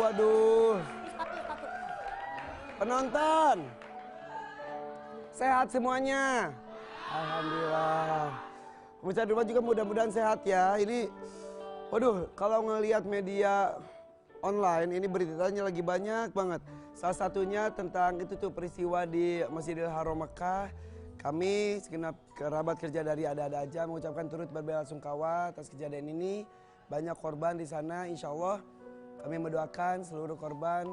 waduh. Penonton, sehat semuanya? Alhamdulillah. Pemirsa di rumah juga mudah-mudahan sehat ya. Ini, waduh, kalau ngelihat media online ini beritanya lagi banyak banget. Salah satunya tentang itu tuh peristiwa di Masjidil Haram Mekah. Kami segenap kerabat kerja dari Ada-Ada Aja mengucapkan turut berbelasungkawa atas kejadian ini. Banyak korban di sana, insya Allah kami mendoakan seluruh korban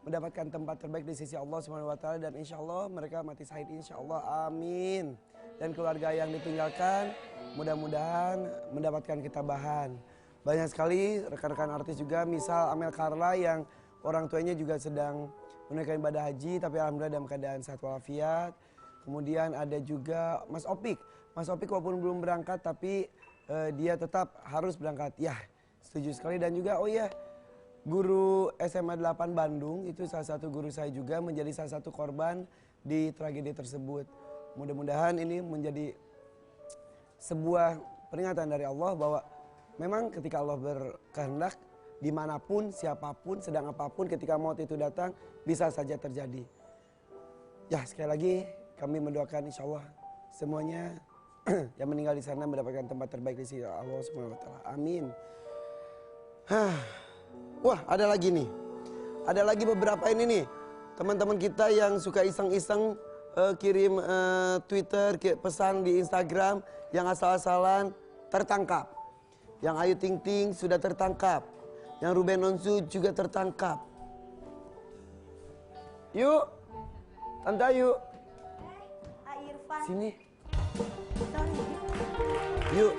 mendapatkan tempat terbaik di sisi Allah SWT dan insya Allah mereka mati syahid, insya Allah, amin. Dan keluarga yang ditinggalkan mudah-mudahan mendapatkan ketabahan. Banyak sekali rekan-rekan artis juga, misal Amel Carla yang orang tuanya juga sedang menunaikan ibadah haji tapi alhamdulillah dalam keadaan sehat walafiat. Kemudian ada juga Mas Opik. Mas Opik walaupun belum berangkat tapi dia tetap harus berangkat. Ya, setuju sekali. Dan juga oh iya, guru SMA 8 Bandung itu salah satu guru saya juga menjadi salah satu korban di tragedi tersebut. Mudah-mudahan ini menjadi sebuah peringatan dari Allah bahwa memang ketika Allah berkehendak dimanapun, siapapun, sedang apapun ketika maut itu datang bisa saja terjadi. Ya, sekali lagi kami mendoakan insya Allah semuanya yang meninggal di sana mendapatkan tempat terbaik di sisi Allah SWT. Amin. Wah, ada lagi nih. Ada lagi beberapa ini nih. Teman-teman kita yang suka iseng-iseng kirim Twitter, pesan di Instagram yang asal-asalan tertangkap. Yang Ayu Ting Ting sudah tertangkap. Yang Ruben Onsu juga tertangkap. Yuk. Tante Ayu. Sini. Yuk.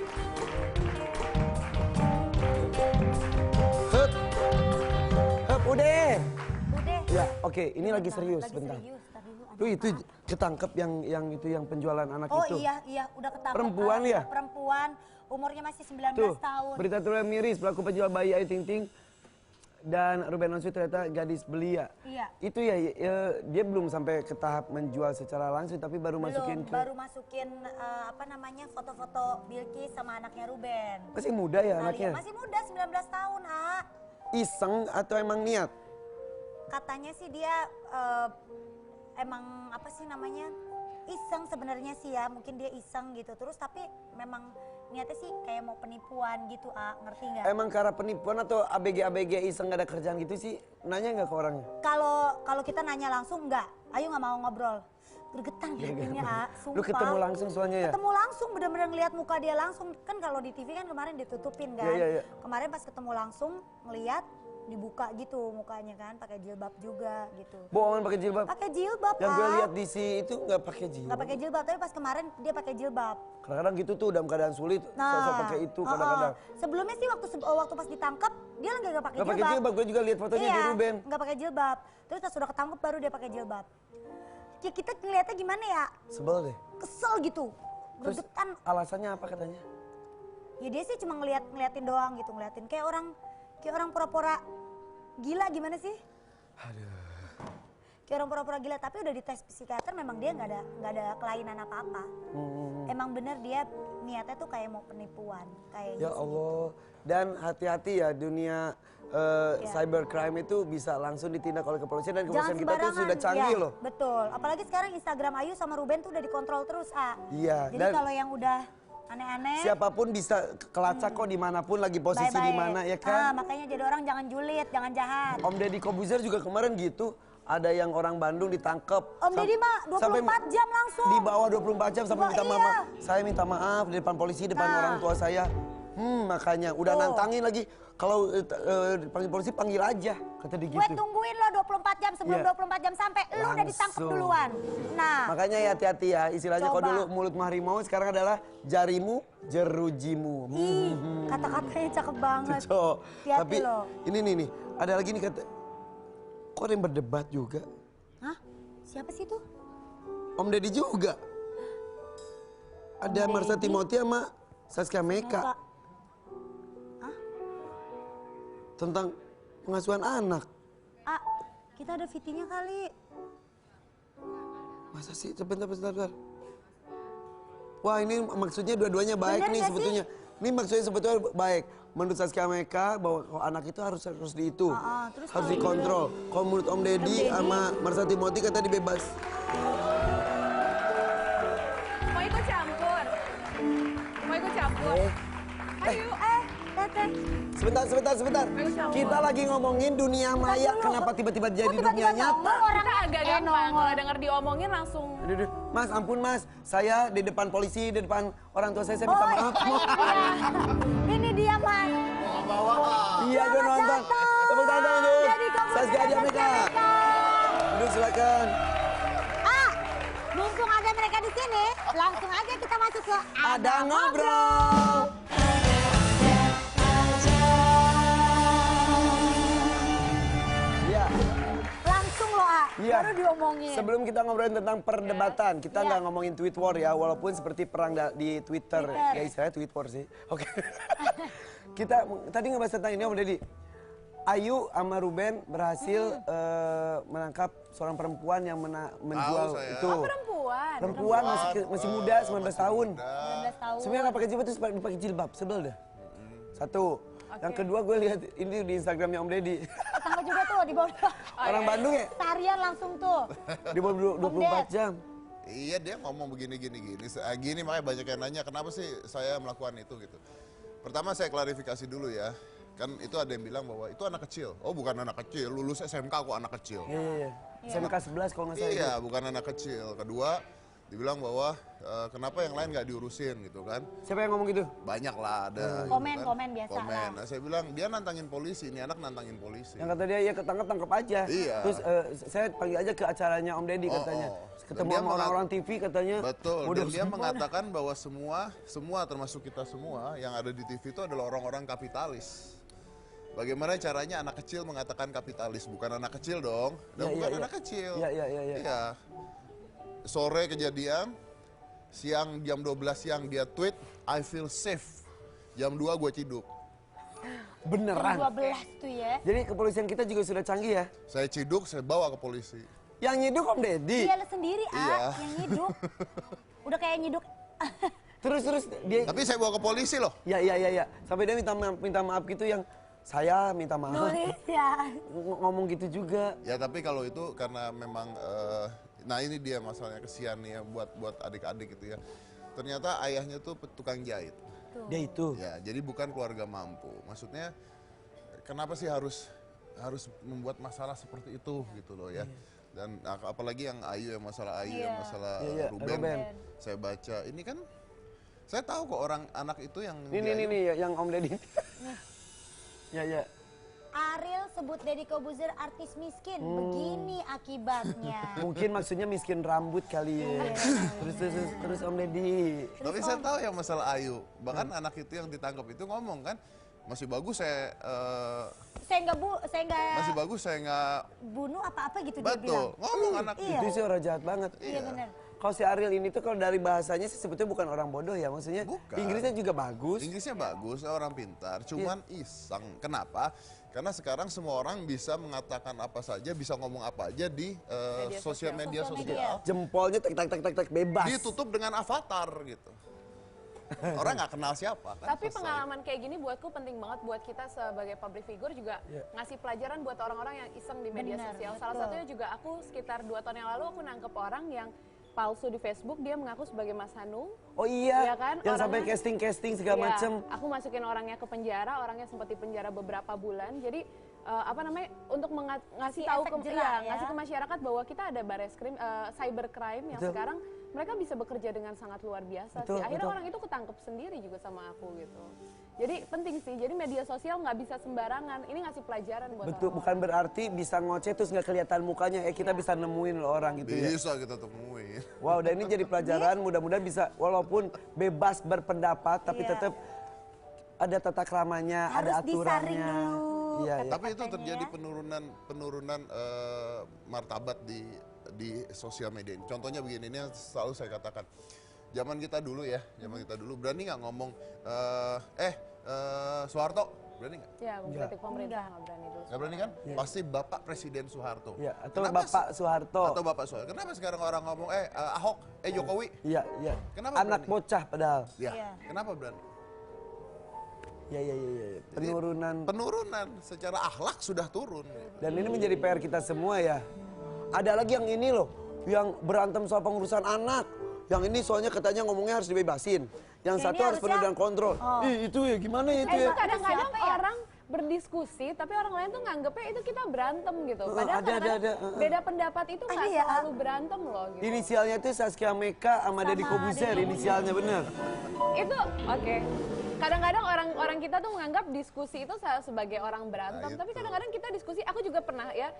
Hup. Hup, udah. Ya, oke, ini lagi serius sebentar. Tuh itu ketangkep yang itu yang penjualan anak itu. Oh iya, udah ketangkep. Perempuan ya? Perempuan, umurnya masih 19 Tuh, tahun. berita turun miris pelaku penjual bayi Ayu Ting Ting dan Ruben Onsu ternyata gadis belia. Iya. Itu ya, dia belum sampai ke tahap menjual secara langsung tapi baru masukin ke... Baru masukin foto-foto Bilqis sama anaknya Ruben. Masih muda ya anaknya? Masih muda, 19 tahun, ah. Iseng atau emang niat? Katanya sih dia emang iseng sebenarnya sih ya, mungkin dia iseng gitu. Terus tapi memang niatnya sih kayak mau penipuan gitu, ngerti nggak? Emang karena penipuan atau ABG iseng gak ada kerjaan gitu sih? Nanya nggak ke orangnya? Kalau kita nanya langsung nggak, Ayu nggak mau ngobrol. Gregetan hatinya, sumpah. Lu ketemu langsung soalnya ya? Ketemu langsung, bener-bener ngeliat muka dia langsung. Kan kalau di TV kan kemarin ditutupin kan. Iya. Kemarin pas ketemu langsung ngeliat, dibuka gitu mukanya kan, pakai jilbab juga gitu. Bohongan pakai jilbab? Pakai jilbab, Yang gue lihat di si itu nggak pakai jilbab. Nggak pakai jilbab, tapi pas kemarin dia pakai jilbab. Kadang-kadang gitu tuh dalam keadaan sulit, sosok pakai itu kadang-kadang. Sebelumnya sih waktu pas ditangkap dia lagi nggak pakai jilbab. Nggak pakai jilbab, gue juga lihat fotonya di Ruben. Nggak pakai jilbab. Terus pas sudah ketangkep baru dia pakai jilbab. Ya kita ngeliatnya gimana ya? Sebel deh. Kesel gitu. Terus alasannya apa katanya? Ya dia sih cuma ngeliatin doang gitu, ngeliatin kayak orang pura-pura gila gimana sih? Aduh. Kayak orang pura-pura gila, tapi udah dites psikiater memang dia nggak ada kelainan apa-apa. Emang bener dia niatnya tuh kayak mau penipuan kayaknya. Ya Allah. Dan hati-hati ya dunia cybercrime itu bisa langsung ditindak oleh kepolisian dan kepolisian kita tuh sudah canggih loh. Betul. Apalagi sekarang Instagram Ayu sama Ruben tuh udah dikontrol terus, Iya. Jadi kalau yang udah aneh-aneh. Siapapun bisa kelacak kok dimanapun lagi posisi di mana ya kan. Makanya jadi orang jangan julid, jangan jahat. Om Deddy Kobuzer juga kemarin gitu. Ada yang orang Bandung ditangkap. Om Deddy mah 24 jam langsung. Di bawah 24 jam sampai minta maaf. Saya minta maaf di depan polisi, depan orang tua saya. Makanya udah nantangin lagi. Kalau panggil polisi panggil aja, kata dia gitu. Gue tungguin lo 24 jam sebelum 24 jam sampai lo udah ditangkap duluan. Nah, makanya ya hati-hati ya, istilahnya kalau dulu mulut harimau sekarang adalah jarimu jerujimu. Kata-katanya cakep banget. Tapi ini nih, ada lagi nih kata, kok ada yang berdebat juga? Hah? Siapa sih itu? Om Deddy juga. Ada Marsha Timothy sama Saskia Meka. Tentang pengasuhan anak. Kita ada VT-nya kali. Masa sih? Sebentar. Wah ini maksudnya dua-duanya baik nih sebetulnya. Ini maksudnya sebetulnya baik. Menurut Saskia Meka bahwa anak itu harus di itu. Terus Harus kalau dikontrol. Kalau menurut Om Deddy sama Marsa Timothy kata dibebas. Mau ikut campur? Mau ikut campur? Ayo. Teteh. Sebentar. Kita lagi ngomongin dunia maya. Kenapa tiba-tiba jadi dunia nyata? Kita agak gampang kalau denger diomongin langsung. Aduh, Mas, ampun Mas. Saya di depan polisi, di depan orang tua saya minta maaf. Ini dia, Mas. Iya, gue nonton. Tepuk tangan untuk Saskia Meka. Duduk silakan. Mumpung ada mereka di sini, langsung aja kita masuk ke Ada ngobrol. Iya. Langsung loh, Iya. baru diomongin. Sebelum kita ngobrolin tentang perdebatan, kita nggak ngomongin tweet war ya, walaupun seperti perang di Twitter. Ya istilahnya tweet war sih. Oke. Kita tadi ngebahas tentang ini Om Deddy. Ayu sama Ruben berhasil menangkap seorang perempuan yang menjual itu. Oh, perempuan. Perempuan masih muda, 19 tahun. 19 tahun. Sebenarnya nggak pakai jilbab terus pakai jilbab, sebel dah. Satu. Yang kedua gue lihat ini di Instagramnya Om Deddy. Tetangga juga tuh di bawah. Orang Bandung ya? Tarian langsung tuh. Di bawah 24 jam. Iya dia ngomong begini. Gini makanya banyak yang nanya kenapa sih saya melakukan itu gitu. Pertama saya klarifikasi dulu ya. Kan itu ada yang bilang bahwa itu anak kecil. Oh bukan anak kecil, lulus SMK kok anak kecil. Iya. SMK 11 kalau nggak salah. Iya bukan anak kecil. Kedua dibilang bahwa kenapa yang lain nggak diurusin gitu kan. Siapa yang ngomong gitu? Banyak lah ada. gitu Komen, kan. komen biasa Komen. lah. Nah, saya bilang dia nantangin polisi, ini anak nantangin polisi. Yang kata dia ya ketangkep tangkep aja. Iya. Terus saya panggil aja ke acaranya Om Deddy katanya. Ketemu Dan dia sama orang-orang TV katanya. Betul. Udah Dan dia mengatakan bahwa semua termasuk kita semua yang ada di TV itu adalah orang-orang kapitalis. Bagaimana caranya anak kecil mengatakan kapitalis? Bukan anak kecil dong. Dan bukan anak kecil. Iya. Sore kejadian, siang jam 12 siang dia tweet, I feel safe. Jam 2 gue ciduk. Beneran. 12 tuh ya. Jadi kepolisian kita juga sudah canggih ya. Saya ciduk, saya bawa ke polisi. Yang nyiduk Om Deddy. Dia sendiri, Iya. yang nyiduk. Udah kayak nyiduk. Terus dia. Tapi saya bawa ke polisi loh. Ya. Sampai dia minta maaf gitu yang saya minta maaf. Nulis ya. Ngomong gitu juga. Ya tapi kalau itu karena memang, nah ini dia masalahnya kesian nih ya buat adik-adik gitu ya. Ternyata ayahnya tuh tukang jahit. Dia itu. Ya jadi bukan keluarga mampu. Maksudnya kenapa sih harus membuat masalah seperti itu gitu loh ya. Dan apalagi yang Ayu, yang masalah Ayu, yang masalah Ruben. Saya baca ini kan saya tahu kok orang anak itu yang Ini yang Om Deddy. Ya. Ariel sebut Deddy Kobuzer artis miskin. Begini akibatnya. Mungkin maksudnya miskin rambut kali ya. Terus Om Deddy. Tapi saya tahu yang masalah Ayu. Bahkan anak itu yang ditangkap itu ngomong kan, masih bagus saya masih bagus saya nggak bunuh apa-apa gitu dia bilang. betul ngomong anak Iya. Itu sih orang jahat banget. Iya benar. Kalau si Ariel ini tuh kalau dari bahasanya sih sebetulnya bukan orang bodoh ya, maksudnya Bukan. Inggrisnya juga bagus. Inggrisnya bagus, orang pintar, cuman iseng. Kenapa? Karena sekarang semua orang bisa mengatakan apa saja, bisa ngomong apa aja di sosial media. Jempolnya tek bebas. Ditutup dengan avatar gitu. Orang nggak kenal siapa. Kan? Tapi Selesai. pengalaman kayak gini buatku penting banget buat kita sebagai public figure juga ngasih pelajaran buat orang-orang yang iseng di media Benar, sosial. Salah betul. satunya juga aku sekitar 2 tahun yang lalu aku nangkep orang yang palsu di Facebook, dia mengaku sebagai Mas Hanung. Oh iya, Iya kan? yang sampai Orangnya- casting segala Iya, macem. Aku masukin orangnya ke penjara, orangnya sempat di penjara beberapa bulan. Jadi untuk ngasih tahu efek ke jerah ya. ngasih ke masyarakat bahwa kita ada bareskrim cybercrime yang Betul. sekarang mereka bisa bekerja dengan sangat luar biasa Betul, sih. Akhirnya betul. orang itu ketangkep sendiri juga sama aku gitu. Jadi penting sih. Jadi media sosial nggak bisa sembarangan. Ini ngasih pelajaran buat Betul, orang. bukan berarti bisa ngoceh terus nggak kelihatan mukanya. Kita bisa nemuin loh orang gitu ya. Bisa kita temuin. Wow, dan ini jadi pelajaran. Mudah-mudahan bisa, walaupun bebas berpendapat, tapi Iya. tetap ada tata keramanya, Harus ada aturannya. disaring dulu. Iya. Tapi itu terjadi Katanya. penurunan martabat di sosial media. Contohnya begini, ini yang selalu saya katakan. Zaman kita dulu ya, berani nggak ngomong, Soeharto, berani nggak? Ya, mengkritik pemerintah nggak berani dulu. Nggak berani kan? Pasti Bapak Presiden Soeharto. Iya, atau Kenapa Bapak Soeharto. Atau Bapak Soeharto. Kenapa sekarang orang ngomong, Ahok, Jokowi? Iya. Kenapa Anak berani? bocah padahal. Ya, Iya. kenapa berani? Iya. Penurunan secara akhlak sudah turun. dan ini menjadi PR kita semua ya. Ada lagi yang ini loh, yang berantem soal pengurusan anak. Yang ini soalnya katanya ngomongnya harus dibebasin. Yang Yang satu ini harus penuh harusnya- dan kontrol. Ih, itu ya gimana ya itu Itu ya? kadang-kadang Siapa ya? orang berdiskusi, tapi orang lain tuh nganggepnya itu kita berantem gitu. Padahal ada, kadang-kadang ada. beda pendapat itu nggak Ada ya? selalu berantem loh. Gitu. Inisialnya tuh Saskia Meka sama Deddy Kobuzer, inisialnya bener. Itu oke. Kadang-kadang orang kita tuh menganggap diskusi itu sebagai orang berantem, Nah, tapi itu. kadang-kadang kita diskusi. Aku juga pernah ya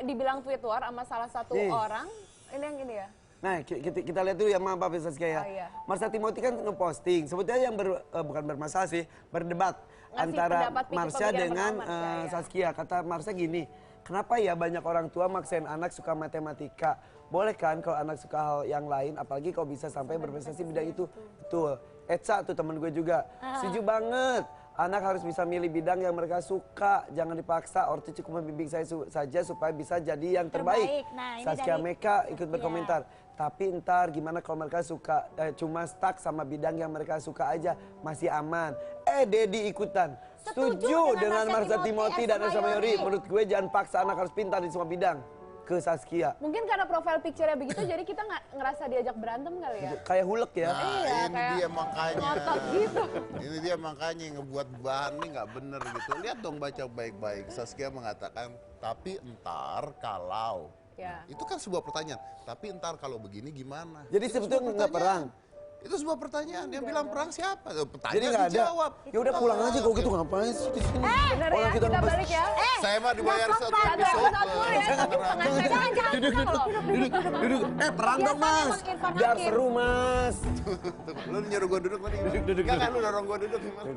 dibilang tweet war sama salah satu Nih. orang. Ini yang ini ya. Nah, kita lihat dulu ya, maaf ya Saskia ya. Oh, iya. Marsha Timothy kan ngeposting, sebetulnya yang bukan bermasalah sih, berdebat Ngasih antara pendapat, Marsha pemikiran dengan pertama Marsha, ya. Saskia. Kata Marsha gini, kenapa ya banyak orang tua maksain anak suka matematika? Boleh kan kalau anak suka hal yang lain, apalagi kalau bisa sampai berprestasi bidang itu. Betul. Eca tuh temen gue juga, setuju banget. Anak harus bisa milih bidang yang mereka suka, jangan dipaksa. Ortu cukup membimbing saya saja supaya bisa jadi yang terbaik. Nah, ini Saskia dari- Meka ikut berkomentar. Tapi ntar gimana kalau mereka suka cuma stuck sama bidang yang mereka suka aja, masih aman. Dedi ikutan. Setuju dengan Marsha Timothy dan Elsa Mayori. Menurut gue jangan paksa anak harus pintar di semua bidang. Ke Saskia. Mungkin karena profile picture-nya begitu, jadi kita nggak ngerasa diajak berantem kali ya. Kayak hulek ya. Nah, Iya, ini kayak dia makanya. ngotot gitu. Ini dia makanya yang ngebuat bahan ini nggak bener gitu. Lihat dong baca baik-baik. Saskia mengatakan, tapi entar kalau. Ya. Itu kan sebuah pertanyaan. Tapi entar kalau begini gimana? Jadi Itu sebetulnya sebuah nggak pertanyaan. perang. Itu sebuah pertanyaan. Yang bilang perang siapa? Pertanyaan Jadi nggak ada. dijawab. Ya udah pulang aja kalau gitu ngapain sih di sini? Bener ya, kita ngebahas- balik ya. Saya mah dibayar nggak satu sopan. Satu episode. episode ya, tapi setengah jam. Duduk. Perang dong mas. Biar seru mas. Lu nyuruh gue duduk tadi. Duduk. Enggak kan lu dorong gue duduk gimana?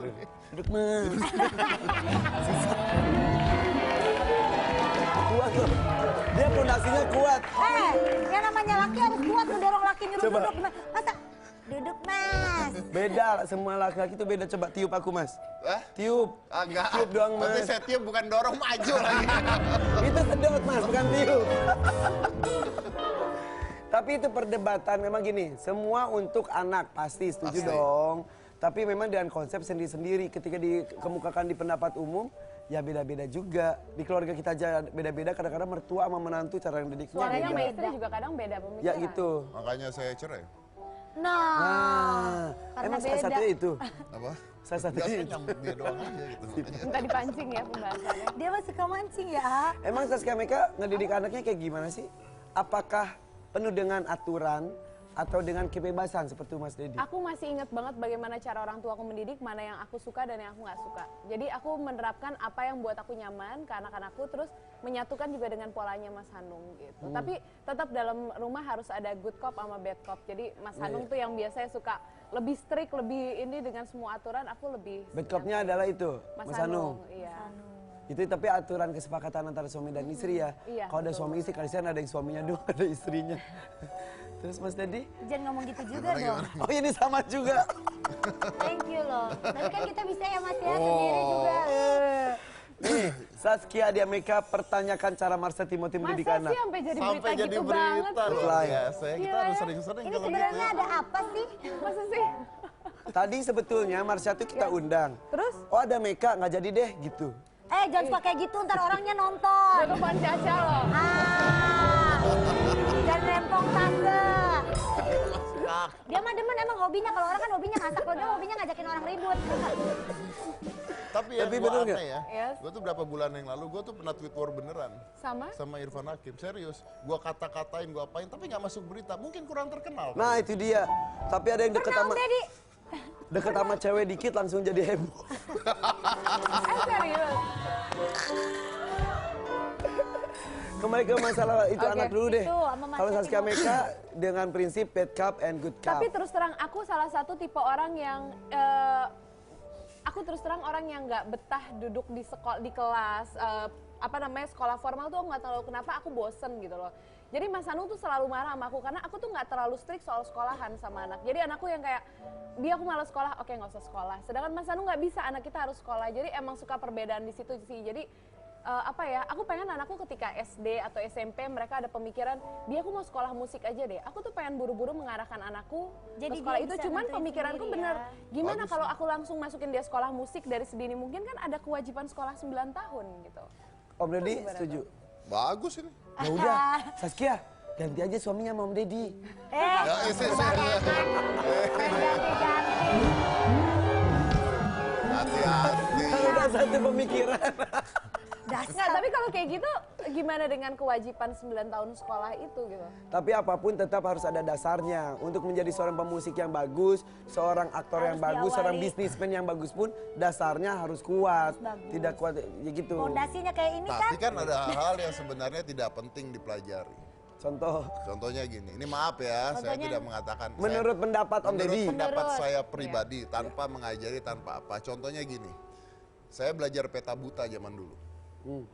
Duduk mas. Kuat loh. Dia pondasinya kuat. Yang namanya laki harus kuat ngedorong laki nyuruh Coba. duduk. Masa duduk mas. Beda, semua laki-laki itu beda. Coba tiup aku mas. Hah? Tiup. Enggak. Tiup doang Tapi mas. saya tiup bukan dorong maju lagi. Itu sedot mas, bukan tiup. Tapi itu perdebatan memang gini, semua untuk anak pasti setuju Pasti. dong. Tapi memang dengan konsep sendiri-sendiri ketika dikemukakan di pendapat umum, ya beda-beda juga. Di keluarga kita aja beda-beda, kadang-kadang mertua sama menantu cara yang didiknya Suaranya beda. sama istri juga kadang beda pemikiran. Ya gitu. Makanya saya cerai. Nah, karena emang salah beda. satunya itu. Apa? Salah satunya Biasanya itu. nyambut dia doang aja gitu. Minta dipancing ya pembahasannya. Dia masih suka mancing ya. Emang Saskia Meka ngedidik anaknya kayak gimana sih? Apakah penuh dengan aturan atau dengan kebebasan seperti Mas Dedi? Aku masih ingat banget bagaimana cara orang tuaku mendidik, mana yang aku suka dan yang aku nggak suka. Jadi aku menerapkan apa yang buat aku nyaman ke anak-anakku, terus menyatukan juga dengan polanya Mas Hanung gitu. Tapi tetap dalam rumah harus ada good cop sama bad cop. Jadi Mas Hanung tuh yang biasanya suka lebih strict, lebih ini dengan semua aturan, aku lebih Bad cop-nya adalah itu, Mas Mas Hanung. Iya. Itu tapi aturan kesepakatan antara suami dan istri ya. Iya, Kalau ada betul. suami istri, kalian ada yang suaminya doang, ada istrinya. Terus Mas Dedi? Jangan ngomong gitu juga dong. Oh ini sama juga. Thank you loh. Tapi kan kita bisa ya mas ya Oh. sendiri juga. Nih, Saskia Dia Meka pertanyakan cara Marsha Timothy mendidik Masa anak. sih sampai jadi Sampai berita jadi gitu banget? berita loh. Lain. Biasa ya, kita Gila harus ya. sering-sering Ini kalau gitu. sebenarnya ada apa sih? Masa sih? Tadi sebetulnya Marsha tuh kita undang. Terus? Oh ada Meka, nggak jadi deh gitu. Jangan suka kayak gitu ntar orangnya nonton. Udah telepon Caca loh. Dan rempong tangga. Dia mah demen emang hobinya, kalau orang kan hobinya masak, kalau dia hobinya ngajakin orang ribut. Tapi yang Tapi gua bener nggak? aneh ya, Yes. gue tuh berapa bulan yang lalu, gue tuh pernah tweet war beneran. Sama? Sama Irfan Hakim, serius. Gue kata-katain, gue apain, tapi nggak masuk berita. Mungkin kurang terkenal. Nah itu dia. Tapi ada yang deket Pernah sama Om Deddy? deket sama cewek dikit langsung jadi heboh. Serius? Kembali ke masalah itu Oke, anak dulu deh. itu sama Marsha Kalau Saskia Timothy. Meka dengan prinsip bad cup and good cup. Tapi terus terang aku salah satu tipe orang yang aku terus terang orang yang nggak betah duduk di sekolah di kelas apa namanya sekolah formal tuh nggak tahu kenapa aku bosen gitu loh. Jadi Mas Hanung tuh selalu marah sama aku karena aku tuh nggak terlalu strict soal sekolahan sama anak. Jadi anakku yang kayak dia aku malas sekolah, oke nggak usah sekolah. Sedangkan Mas Hanung nggak bisa, anak kita harus sekolah. Jadi emang suka perbedaan di situ sih. Jadi apa ya, aku pengen anakku ketika SD atau SMP mereka ada pemikiran, dia aku mau sekolah musik aja deh. Aku tuh pengen buru-buru mengarahkan anakku Jadi ke sekolah dia itu. bisa Cuman nentuin pemikiranku sendiri bener, ya. gimana Bagus. kalau aku langsung masukin dia sekolah musik dari sedini mungkin kan ada kewajiban sekolah 9 tahun gitu. Om Deddy gimana setuju? Bagus ini. Ya udah, Saskia ganti aja suaminya sama Om Deddy. Ya, isi. Ganti-ganti. Hati-hati. Kalau udah satu pemikiran. Nggak, Dasar. tapi kalau kayak gitu gimana dengan kewajiban 9 tahun sekolah itu gitu? Tapi apapun tetap harus ada dasarnya. Untuk menjadi seorang pemusik yang bagus, seorang aktor yang Harus bagus, seorang diawali. bisnismen yang bagus pun dasarnya harus kuat. bagus. Tidak kuat ya gitu. Fondasinya kayak ini kan. Tapi kan ada hal yang sebenarnya tidak penting dipelajari. Contoh, Contohnya gini, ini maaf ya, saya Contohnya? tidak mengatakan. menurut pendapat Om Menurut Deddy. pendapat Menurut, saya iya. pribadi, tanpa mengajari, tanpa apa. Contohnya gini, saya belajar peta buta zaman dulu.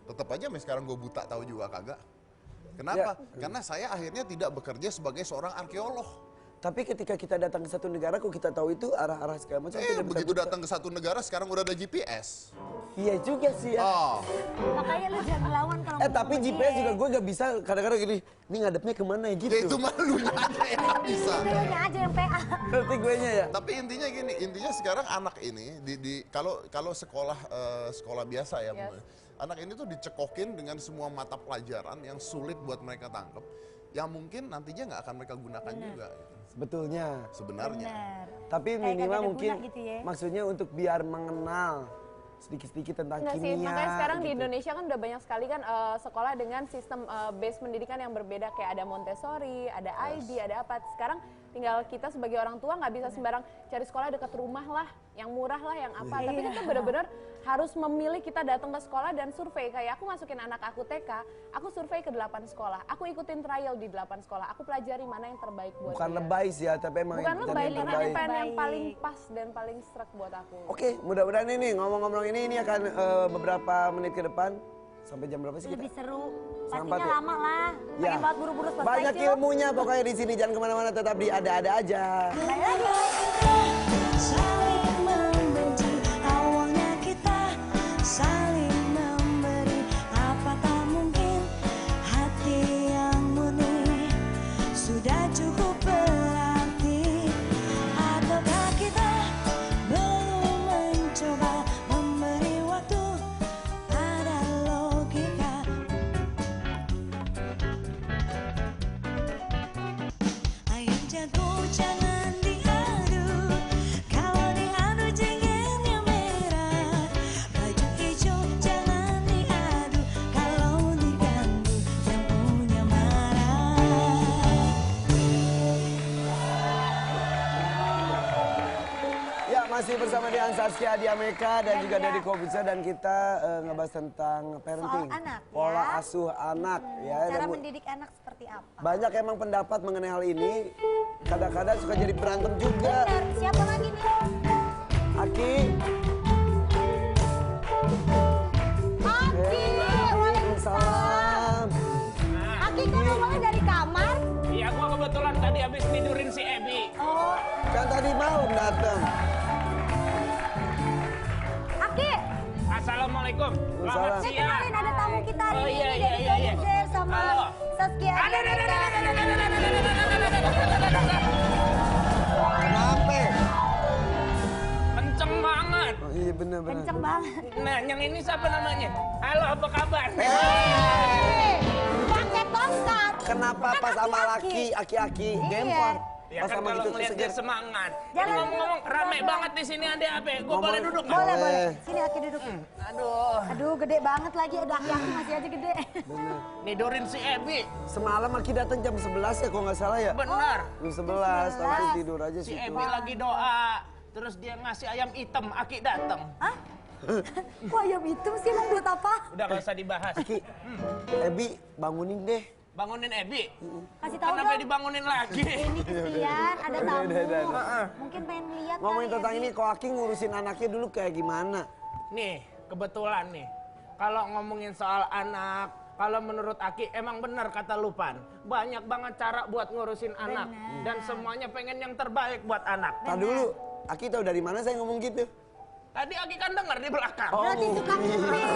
Tetap aja sampai sekarang gue buta tahu juga kagak. Kenapa? Karena saya akhirnya tidak bekerja sebagai seorang arkeolog. Tapi ketika kita datang ke satu negara, kok kita tahu itu arah-arah segala macam. tidak bisa Begitu buta. datang ke satu negara sekarang udah ada GPS. Iya juga sih ya. Oh, Makanya lu jangan ngelawan kalau ngomong Tapi sama GPS dia. juga gue gak bisa kadang-kadang gini, ini ngadepnya kemana ya gitu. ya itu malunya aja yang nggak bisa. Lu aja yang PA. Ngerti gue nya ya? Tapi intinya gini, intinya sekarang anak ini kalau sekolah sekolah biasa ya, Yes. anak ini tuh dicekokin dengan semua mata pelajaran yang sulit buat mereka tangkap, yang mungkin nantinya nggak akan mereka gunakan juga gitu, Sebetulnya. sebenarnya. Benar. Tapi Kayak minimal kagak ada mungkin guna gitu ya. maksudnya untuk biar mengenal sedikit-sedikit tentang Enggak sih, kimia. makanya sekarang di gitu. Indonesia kan udah banyak sekali kan sekolah dengan sistem base pendidikan yang berbeda, kayak ada Montessori, ada IB, ada apa. Sekarang tinggal kita sebagai orang tua nggak bisa sembarang cari sekolah dekat rumah lah, yang murah lah, yang apa. Tapi Iya. kita benar-benar harus memilih, kita datang ke sekolah dan survei. Kayak aku masukin anak aku TK, aku survei ke 8 sekolah. Aku ikutin trial di 8 sekolah. Aku pelajari mana yang terbaik buat Bukan dia. lebay sih ya, tapi emang Bukan cari lebay, yang karena terbaik. pengen yang Baik. paling pas dan paling serak buat aku. Oke, mudah-mudahan ini ngomong-ngomong ini akan beberapa menit ke depan. Sampai jam berapa sih kita? Lebih seru. Sampai Pastinya ya? lama lah. Ya. Pengen banget buru-buru selesai Banyak sih lo. ilmunya pokoknya di sini, jangan kemana-mana, tetap di ada-ada aja. Balik lagi. Saling membenci, awalnya kita saling memberi. Apakah mungkin hati yang murni sudah cukup berarti? Ataukah kita belum mencoba memberi waktu pada logika? Ayam jago jangan diadu, kalau diadu jenggenya merah. Baju hijau jangan diadu, kalau diganggu yang punya marah. Ya, masih bersama dengan Saskia Diameka dan juga dia. dari Kobuca, dan kita ngebahas tentang parenting. anak, Pola ya. asuh anak ya. Cara Dan mendidik anak seperti apa? banyak emang pendapat mengenai hal ini. Kadang-kadang suka jadi berantem juga. Benar. Siapa lagi nih? Aki. Aki. Waalaikumsalam. Aki kok nongolnya dari kamar? Iya, gua kebetulan tadi habis tidurin si Ebi. Oh, Kan tadi malam datang. Aki. Assalamualaikum. Selamat Waalaikumsalam. Ini siang. kenalin ada tamu kita hari Oh, ini iya, dari iya, iya, iya. Kobuzer sama Halo. Saskia Diameka. Kenapa? Kenceng banget. Oh iya bener-bener. Kenceng banget. Nah, yang ini siapa namanya? Halo, apa kabar? Pakai tongkat. Kenapa Kan pas sama aki-aki. aki-aki Iya. gempor? Ya Pas kan sama kalau gitu ngeliat seger. dia semangat. Jangan Ini ngomong-ngomong duduk, rame duduk. banget di sini ada apa? Gue Ngomong- boleh duduk nggak? Boleh, boleh. Boleh. Sini Aki duduk. Aduh, Aduh, gede banget lagi. Udah aki-aki masih aja gede. nidurin si Ebi. Semalam Aki datang jam 11 ya kalau nggak salah ya. Bener. Jam 11, langsung tidur aja Si situ. Ebi lagi doa. Terus dia ngasih ayam hitam, Aki datang. Hah? Kok ayam hitam sih emang buat apa? Udah gak usah dibahas. Aki, Ebi bangunin deh. Bangunin Ebi. Kasih tahu Kenapa dong. dibangunin lagi? Ini kesian, ada tamu. udah. Mungkin pengen lihat Ngomongin kali, tentang Ebi. ini, kok Aki ngurusin anaknya dulu kayak gimana? Nih, kebetulan nih. Kalau ngomongin soal anak, kalau menurut Aki emang benar kata Lupan. Banyak banget cara buat ngurusin anak. Benar. Dan semuanya pengen yang terbaik buat anak. Tar dulu, Aki tahu dari mana saya ngomong gitu? Tadi Aki kan dengar di belakang. Oh. Berarti tukang kuping.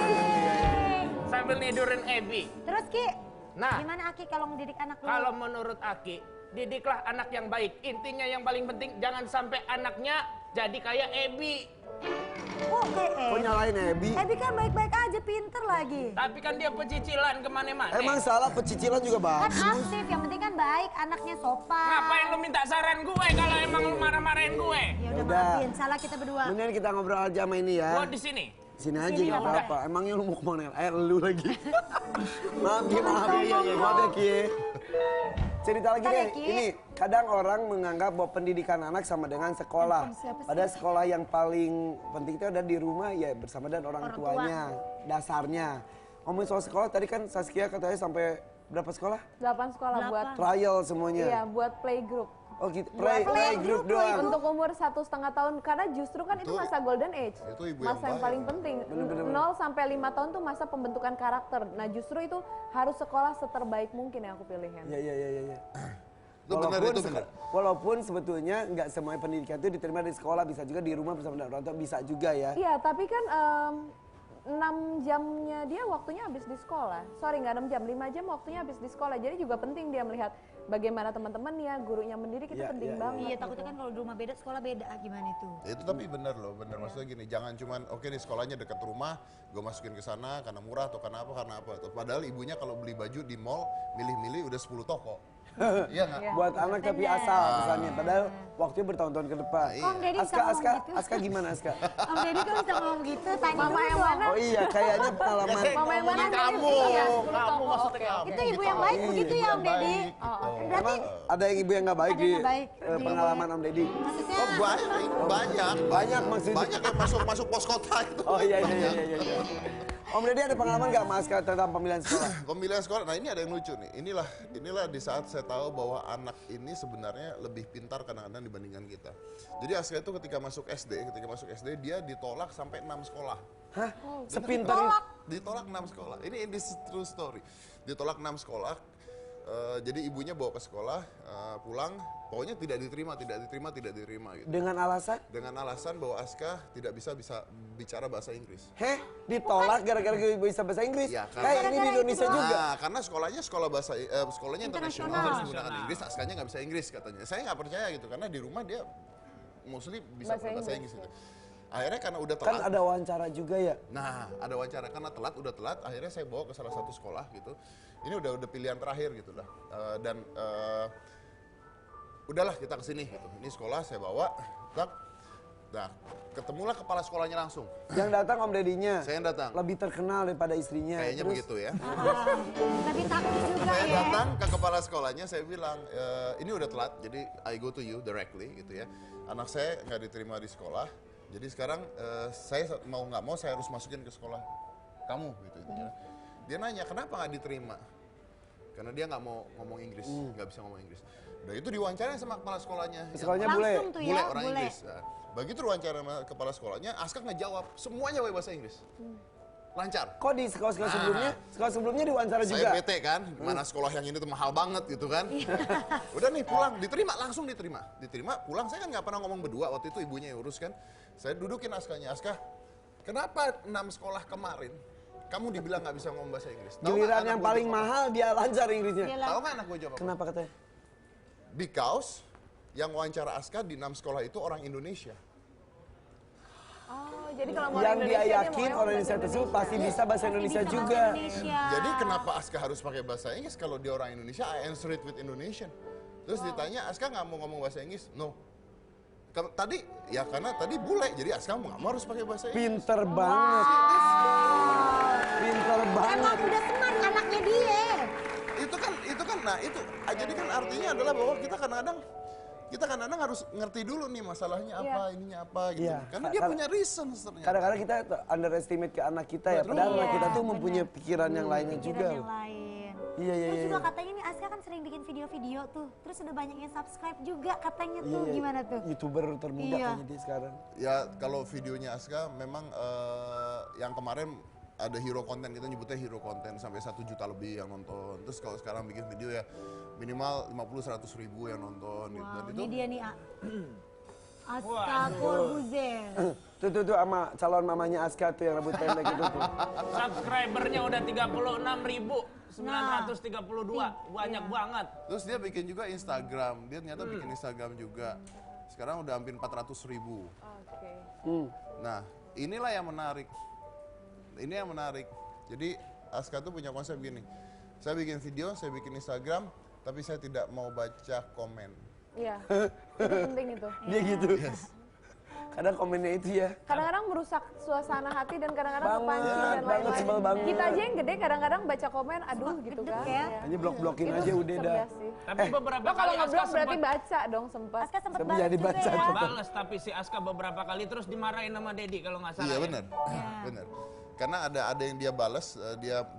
sambil nidurin Ebi. Terus Ki, Nah. gimana Aki kalau ngedidik anak lu? Kalau menurut Aki, didiklah anak yang baik. Intinya yang paling penting jangan sampai anaknya jadi kayak Ebi. Oke, Kok nyalain Ebi? Ebi kan baik-baik aja, pinter lagi. Tapi kan dia pecicilan kemana-mana. Emang salah pecicilan juga Kan bagus. aktif, yang penting kan baik, anaknya sopan. Ngapain lu minta saran gue kalau emang lu marah-marahin gue? Ya udah Udah. maafin, salah kita berdua. Mendingan kita ngobrol aja sama ini ya. Gue di sini. Sini aja Sini nggak lah, apa-apa. Emangnya lu mau kemana? Lu lagi. Maaf Ki, maaf. Maaf ya Ki. Cerita lagi Bentar ya, deh, Ki. ini kadang orang menganggap bahwa pendidikan anak sama dengan sekolah. Padahal sekolah yang paling penting itu ada di rumah ya bersama dengan orang Orang tuanya, dasarnya. Ngomongin soal sekolah, tadi kan Saskia katanya sampai berapa sekolah? 8 sekolah buat Trial semuanya. iya buat playgroup. Oh gitu, playgroup playgroup doang. Untuk umur 1,5 tahun karena justru kan itu Itu- masa golden age. itu ibu yang Masa yang baik. paling penting. Bener-bener. 0 sampai 5 tahun tuh masa pembentukan karakter. Nah, justru itu harus sekolah seterbaik mungkin yang aku pilihin. Iya. Itu benar, itu sek- benar. Walaupun sebetulnya nggak semua pendidikan itu diterima di sekolah, bisa juga di rumah bersama dengan orang tua, bisa juga ya. Iya, tapi kan 6 jamnya dia waktunya habis di sekolah. Sorry, nggak 6 jam, 5 jam waktunya habis di sekolah. Jadi juga penting dia melihat bagaimana teman-temannya, gurunya mendidik itu Iya, penting iya, banget. Iya, takutnya kan kalau di rumah beda, sekolah beda. Gimana itu? Ya, itu tapi bener loh, bener. Maksudnya gini, jangan cuman oke nih sekolahnya dekat rumah, gue masukin ke sana karena murah atau karena apa. Padahal ibunya kalau beli baju di mall, milih-milih udah 10 toko. Iya nggak? Iya. Buat anak tapi asal misalnya, padahal waktunya bertahun-tahun ke depan. Om Deddy bisa ngomong gitu. Aska gimana Aska? Om Deddy kan bisa ngomong gitu, tanya Mama dulu yang dong. mana? Oh iya, kayaknya pengalaman. Mama yang mana? Kamu, Iya, kamu maksudnya Oke. kamu. Itu ibu yang baik begitu ya Om Deddy? Berarti Emang ada yang ibu yang nggak baik Ada di yang nggak baik. pengalaman Om Deddy? maksudnya Oh banyak. Banyak maksudnya. Banyak yang masuk pos kota itu. Oh iya. Om Deddy ada pengalaman nggak Mas tentang pemilihan sekolah? Pemilihan sekolah, nah ini ada yang lucu nih. Inilah di saat saya tahu bahwa anak ini sebenarnya lebih pintar kadang-kadang dibandingkan kita. Jadi Aska itu ketika masuk SD dia ditolak sampai 6 sekolah. Hah? Sepintar Ditolak 6 sekolah. Ini true story. Ditolak 6 sekolah. Jadi ibunya bawa ke sekolah, pulang, pokoknya tidak diterima gitu. dengan alasan? Dengan alasan bahwa Aska tidak bisa bicara bahasa Inggris. Heh, ditolak gara-gara gak bisa bahasa Inggris? Iya, karena- Kayak ini di Indonesia juga. Nah, karena sekolahnya internasional harus menggunakan Inggris, Askanya nggak bisa Inggris katanya. Saya nggak percaya gitu karena di rumah dia mostly bisa bahasa Inggris gitu. Akhirnya karena udah Kan telat. ada wawancara juga ya? Nah, ada wawancara karena udah telat. Akhirnya saya bawa ke salah satu sekolah gitu. Ini udah pilihan terakhir gitu lah. Udahlah kita kesini gitu. Ini sekolah saya bawa. Nah, ketemulah kepala sekolahnya langsung. Yang datang Om Dedinya. Saya yang datang. Lebih terkenal daripada istrinya. Kayaknya Terus, begitu ya. lebih takut juga Saya ya. datang ke kepala sekolahnya, saya bilang, ini udah telat, jadi I go to you directly gitu ya. Anak saya nggak diterima di sekolah, jadi sekarang saya mau nggak mau saya harus masukin ke sekolah kamu gitu intinya. Dia nanya, kenapa nggak diterima? Karena dia nggak mau ngomong Inggris, nggak bisa ngomong Inggris. Nah itu diwawancara sama kepala sekolahnya. Sekolahnya bule. Langsung tuh Bule ya, orang bule. Inggris. Nah, begitu diwawancara sama kepala sekolahnya, Aska ngejawab, semuanya pakai bahasa Inggris. Lancar. Kok di sekolah-sekolah sebelumnya? Sekolah sebelumnya diwawancara juga? Saya bete kan, mana sekolah yang ini tuh mahal banget gitu kan. Udah nih pulang, langsung diterima. Diterima, pulang saya kan nggak pernah ngomong berdua, waktu itu ibunya yang urus kan. Saya dudukin Askanya, Aska, kenapa 6 sekolah kemarin kamu dibilang nggak bisa ngomong bahasa Inggris? Tahu nggak Giliran anak yang gua paling jawab apa? mahal dia lancar Inggrisnya. Tahu nggak anak gue jawab apa? Kenapa katanya? Because yang wawancara Aska di 6 sekolah itu orang Indonesia. Oh, jadi kalau mau Yang Indonesia, dia mau yakin yang orang bahasa Indonesia tersebut pasti bisa bahasa Indonesia Bisa juga. bahasa Indonesia. Jadi kenapa Aska harus pakai bahasa Inggris kalau dia orang Indonesia? I answer it with Indonesian. Terus ditanya, Aska nggak mau ngomong bahasa Inggris? No. Tadi, ya karena tadi bule, jadi Aska nggak mau harus pakai bahasa Inggris. Pinter banget. Pinter banget. Emang udah smart anaknya dia. Itu kan, nah itu, jadi kan artinya adalah bahwa kita kadang-kadang harus ngerti dulu nih masalahnya apa, ininya apa gitu. Iya, Karena dia karena- punya reason ternyata. Kadang-kadang kita underestimate ke anak kita ya, padahal anak kita tuh mempunyai pikiran yang lainnya Pikiran juga. yang lain. Iya, iya, Terus iya. juga katanya nih Aska kan sering bikin video-video tuh. Terus udah banyak yang subscribe juga katanya Iya, tuh. iya. Gimana tuh? YouTuber termuda Iya. kayaknya dia sekarang. Ya kalau videonya Aska memang yang kemarin ada hero konten, kita nyebutnya hero konten sampai 1 juta lebih yang nonton. Terus kalau sekarang bikin video ya minimal 50-100 ribu yang nonton gitu. Dan Wow, itu ini dia nih. Aska Corbuzier. Tuh sama calon mamanya Aska tuh yang rambut pendek itu tuh. Subscribernya udah 36.932, banyak banget. Terus dia bikin juga Instagram, dia ternyata bikin Instagram juga. Sekarang udah hampir 400.000. Oke. Nah, inilah yang menarik. Ini yang menarik. Jadi Aska tuh punya konsep gini. Saya bikin video, saya bikin Instagram, tapi saya tidak mau baca komen. Iya, itu penting itu. Dia gitu. Kadang komennya itu ya. Kadang-kadang merusak suasana hati dan kadang-kadang Banget, kepancing dan banget, sebel lain-lain. banget. Kita aja yang gede kadang-kadang baca komen, aduh gitu gede kan. ya. Hanya blok-blokin Itu aja udah dah. cerdas sih. Tapi beberapa Lo kalau kali Aska ngeblok berarti sempat baca dong sempat. Aska sempet Tapi balas jadi juga baca ya. tuh. bales, tapi si Aska beberapa kali terus dimarahin sama Dedi kalau nggak salah. Iya ya. benar, benar. Karena ada yang dia balas,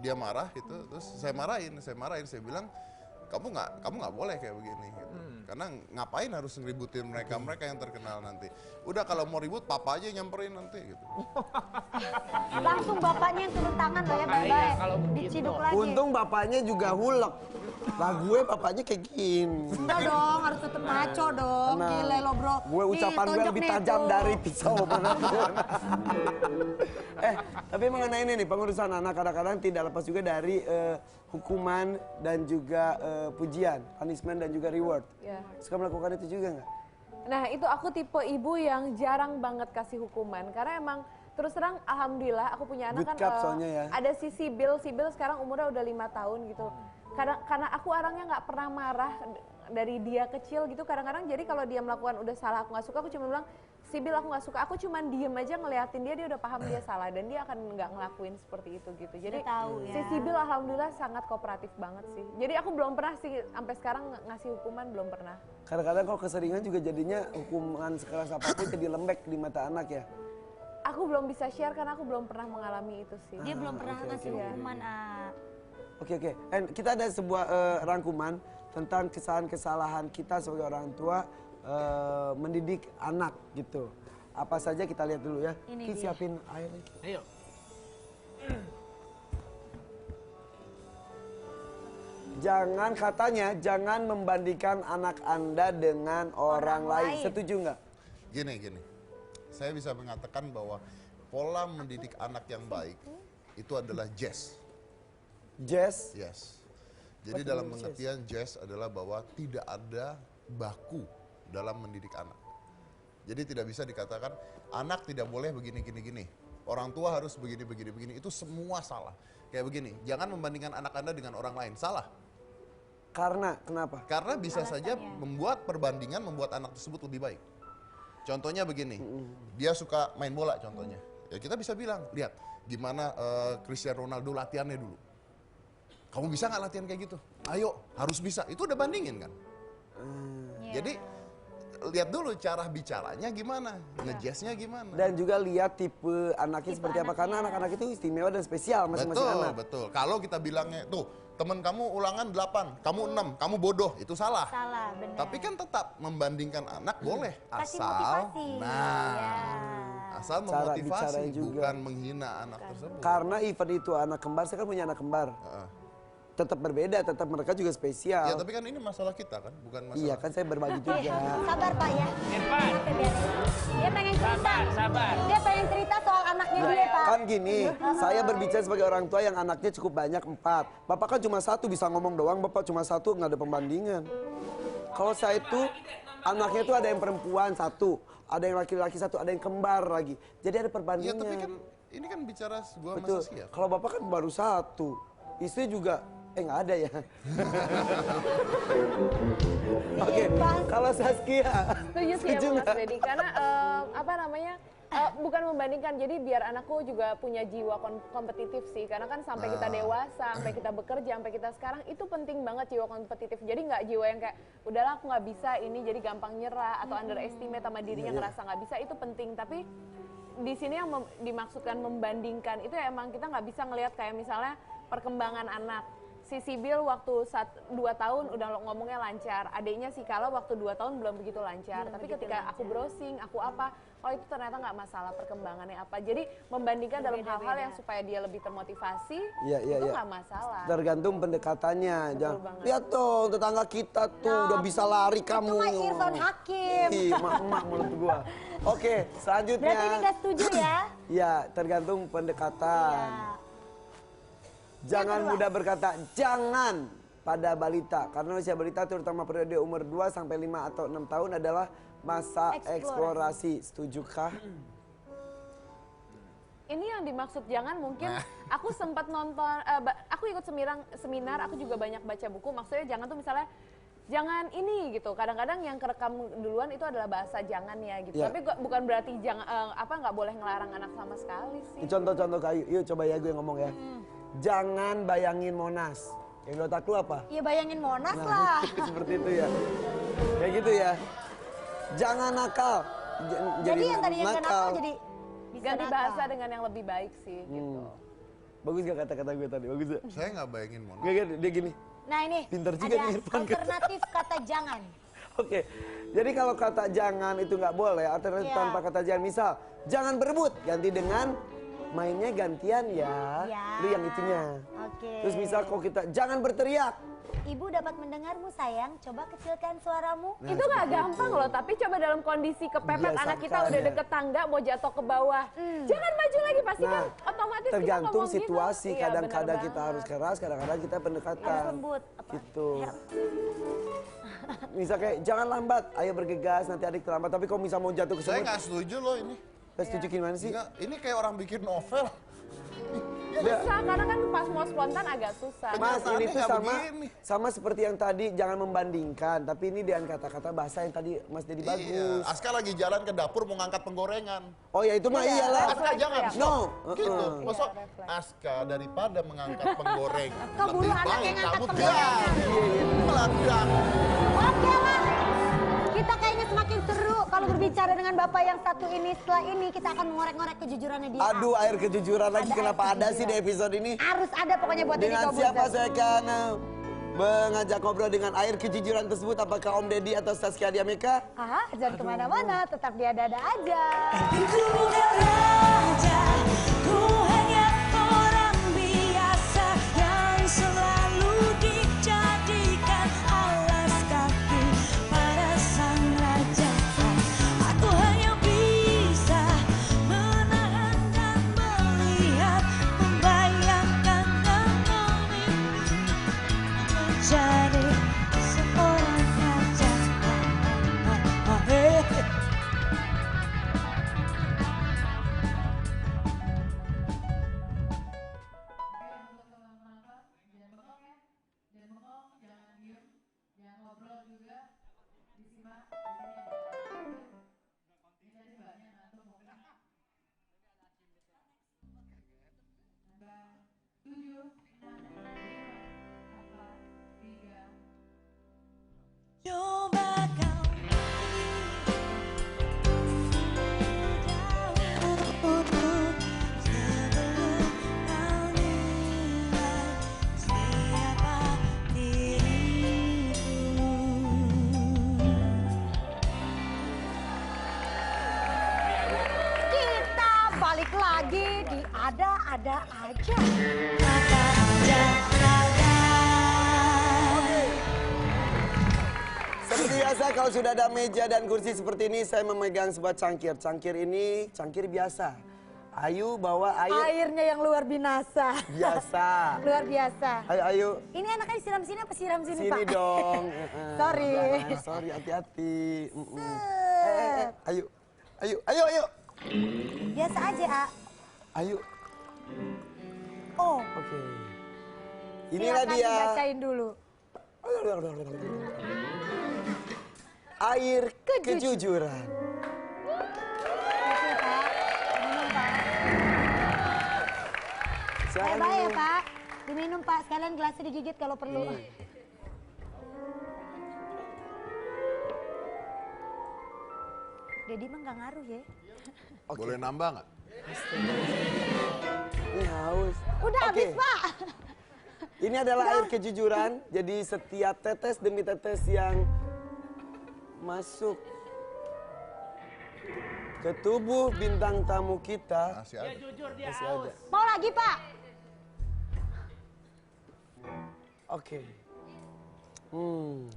dia marah gitu, terus saya marahin, saya bilang kamu nggak boleh kayak begini gitu. Karena ngapain harus ngeributin mereka yang terkenal nanti. Udah kalau mau ribut papa aja nyamperin nanti gitu. Langsung bapaknya yang turun tangan loh ya, Iya, baik-baik. kalau begitu. Diciduk lagi. Untung bapaknya juga hulek. Lah gue bapaknya kayak gini. Enggak dong, harus tetep maco dong. Tenang. Gile lo bro. Gue Nih, ucapan gue tonjok lebih nih tajam tuh. dari pisau manapun. Tapi mengenai ini nih pengurusan anak kadang-kadang tidak lepas juga dari hukuman dan juga pujian, punishment dan juga reward. Ya. Suka melakukan itu juga nggak? Nah itu aku tipe ibu yang jarang banget kasih hukuman karena emang terus terang alhamdulillah aku punya anak Good kan cup soalnya ya. ada si Sibil sekarang umurnya udah 5 tahun gitu. Karena aku orangnya nggak pernah marah dari dia kecil gitu kadang-kadang jadi kalau dia melakukan udah salah aku nggak suka aku cuma bilang Sibil aku nggak suka, aku cuma diem aja ngeliatin dia udah paham dia salah dan dia akan nggak ngelakuin seperti itu gitu. Jadi Dia tahu si ya. Sibil alhamdulillah sangat kooperatif banget sih. Jadi aku belum pernah sih sampai sekarang ngasih hukuman belum pernah. Kadang-kadang kalau keseringan juga jadinya hukuman sekeras apapun jadi lembek di mata anak ya. Aku belum bisa share karena aku belum pernah mengalami itu sih. Dia belum pernah oke, ngasih oke. hukuman, ah. Oke. And kita ada sebuah rangkuman tentang kesalahan kita sebagai orang tua mendidik anak gitu. Apa saja kita lihat dulu ya. Ini Ki dia. siapin air lagi. Ayo. Jangan membandingkan anak Anda dengan orang lain. Setuju nggak? Gini, saya bisa mengatakan bahwa pola mendidik anak yang baik itu adalah jazz. Jazz. Yes. Jadi What dalam do you mean, pengertian jazz adalah bahwa tidak ada baku dalam mendidik anak. Jadi tidak bisa dikatakan anak tidak boleh begini. Orang tua harus begini. Itu semua salah. Kayak begini, jangan membandingkan anak Anda dengan orang lain. Salah. Karena kenapa? Karena bisa saja membuat perbandingan membuat anak tersebut lebih baik. Contohnya begini, dia suka main bola contohnya. Ya kita bisa bilang, lihat gimana Cristiano Ronaldo latihannya dulu. Kamu bisa nggak latihan kayak gitu? Ayo, harus bisa. Itu udah bandingin kan? Jadi lihat dulu cara bicaranya gimana, ngejazznya gimana. Dan juga lihat tipe anaknya Tipe seperti apa. Karena anaknya. anak-anak itu istimewa dan spesial masing-masing anak. Betul. Kalau kita bilangnya, tuh temen kamu ulangan 8, kamu 6, kamu bodoh, itu salah. Salah, benar. Tapi kan tetap membandingkan anak boleh. Kasih Asal, motivasi. nah, Ya. asal Cara memotivasi, bicaranya juga. bukan menghina anak tersebut. Karena event itu anak kembar, saya kan punya anak kembar. Heeh. Tetap berbeda, tetap mereka juga spesial. Ya tapi kan ini masalah kita kan, bukan masalah. Iya kan saya berbagi juga. Sabar Pak ya. Irfan, Oke, biarin. Dia pengen cerita. sabar. Dia pengen cerita soal anaknya dia Pak. Kan gini, saya berbicara sebagai orang tua yang anaknya cukup banyak 4. Bapak kan cuma 1 bisa ngomong doang, Bapak cuma 1 nggak ada pembandingan. Kalau saya itu anaknya itu ada yang perempuan 1, ada yang laki-laki 1, ada yang kembar lagi. Jadi ada Iya perbandingan. tapi kan ini kan bicara sebuah Betul. masa siap. Kalau Bapak kan baru 1, istri juga nggak ada ya. Oke, kalau Saskia. Setuju sih setuju ya Mas nggak? Dedi karena bukan membandingkan jadi biar anakku juga punya jiwa kompetitif sih karena kan sampai kita dewasa, sampai kita bekerja, sampai kita sekarang itu penting banget jiwa kompetitif. Jadi nggak jiwa yang kayak udahlah aku nggak bisa ini jadi gampang nyerah atau underestimate sama dirinya ngerasa nggak bisa itu penting. Tapi di sini yang dimaksudkan membandingkan itu ya emang kita nggak bisa ngelihat kayak misalnya perkembangan anak. si Sibil waktu 2 tahun udah ngomongnya lancar, adiknya si Kala waktu 2 tahun belum begitu lancar. Tapi ketika aku browsing, aku apa, oh itu ternyata nggak masalah perkembangannya apa. Jadi membandingkan dalam hal-hal yang supaya dia lebih termotivasi, itu nggak masalah. Tergantung pendekatannya. Jangan banget. lihat tuh tetangga kita tuh udah bisa lari kamu. Itu mah Irfan Hakim. Ih, emak mulut gua. Oke, selanjutnya. Berarti ini nggak setuju ya? Ya, tergantung pendekatan. Iya. Jangan kedua. mudah berkata jangan pada balita. Karena usia balita terutama periode umur 2 sampai 5 atau 6 tahun adalah masa eksplorasi. Setujukah? Ini yang dimaksud jangan mungkin aku sempat nonton, aku ikut seminar, aku juga banyak baca buku. Maksudnya jangan tuh misalnya jangan ini gitu. Kadang-kadang yang kerekam duluan itu adalah bahasa jangan ya gitu. Ya. Tapi bukan berarti jangan nggak boleh ngelarang anak sama sekali sih. Contoh-contoh kayu. Yuk coba ya gue ngomong ya. Jangan bayangin Monas. Yang di otak lu apa? Ya bayangin Monas Nah, lah. seperti itu ya. Kayak gitu ya. Jangan nakal. Jadi yang tadinya nggak nakal jadi bisa Ganti nakal. bahasa dengan yang lebih baik sih gitu. Bagus gak kata-kata gue tadi? Bagus gak? Saya nggak bayangin Monas. Gak, dia gini. Nah ini Pinter juga ada nih Irfan. alternatif kata jangan. Oke, jadi kalau kata jangan itu nggak boleh, alternatif Iya. tanpa kata jangan. Misal, jangan berebut, ganti dengan mainnya gantian ya. Ya. Lu yang itunya. Oke. Terus misal kok kita jangan berteriak. Ibu dapat mendengarmu sayang, coba kecilkan suaramu. Nah, Itu nggak seperti gampang itu. loh, tapi coba dalam kondisi kepepet anak kita Biasakan udah ya. deket tangga mau jatuh ke bawah. Jangan maju lagi, pasti kan otomatis kita tergantung ngomong gitu. situasi. Iya, Kadang-kadang bener kita banget. harus keras, kadang-kadang kita pendekatan. Harus lembut. Apa? Gitu. Ya. Misal kayak jangan lambat, ayo bergegas nanti adik terlambat. Tapi kalau misal mau jatuh ke Saya sumur, nggak setuju loh ini. setuju gimana sih? Enggak, ini kayak orang bikin novel. Susah, karena kan pas mau spontan agak susah. Mas, Kenyataannya ini tuh nggak sama begini. sama seperti yang tadi, jangan membandingkan. Tapi ini dengan kata-kata bahasa yang tadi Mas Dedi Iya, bagus. Aska lagi jalan ke dapur mau ngangkat penggorengan. Oh ya itu mah iyalah. Aska jangan, ya. stop. No. Gitu. Iya, Masuk Aska daripada mengangkat penggoreng. Keburu lebih anak yang baik ngangkat kamu penggoreng. melangkah. Oke lah. Kita kayaknya semakin seru kalau berbicara dengan Bapak yang satu ini. Setelah ini kita akan mengorek-ngorek kejujurannya dia. Aduh, air kejujuran lagi. Ada air Kenapa ada sih di kejujuran. episode ini? Harus ada pokoknya buat Deddy Dengan Kobuzer. siapa saya akan mengajak ngobrol dengan air kejujuran tersebut? Apakah Om Deddy atau Saskia Diameka? Ah, jangan kemana-mana, tetap di ada-ada aja. Ku bukan raja, ku hanya orang biasa yang selalu dijadikan alas kaki para sang raja. Aku hanya bisa menahan dan melihat, membayangkan dan memimpi menjadi seorang raja. Coba kau jauh sebelum kau nilai siapa diriku. Kita balik lagi di ada-ada aja. Apa ada Seperti biasa kalau sudah ada meja dan kursi seperti ini, saya memegang sebuah cangkir. Cangkir ini cangkir biasa. Ayu bawa air Airnya yang luar binasa. biasa. Luar biasa. Ayo, Ini anaknya disiram sini apa siram sini, sini Pak? dong. Sorry. Jangan, sorry, hati-hati. Ayo, ayo. Biasa aja, A. Ayo, Oh, oke. Inilah silakan dia. dibacain dulu. Air kejujuran. Oke, Pak. Minum, Pak. Silakan Bye-bye ya, minum. Pak. Diminum, Pak. Sekalian gelasnya digigit kalau perlu. Dedi mah nggak ngaruh ya. Boleh nambah nggak? Ini haus. Udah Oke. habis, Pak. Ini adalah air kejujuran, jadi setiap tetes demi tetes yang masuk ke tubuh bintang tamu kita. Masih ada. Jujur dia Masih haus. ada. Mau lagi Pak? Oke.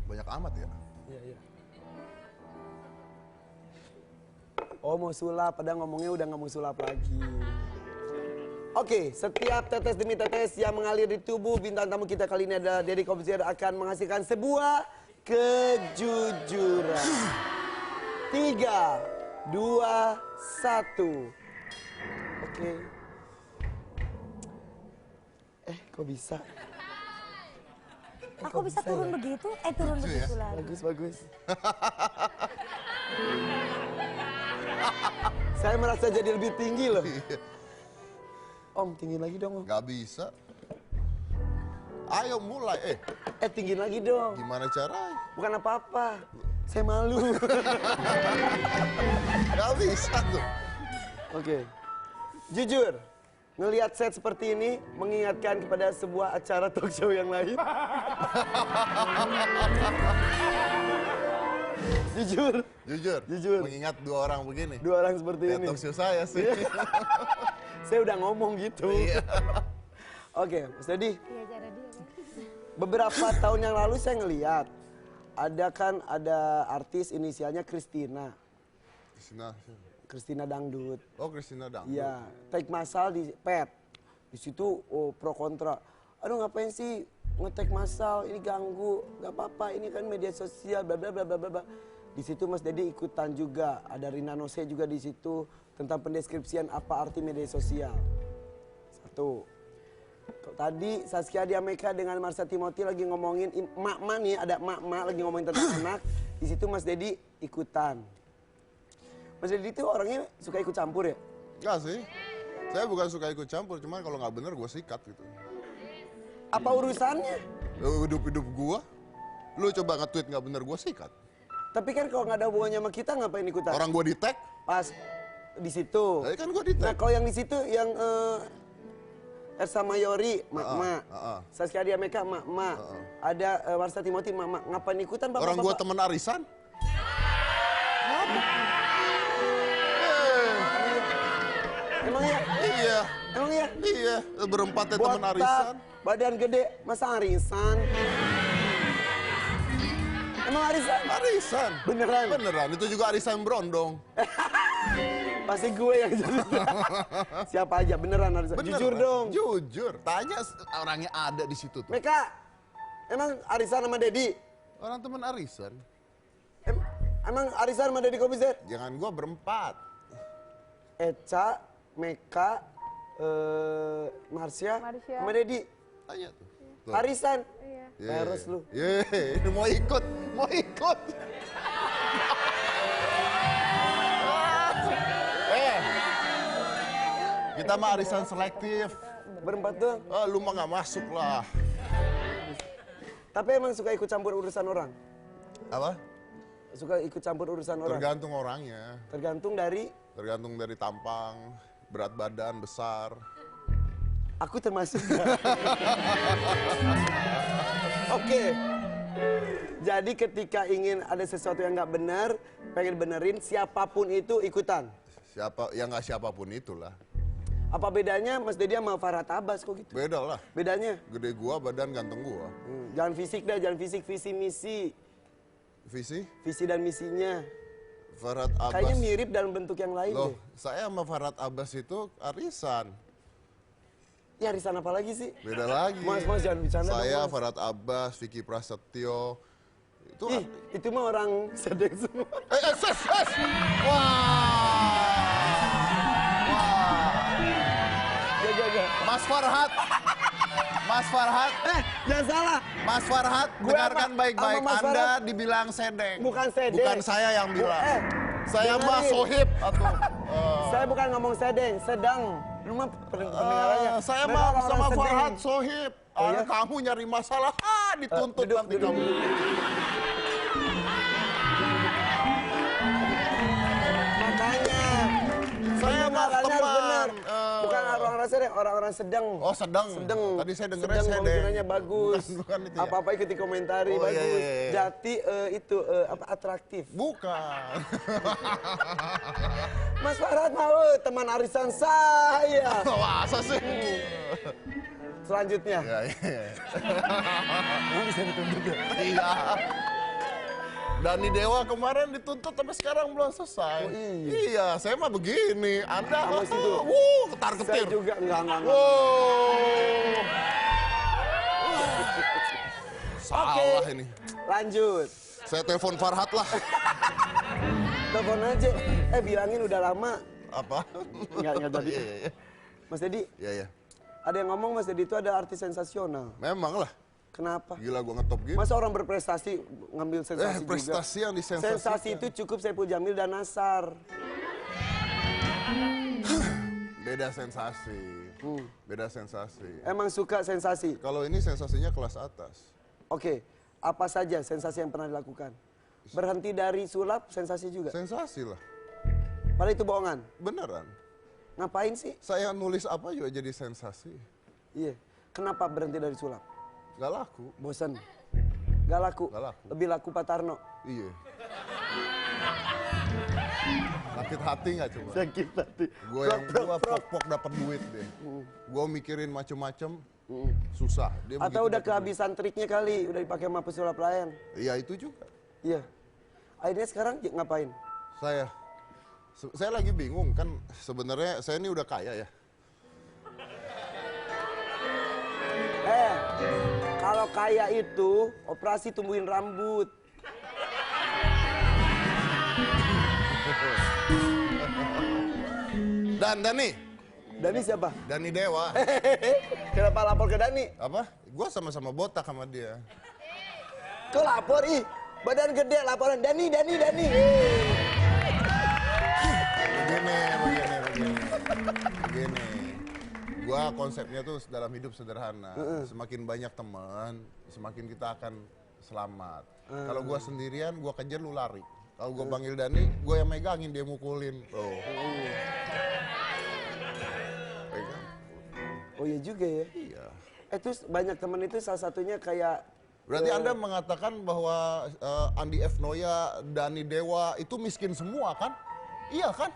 Banyak amat ya. Iya, iya. Oh mau sulap, padahal ngomongnya udah nggak mau sulap lagi. Oke, setiap tetes demi tetes yang mengalir di tubuh bintang tamu kita kali ini adalah Deddy Corbuzier akan menghasilkan sebuah kejujuran. 3, 2, 1. Oke. Kok bisa? Aku bisa turun begitu? Turun Lucu ya? begitu lagi. Bagus, bagus. Saya merasa jadi lebih tinggi loh. Om, tinggi lagi dong, Om. Gak bisa. Ayo mulai. Tinggi lagi dong. Gimana caranya? Bukan apa-apa. Saya malu. Gak bisa tuh. Oke. Jujur, ngelihat set seperti ini mengingatkan kepada sebuah acara talk show yang lain. Jujur, Jujur. Jujur. Mengingat dua orang begini. dua orang seperti Ya ini. talk show saya sih. Saya udah ngomong gitu. Iya. Oke, Mas Deddy. Iya, cara dia. Kan? Beberapa tahun yang lalu saya ngeliat ada artis inisialnya Christina. Christina Dangdut. Oh, Christina Dang. Iya, take massal di pet. Di situ pro kontra. Aduh ngapain sih nge-tag massal, ini ganggu, nggak apa-apa, ini kan media sosial, bla bla bla bla bla. Di situ Mas Deddy ikutan juga, ada Rina Nose juga di situ tentang pendeskripsian apa arti media sosial. Satu. Tadi Saskia Diameka dengan Marsha Timothy lagi ngomongin emak-emak nih, ada emak-emak lagi ngomongin tentang anak. Di situ Mas Deddy ikutan. Mas Deddy itu orangnya suka ikut campur ya? Enggak sih. Saya bukan suka ikut campur, cuman kalau nggak bener gue sikat gitu. Apa urusannya? Hidup-hidup gue, lu coba nge-tweet nggak bener gue sikat. Tapi kan kalau nggak ada hubungannya sama kita ngapain ikutan? Orang gue di-tag, Pas di situ. kan gue Nah di-tag. kalau yang di situ yang Ersa Mayori, mak-mak. Saskia Diameka, mak-mak. Ada Marsha Timothy, mak-mak. Ngapain ikutan bapak-bapak? Orang gue temen arisan. Emang ya? Iya, Emang ya? iya. Berempatnya temen arisan. Badan gede, masa arisan? Emang arisan? Arisan. Beneran? Beneran, itu juga arisan berondong. Pasti gue yang jadi. Siapa aja, beneran arisan? Beneran. Jujur dong. Jujur, tanya orangnya ada di situ tuh. Meka, emang arisan sama Deddy? Orang temen arisan. Emang arisan sama Deddy Corbuzier? Jangan gue berempat. Eca, Meka, Marsha, Marsha. sama Deddy. Tanya tuh. Tuh. Arisan. Iya. Terus lu. Yeay, mau ikut, mau ikut. Kita mah arisan selektif. Berempat doang. Lu mah nggak masuk lah. Tapi emang suka ikut campur urusan orang? Apa? Suka ikut campur urusan orang? Tergantung orangnya. Tergantung dari... Tergantung dari tampang, berat badan, besar. Aku termasuk nggak? Oke. Jadi ketika ingin ada sesuatu yang nggak benar, pengen benerin, siapapun itu ikutan. Siapa, ya nggak siapapun itulah. Apa bedanya Mas Deddy sama Farhad Abbas kok gitu? Beda lah. Bedanya? Gede gua, badan ganteng gua. Jangan fisik dah, jangan fisik, visi misi. Visi, Visi dan misinya. Farhad Abbas. Kayaknya mirip dalam bentuk yang lain Loh, deh. saya sama Farhad Abbas itu arisan. Ya arisan apa lagi sih? Beda lagi. Mas jangan bercanda dong, Saya, Mas. Farhad Abbas, Vicky Prasetyo. Itu Ih, itu mah orang sedeng semua. ses! Wah! Gak. Mas Farhad! Mas Farhad! Jangan salah. Mas Farhad, Gue dengarkan apa? baik-baik. Sama Mas Anda Farhad? dibilang sedeng. Bukan sedeng. Bukan saya yang bilang. Saya mah dengerin. sohib. Saya bukan ngomong sedeng, sedang. Lu mah pendengarannya. Saya Mereka mah orang sama sedeng. Farhad sohib. Oh, iya? Kamu nyari masalah, dituntut Duduk, nanti duduk. kamu. Makanya. Saya mah pendengarannya harus teman. benar. Bukan orang Suara saya orang-orang sedang. Oh, sedang. Sedang. Tadi saya dengernya sedang sedeng. pemikirannya bagus. Bukan itu ya? Apa-apa ikuti komentari Oh, iya, bagus. iya, iya. Jati apa atraktif. Bukan. Mas Farhat mau teman arisan saya. Masa sih? Selanjutnya. Ya, iya. Kamu bisa dituntut ya? Iya. Dani Dewa kemarin dituntut sampai sekarang belum selesai. Oh, iya. Iya, saya mah begini. Anda Sama situ. ketar-ketir. Saya juga enggak. Wow. Salah ini. Lanjut. Saya telepon Farhat lah. Telepon aja. Bilangin udah lama. Apa? Enggak jadi. Iya. Mas Dedi, Iya. ada yang ngomong Mas Dedi itu ada artis sensasional. Memang lah. Kenapa? Gila gua ngetop gitu. Masa orang berprestasi ngambil sensasi juga? Prestasi yang disensasikan. Sensasi itu cukup Saipul Jamil dan Nasar. Beda sensasi. Beda sensasi. Emang suka sensasi? Kalau ini sensasinya kelas atas. Oke, apa saja sensasi yang pernah dilakukan? Berhenti dari sulap, sensasi juga? Sensasi lah. Padahal itu bohongan? Beneran. Ngapain sih? Saya nulis apa juga jadi sensasi. Iya. Kenapa berhenti dari sulap? Gak laku. Bosan? Gak laku? Gak laku. Lebih laku Pak Tarno? Iya. Sakit hati gak coba? Sakit hati. Gue yang pok-pok dapat duit deh. Gue mikirin macem-macem, susah. Dia Atau begitu udah dapet kehabisan triknya kali, udah dipakai sama pesulap lain? duit. Iya itu juga. Iya. Akhirnya sekarang ngapain? Saya lagi bingung kan sebenarnya saya ini udah kaya ya. Kalau kaya itu operasi tumbuhin rambut. Dan Dani. Dani siapa? Dani Dewa. Kenapa lapor ke Dani? Apa? Gue sama-sama botak sama dia. Kok lapor ih? Badan gede laporan Dani. Begini. Gua konsepnya tuh dalam hidup sederhana. Semakin banyak teman, semakin kita akan selamat. Kalau gua sendirian, gua kejar lu lari. Kalau gua panggil Dani, gua yang megangin dia mukulin. Oh. Pegang. Oh iya juga ya. Iya. Terus banyak teman itu salah satunya kayak Berarti Anda mengatakan bahwa Andi F. Noya, Dani Dewa itu miskin semua kan? Iya kan?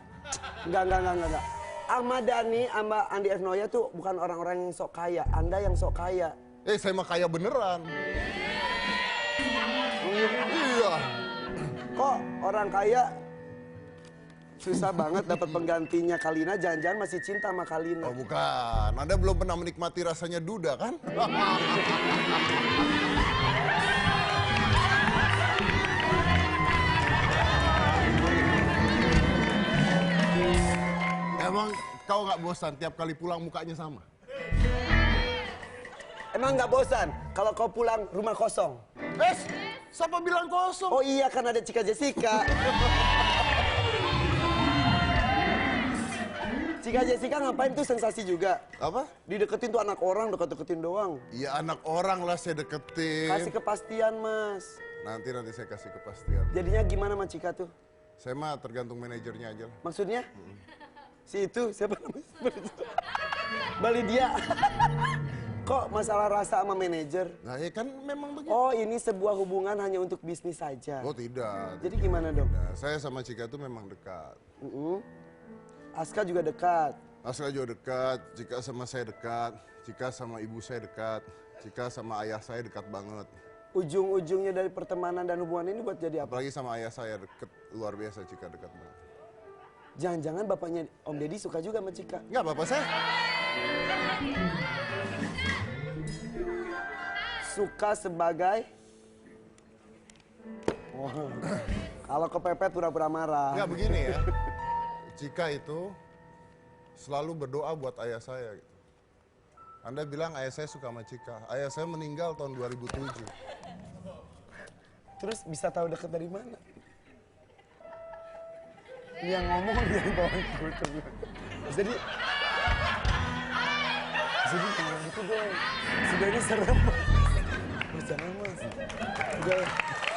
Enggak. Ahmad Dhani sama Andi F. Noya tuh bukan orang-orang yang sok kaya. Anda yang sok kaya. Saya mah kaya beneran. Iya. Kok orang kaya susah banget dapat penggantinya Kalina, jangan-jangan masih cinta sama Kalina. Oh bukan, Anda belum pernah menikmati rasanya duda kan? Emang kau nggak bosan tiap kali pulang mukanya sama? Emang nggak bosan kalau kau pulang rumah kosong? Siapa bilang kosong? Oh iya kan ada Cika Jessica. Cika Jessica ngapain tuh sensasi juga? Apa? Dideketin tuh anak orang, deket-deketin doang. Iya anak orang lah saya deketin. Kasih kepastian mas. Nanti saya kasih kepastian. Jadinya gimana sama Cika tuh? Saya mah tergantung manajernya aja lah. Maksudnya? Si itu siapa namanya? Bali dia. Kok masalah rasa sama manajer? Nah ya kan memang begitu. Oh ini sebuah hubungan hanya untuk bisnis saja. Oh tidak. Jadi gimana dong? Nah, saya sama Cika tuh memang dekat. Aska juga dekat. Aska juga dekat, Cika sama saya dekat, Cika sama ibu saya dekat, Cika sama ayah saya dekat banget. Ujung-ujungnya dari pertemanan dan hubungan ini buat jadi apa? Apalagi sama ayah saya deket, luar biasa Cika dekat banget. Jangan-jangan bapaknya Om Deddy suka juga sama Cika. Enggak bapak saya. Suka sebagai... Oh, kalau kepepet pura-pura marah. Enggak begini ya. Cika itu selalu berdoa buat ayah saya. Gitu. Anda bilang ayah saya suka sama Cika. Ayah saya meninggal tahun 2007. Terus bisa tahu deket dari mana? Yang ngomong dia yang bawa Twitter. Jadi jangan gitu dong. Sudah ini serem. Jangan mas. Udah,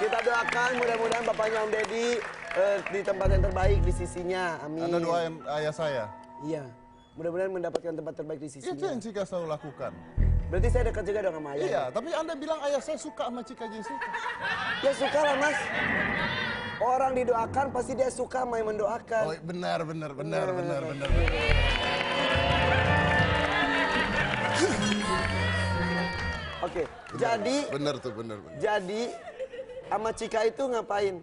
kita doakan mudah-mudahan bapaknya Om Deddy di tempat yang terbaik di sisinya. Amin. Anda doain ayah saya. Iya. Mudah-mudahan mendapatkan tempat terbaik di Itu sisinya. yang Cika selalu lakukan. Berarti saya dekat juga dong sama ayah. Iya, tapi Anda bilang ayah saya suka sama Cika Jessica. Ya suka lah mas. Orang didoakan pasti dia suka sama yang mendoakan. Oh, benar. Oke, jadi Benar tuh, benar. jadi sama Cika itu ngapain?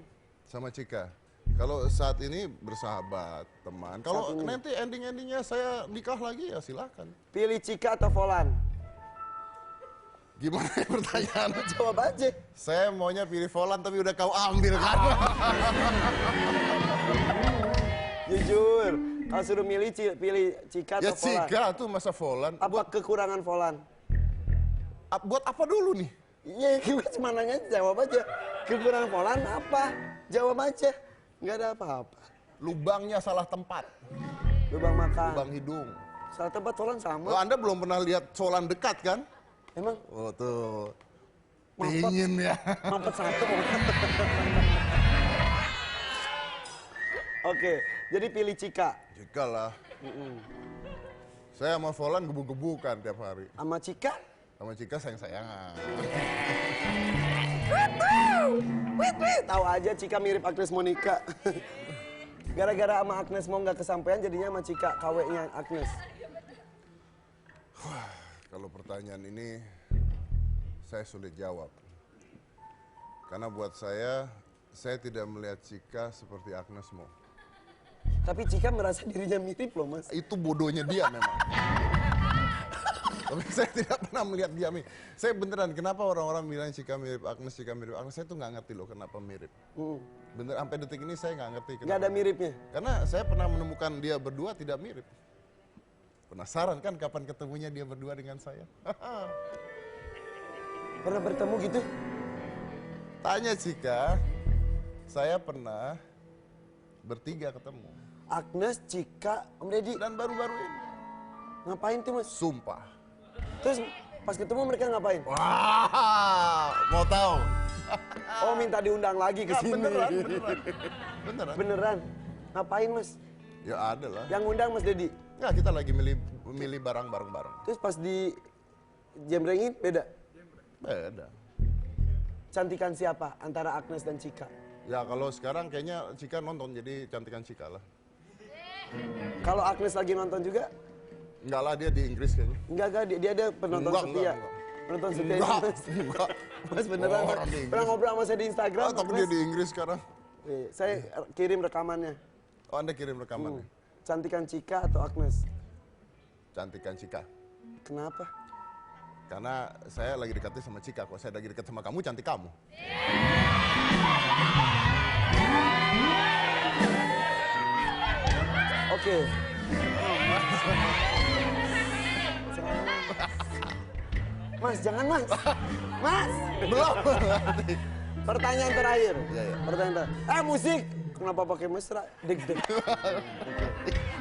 Sama Cika. Kalau saat ini bersahabat, teman. Kalau Saat ini. nanti ending-endingnya saya nikah lagi ya silakan. Pilih Cika atau Volan? Gimana ya pertanyaannya? Jawab aja. Saya maunya pilih Volan tapi udah kau ambil kan. Jujur, kalau suruh milih pilih Cika Ya atau Volan? Cika tuh masa Volan. Apa kekurangan Volan? Buat apa dulu nih? Iya, gue cuma nanya jawab aja. Kekurangan Volan apa? Jawab aja. Nggak ada apa-apa. Lubangnya salah tempat. Lubang makan. Lubang hidung. Salah tempat Volan sama. Oh, Anda belum pernah lihat Volan dekat kan? Emang Oh tuh. Mampet. Pingin ya. mampet satu. Oke, jadi pilih Cika. Cika lah. Saya sama Volan gebuk-gebukan tiap hari. Sama Cika? Sama Cika sayang-sayangan. Tahu aja Cika mirip Agnes Monica. Gara-gara sama Agnes mau nggak kesampaian jadinya sama Cika KW-nya Agnes. Kalau pertanyaan ini saya sulit jawab. Karena buat saya tidak melihat Cika seperti Agnes Mo. Tapi Cika merasa dirinya mirip loh mas. Itu bodohnya dia memang. Tapi saya tidak pernah melihat dia mirip. Saya beneran, kenapa orang-orang bilang Cika mirip Agnes, saya tuh nggak ngerti loh kenapa mirip. Bener, sampai detik ini saya nggak ngerti kenapa. Nggak ada miripnya. Karena saya pernah menemukan dia berdua tidak mirip. Penasaran kan kapan ketemunya dia berdua dengan saya? Pernah bertemu gitu? Tanya Cika, saya pernah bertiga ketemu. Agnes, Cika, Om Deddy. Dan baru-baru ini. Ngapain tuh mas? Sumpah. Terus pas ketemu mereka ngapain? Wah, mau tahu? Oh minta diundang lagi ke Nggak, sini. beneran. Beneran? Ngapain mas? Ya ada lah. Yang ngundang mas Deddy? Nggak, kita lagi milih barang bareng-bareng. Terus pas di jembrengin beda? Beda. Cantikan siapa antara Agnes dan Cika? Ya kalau sekarang kayaknya Cika nonton, jadi cantikan Cika lah. Kalau Agnes lagi nonton juga? Enggak lah, dia di Inggris kayaknya. Enggak, dia ada penonton Enggak, setia. enggak. Penonton setia Enggak, mas. enggak. Mas beneran. Oh, orang di Inggris. Pernah ngobrol sama saya di Instagram. Tapi Mas. dia di Inggris sekarang. Saya kirim rekamannya. Oh, Anda kirim rekamannya. Cantikan Cika atau Agnes? Cantikan Cika. Kenapa? Karena saya lagi dekatnya sama Cika. Kalau saya lagi dekat sama kamu, cantik kamu. Oke. Mas, jangan mas. Mas. Belum. Pertanyaan terakhir. Iya, iya. Pertanyaan terakhir. Musik. Kenapa pakai mesra? Deg-deg.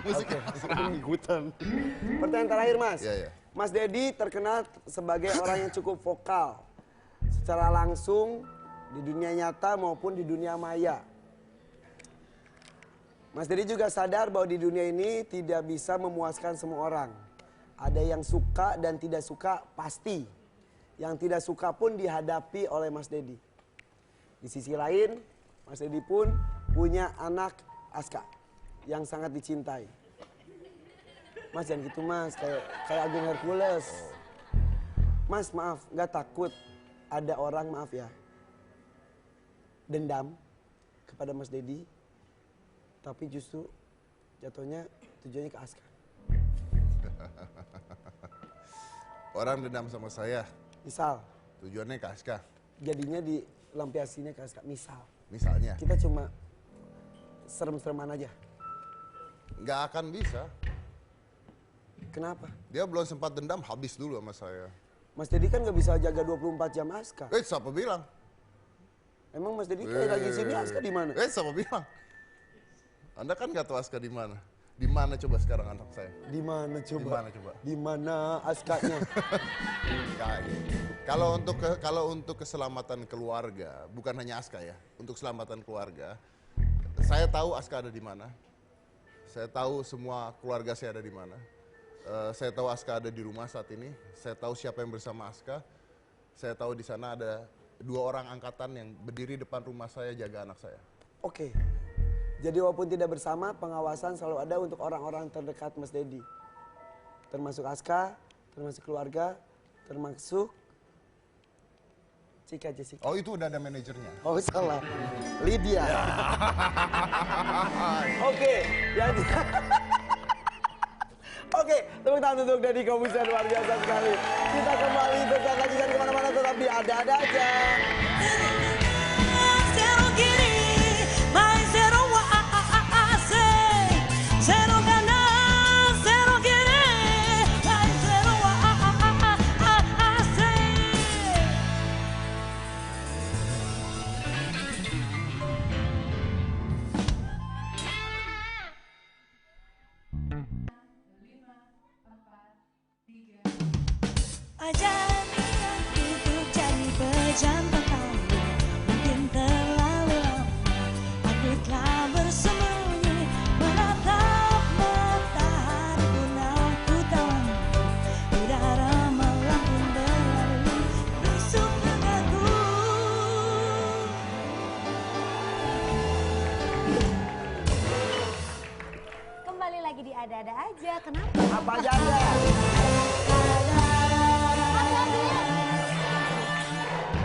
Musik. Ikutan. Pertanyaan terakhir mas. Iya, iya. Mas Deddy terkenal sebagai orang yang cukup vokal. Secara langsung di dunia nyata maupun di dunia maya. Mas Deddy juga sadar bahwa di dunia ini tidak bisa memuaskan semua orang. Ada yang suka dan tidak suka pasti. Yang tidak suka pun dihadapi oleh Mas Deddy. Di sisi lain, Mas Deddy pun punya anak Aska yang sangat dicintai. Mas jangan gitu mas, kayak Agung Hercules. Mas maaf, nggak takut ada orang maaf ya dendam kepada Mas Deddy, tapi justru jatuhnya tujuannya ke Aska. Orang dendam sama saya, Misal, tujuannya ke Aska. jadinya dilampiasinya ke Aska. Misal, Misalnya, kita cuma serem-sereman aja. nggak akan bisa. Kenapa? Dia belum sempat dendam, habis dulu sama saya. Mas Deddy kan nggak bisa jaga 24 jam Aska. Siapa bilang? Emang Mas Deddy kayak lagi sini Aska di mana? Siapa bilang? Anda kan nggak tahu Aska di mana. Di mana coba sekarang anak saya? Di mana coba? Di mana coba? Di mana Askanya? Nggak, gitu. Kalau untuk keselamatan keluarga, bukan hanya Aska ya, untuk keselamatan keluarga, saya tahu Aska ada di mana. Saya tahu semua keluarga saya ada di mana. Saya tahu Aska ada di rumah saat ini. Saya tahu siapa yang bersama Aska. Saya tahu di sana ada 2 orang angkatan yang berdiri depan rumah saya jaga anak saya. Oke. Jadi walaupun tidak bersama, pengawasan selalu ada untuk orang-orang terdekat Mas Dedi. Termasuk Aska, termasuk keluarga, termasuk Cika Jessica. Oh itu udah ada manajernya. Oh salah, Lydia. Oke, yang Oke, tepuk tangan untuk Deddy Kobusier, luar biasa sekali. Kita kembali tetap lanjutkan kemana-mana, tetap di ada-ada aja. Zero gini, main zero wase, zero ganas, zero gini, main zero wase. Ajari aku untuk jadi pejantan kamu. Mungkin terlalu lama aku telah bersembunyi menatap matahari pun aku tahu udara malam pun berlalu rusuk legaku. Kembali lagi di ada-ada aja. Kenapa? Apa aja ada?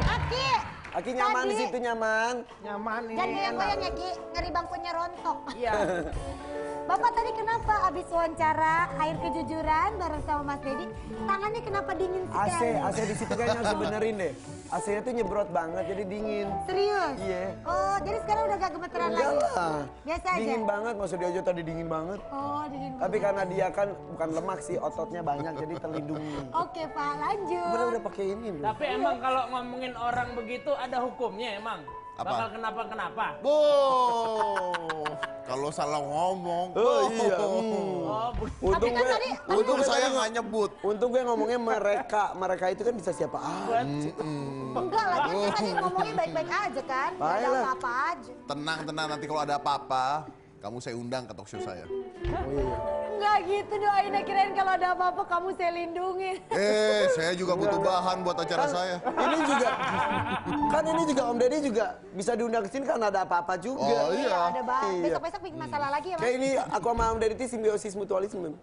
Aki. Aki nyaman di Tadi- situ nyaman. Nyaman ini. Jangan goyang-goyang ya Ki, ngeri bangkunya rontok. Iya. Bapak tadi kenapa abis wawancara air kejujuran bareng sama Mas Dedi, tangannya kenapa dingin sekali? AC di situ kayaknya harus dibenerin deh. AC-nya tuh nyebrot banget jadi dingin. Serius? Iya. Oh, jadi sekarang udah gak gemeteran Enggak lagi? lah. Biasa aja? Dingin banget, maksud dia aja tadi dingin banget. Oh, dingin. Tapi karena dia kan bukan lemak sih, ototnya banyak jadi terlindungi. Oke Pak, lanjut. Udah pakai ini loh. Tapi emang kalau ngomongin orang begitu ada hukumnya emang. Apa? Bakal kenapa-kenapa. Kalau salah ngomong. Oh iya. Oh, Untung kan gue, tadi- Untung gue saya tadi nggak nyebut. Untung gue ngomongnya mereka. Mereka itu kan bisa siapa aja. Enggak lah, dia tadi ngomongnya baik-baik aja kan? Gak ada Baiklah. apa-apa aja. Tenang, nanti kalau ada apa-apa, kamu saya undang ke talk show saya. Oh iya. Enggak gitu doain, kirain kalau ada apa-apa kamu saya lindungi. Saya juga butuh bahan buat acara saya. Ini juga, kan ini juga Om Deddy juga bisa diundang ke sini kan ada apa-apa juga. Oh iya. Ada bahan. Iya. Besok-besok bikin masalah lagi ya Mas? Kayak ini aku sama Om Deddy itu simbiosis mutualisme.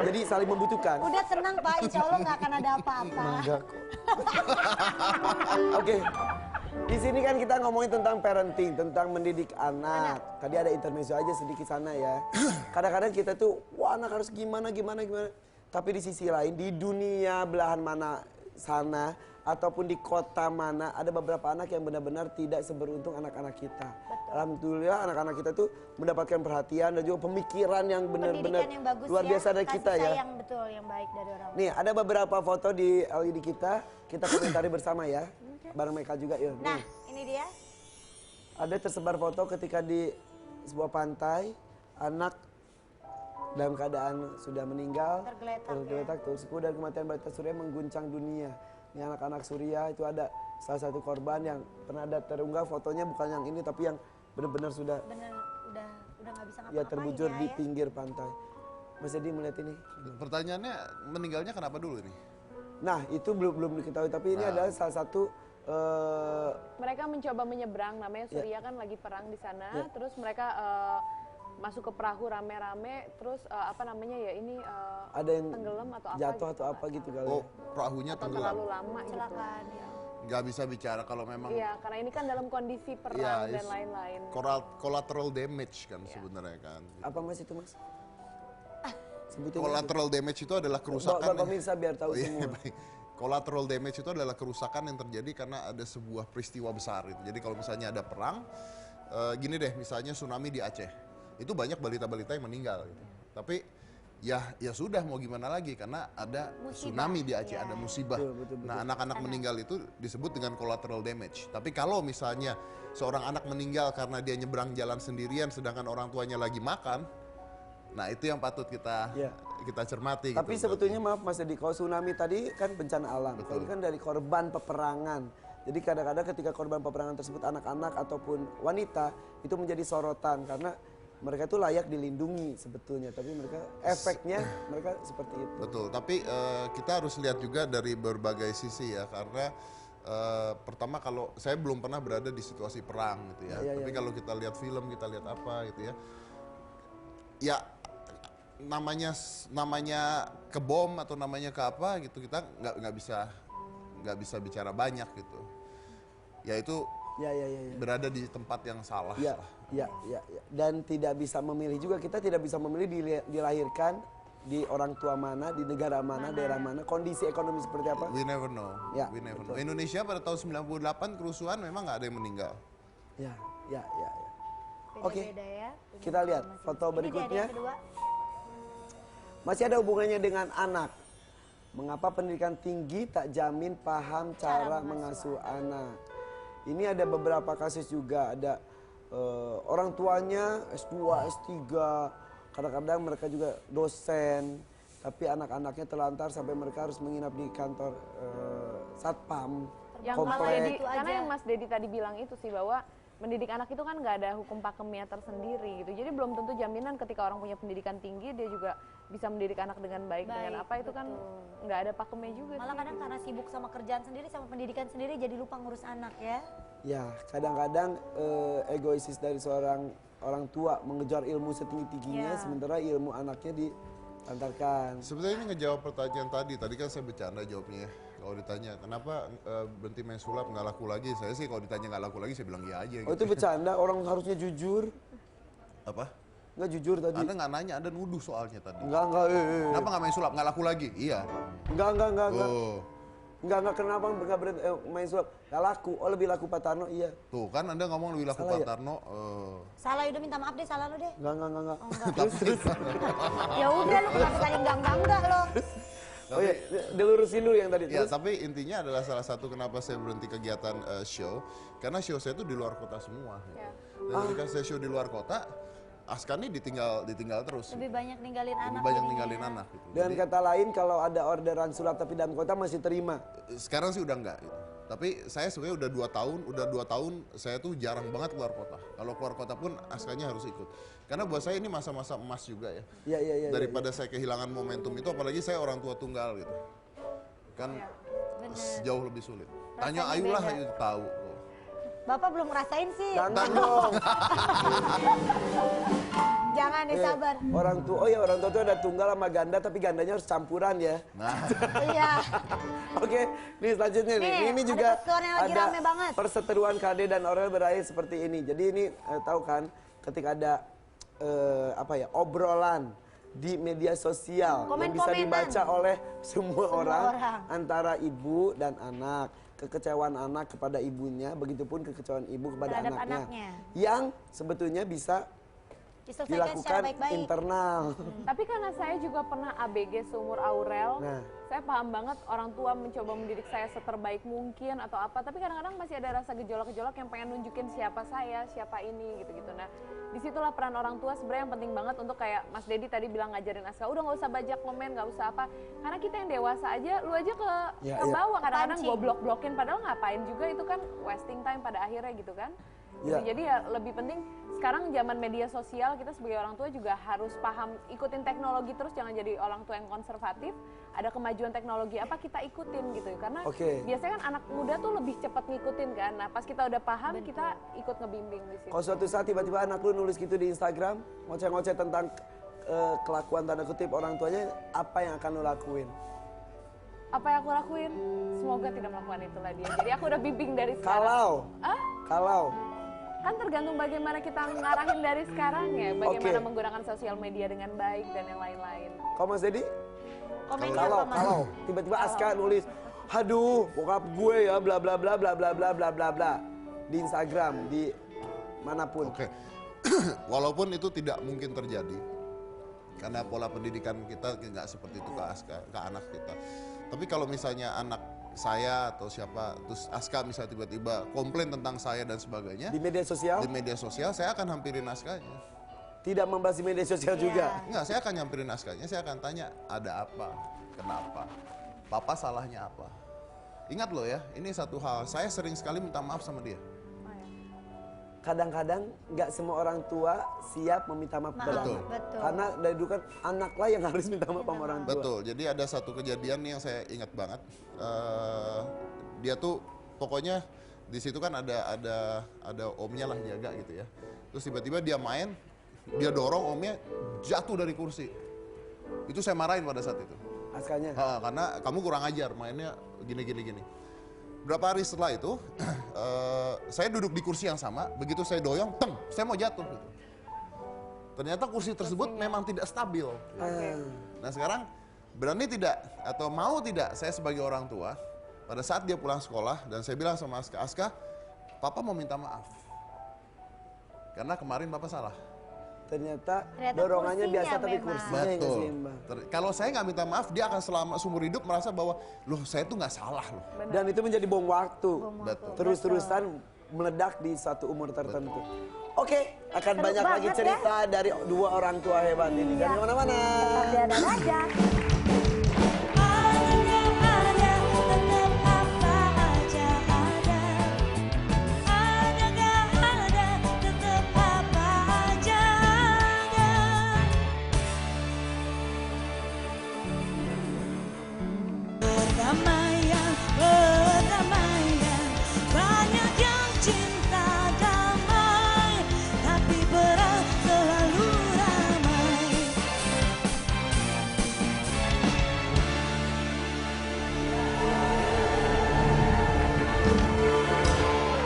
Jadi saling membutuhkan. Udah tenang Pak, insya Allah nggak akan ada apa-apa. Enggak kok. Oke. Di sini kan kita ngomongin tentang parenting, tentang mendidik anak. Tadi ada intermezzo aja sedikit sana ya. Kadang-kadang kita tuh, wah anak harus gimana. Tapi di sisi lain, di dunia belahan mana sana, ataupun di kota mana, ada beberapa anak yang benar-benar tidak seberuntung anak-anak kita. Alhamdulillah anak-anak kita tuh mendapatkan perhatian dan juga pemikiran yang benar-benar Pendidikan yang bagus luar biasa dari kasih kita ya. sayang betul, yang baik dari orang. Nih ada beberapa foto di LED kita komentari bersama ya. Bareng mereka juga yuk. Nah, Nih, ini dia. ada tersebar foto ketika di sebuah pantai, anak dalam keadaan sudah meninggal, Tergeletak, tersipu dan kematian balita Suria mengguncang dunia. Ini anak-anak Suria itu ada salah satu korban yang pernah ada terunggah fotonya bukan yang ini tapi yang benar-benar sudah Bener, udah nggak bisa ya ngapa-ngapain terbujur di ya. pinggir pantai. Mas Edi melihat ini. Pertanyaannya, meninggalnya kenapa dulu ini? Nah itu belum diketahui tapi ini adalah salah satu Mereka mencoba menyeberang, namanya Surya kan lagi perang di sana. Terus mereka masuk ke perahu rame-rame, terus apa namanya ya ini ada yang tenggelam atau apa jatuh gitu, atau apa gitu kali. Oh, perahunya atau tenggelam. terlalu lama gitu. Kecelakaan ya. Nggak bisa bicara kalau memang Iya, karena ini kan dalam kondisi perang dan lain-lain. collateral damage kan sebenarnya kan. Apa Mas itu Mas? Sebutin. Collateral damage itu adalah kerusakan. Buat pemirsa biar tahu Oh, iya, semua. baik. Collateral damage itu adalah kerusakan yang terjadi karena ada sebuah peristiwa besar itu. Jadi kalau misalnya ada perang, gini deh, misalnya tsunami di Aceh, itu banyak balita-balita yang meninggal. Gitu. Tapi ya sudah mau gimana lagi karena ada tsunami di Aceh, ada musibah. Betul. Nah anak-anak meninggal itu disebut dengan collateral damage. Tapi kalau misalnya seorang anak meninggal karena dia nyebrang jalan sendirian, sedangkan orang tuanya lagi makan, nah itu yang patut kita cermati. Tapi gitu. sebetulnya maaf Mas Edi, kalau tsunami tadi kan bencana alam. Kalau ini kan dari korban peperangan. Jadi kadang-kadang ketika korban peperangan tersebut anak-anak ataupun wanita itu menjadi sorotan karena mereka tuh layak dilindungi sebetulnya, tapi mereka efeknya mereka seperti itu. Betul, tapi kita harus lihat juga dari berbagai sisi ya, karena pertama kalau saya belum pernah berada di situasi perang gitu ya, tapi kalau kita lihat film, kita lihat apa gitu ya namanya ke bom atau namanya ke apa gitu, kita nggak bisa bicara banyak gitu, yaitu berada di tempat yang salah. Ya. Dan tidak bisa memilih juga, kita tidak bisa memilih dilahirkan di orang tua mana, di negara mana, daerah mana, kondisi ekonomi seperti apa. We never know. Ya, We never know. Indonesia pada tahun 98 kerusuhan memang nggak ada yang meninggal. Ya. Beda-beda Oke. ya. Kita lihat foto Ini dia ada berikutnya. yang kedua. Masih ada hubungannya dengan anak. Mengapa pendidikan tinggi tak jamin paham cara mengasuh anak? Ini ada beberapa kasus juga, ada orang tuanya S2, S3, kadang-kadang mereka juga dosen, tapi anak-anaknya terlantar sampai mereka harus menginap di kantor satpam, Yang komplek. karena yang Mas Dedi tadi bilang itu sih, bahwa mendidik anak itu kan nggak ada hukum pakemnya tersendiri gitu. Jadi belum tentu jaminan ketika orang punya pendidikan tinggi dia juga bisa mendidik anak dengan baik dengan apa, itu kan nggak ada pakemnya juga. Malah kadang karena sibuk sama kerjaan sendiri, sama pendidikan sendiri, jadi lupa ngurus anak ya. Ya, kadang-kadang egoisis dari seorang orang tua mengejar ilmu setinggi-tingginya, sementara ilmu anaknya dilantarkan. Sebenarnya ini ngejawab pertanyaan tadi kan saya bercanda jawabnya ya. Kalau ditanya kenapa berhenti main sulap nggak laku lagi, saya sih kalau ditanya nggak laku lagi saya bilang iya aja. Oh, itu bercanda, orang harusnya jujur. Apa? Nggak jujur tadi. Anda nggak nanya, Anda nuduh soalnya tadi. Enggak. Kenapa nggak main sulap? Nggak laku lagi? Iya. Enggak. Oh, Enggak, kenapa nggak berhenti main sulap? Nggak laku, oh lebih laku Pak Tarno, iya. tuh kan Anda ngomong lebih laku Salah Pak ya? Tarno. Salah, udah minta maaf deh, salah lo deh. Enggak. Oh, enggak. Ya udah, lu kenapa saling enggak lo. Oh iya, dilurusin dulu yang tadi. Ya, Terus? tapi intinya adalah salah satu kenapa saya berhenti kegiatan show, karena show saya itu di luar kota semua. Gitu. Dan ketika saya show di luar kota, Aska nih ditinggal terus. Lebih banyak ninggalin Lebih anak. banyak jadinya. ninggalin anak. Gitu. Dengan Jadi, kata lain, kalau ada orderan sulap tapi dalam kota masih terima. sekarang sih udah enggak. Gitu. Tapi saya sebenarnya udah 2 tahun saya tuh jarang banget keluar kota. Kalau keluar kota pun Askanya harus ikut. Karena buat saya ini masa-masa emas juga ya. Iya. Daripada saya kehilangan momentum itu, apalagi saya orang tua tunggal gitu. Kan jauh lebih sulit. Tanya Rasanya Ayu lah, beda. Ayu tahu. Bapak belum ngerasain sih. Jangan dong. Jangan deh, sabar. Orang tua itu ada tunggal sama ganda, tapi gandanya harus campuran ya. Nah, Iya. Oke, nih selanjutnya nih. Nih, Ini ada juga perseteruan yang lagi rame banget. perseteruan KD dan Aurel berakhir seperti ini. Jadi ini tahu kan, ketika ada obrolan di media sosial yang bisa Komen-komenan. dibaca oleh semua orang orang. antara ibu dan anak. Kekecewaan anak kepada ibunya, begitupun kekecewaan ibu kepada Terhadap anaknya. anaknya. Yang sebetulnya bisa Diselesaikan secara dilakukan baik-baik. internal. Tapi karena saya juga pernah ABG seumur Aurel, Nah. saya paham banget orang tua mencoba mendidik saya seterbaik mungkin atau apa, tapi kadang-kadang masih ada rasa gejolak-gejolak yang pengen nunjukin siapa saya, siapa ini gitu-gitu. Nah, disitulah peran orang tua sebenarnya yang penting banget untuk kayak Mas Dedi tadi bilang ngajarin Aska, udah nggak usah bajak komen, nggak usah apa, karena kita yang dewasa aja, lu aja ke bawah kadang-kadang Pancing. gue blok-blokin, padahal ngapain juga, itu kan wasting time pada akhirnya gitu kan. Ya. Jadi ya lebih penting sekarang zaman media sosial, kita sebagai orang tua juga harus paham, ikutin teknologi terus, jangan jadi orang tua yang konservatif. Ada kemajuan teknologi apa kita ikutin gitu, karena biasanya kan anak muda tuh lebih cepat ngikutin kan. Nah pas kita udah paham, kita ikut ngebimbing di situ. Kalau suatu saat tiba-tiba anak lu nulis gitu di Instagram, ngoceh-ngoceh tentang kelakuan tanda kutip orang tuanya, apa yang akan lu lakuin? Apa yang aku lakuin? Semoga tidak melakukan itulah dia. Jadi aku udah bimbing dari sekarang. Kalau Kan tergantung bagaimana kita ngarahin dari sekarang ya, bagaimana menggunakan sosial media dengan baik dan yang lain-lain. Kau Mas Dedi? Komennya Kalau apa, Mas? tiba-tiba Aska nulis, aduh bokap gue ya bla bla bla bla bla bla bla bla bla di Instagram, di manapun. Oke. Walaupun itu tidak mungkin terjadi, karena pola pendidikan kita nggak seperti itu ke anak kita. Tapi kalau misalnya anak saya atau siapa, terus Aska misalnya tiba-tiba komplain tentang saya dan sebagainya Di media sosial, saya akan hampirin Askanya. tidak membahas di media sosial juga. Enggak, saya akan nyamperin Askanya, saya akan tanya ada apa, kenapa, papa salahnya apa. Ingat loh ya, ini satu hal, saya sering sekali minta maaf sama dia. kadang-kadang nggak semua orang tua siap meminta maaf kepada Betul. anak. Betul. Karena dari dulu kan anaklah yang harus minta maaf sama orang tua. Betul, jadi ada satu kejadian nih yang saya ingat banget. Dia tuh pokoknya di situ kan ada omnya lah jaga gitu ya. Terus tiba-tiba dia main, dia dorong omnya jatuh dari kursi. Itu saya marahin pada saat itu. Askanya. Karena kamu kurang ajar mainnya gini. Berapa hari setelah itu, saya duduk di kursi yang sama, begitu saya doyong, saya mau jatuh. Gitu. Ternyata kursi tersebut memang tidak stabil. Nah sekarang, berani tidak atau mau tidak saya sebagai orang tua, pada saat dia pulang sekolah, dan saya bilang sama Aska, Papa mau minta maaf. Karena kemarin Papa salah. Ternyata Ternyata dorongannya kursinya biasa tapi memang. kursinya yang nggak Betul. seimbang. Kalau saya nggak minta maaf, dia akan selama seumur hidup merasa bahwa, loh saya tuh nggak salah loh. Dan itu menjadi bom waktu. Betul. Terus-terusan meledak di satu umur tertentu. Oke, akan Seru banyak lagi banget ya. cerita dari dua orang tua hebat ini. Dan kemana-mana. Tetap di Ada aja. Perdamaian, banyak yang cinta damai, tapi perang selalu ramai.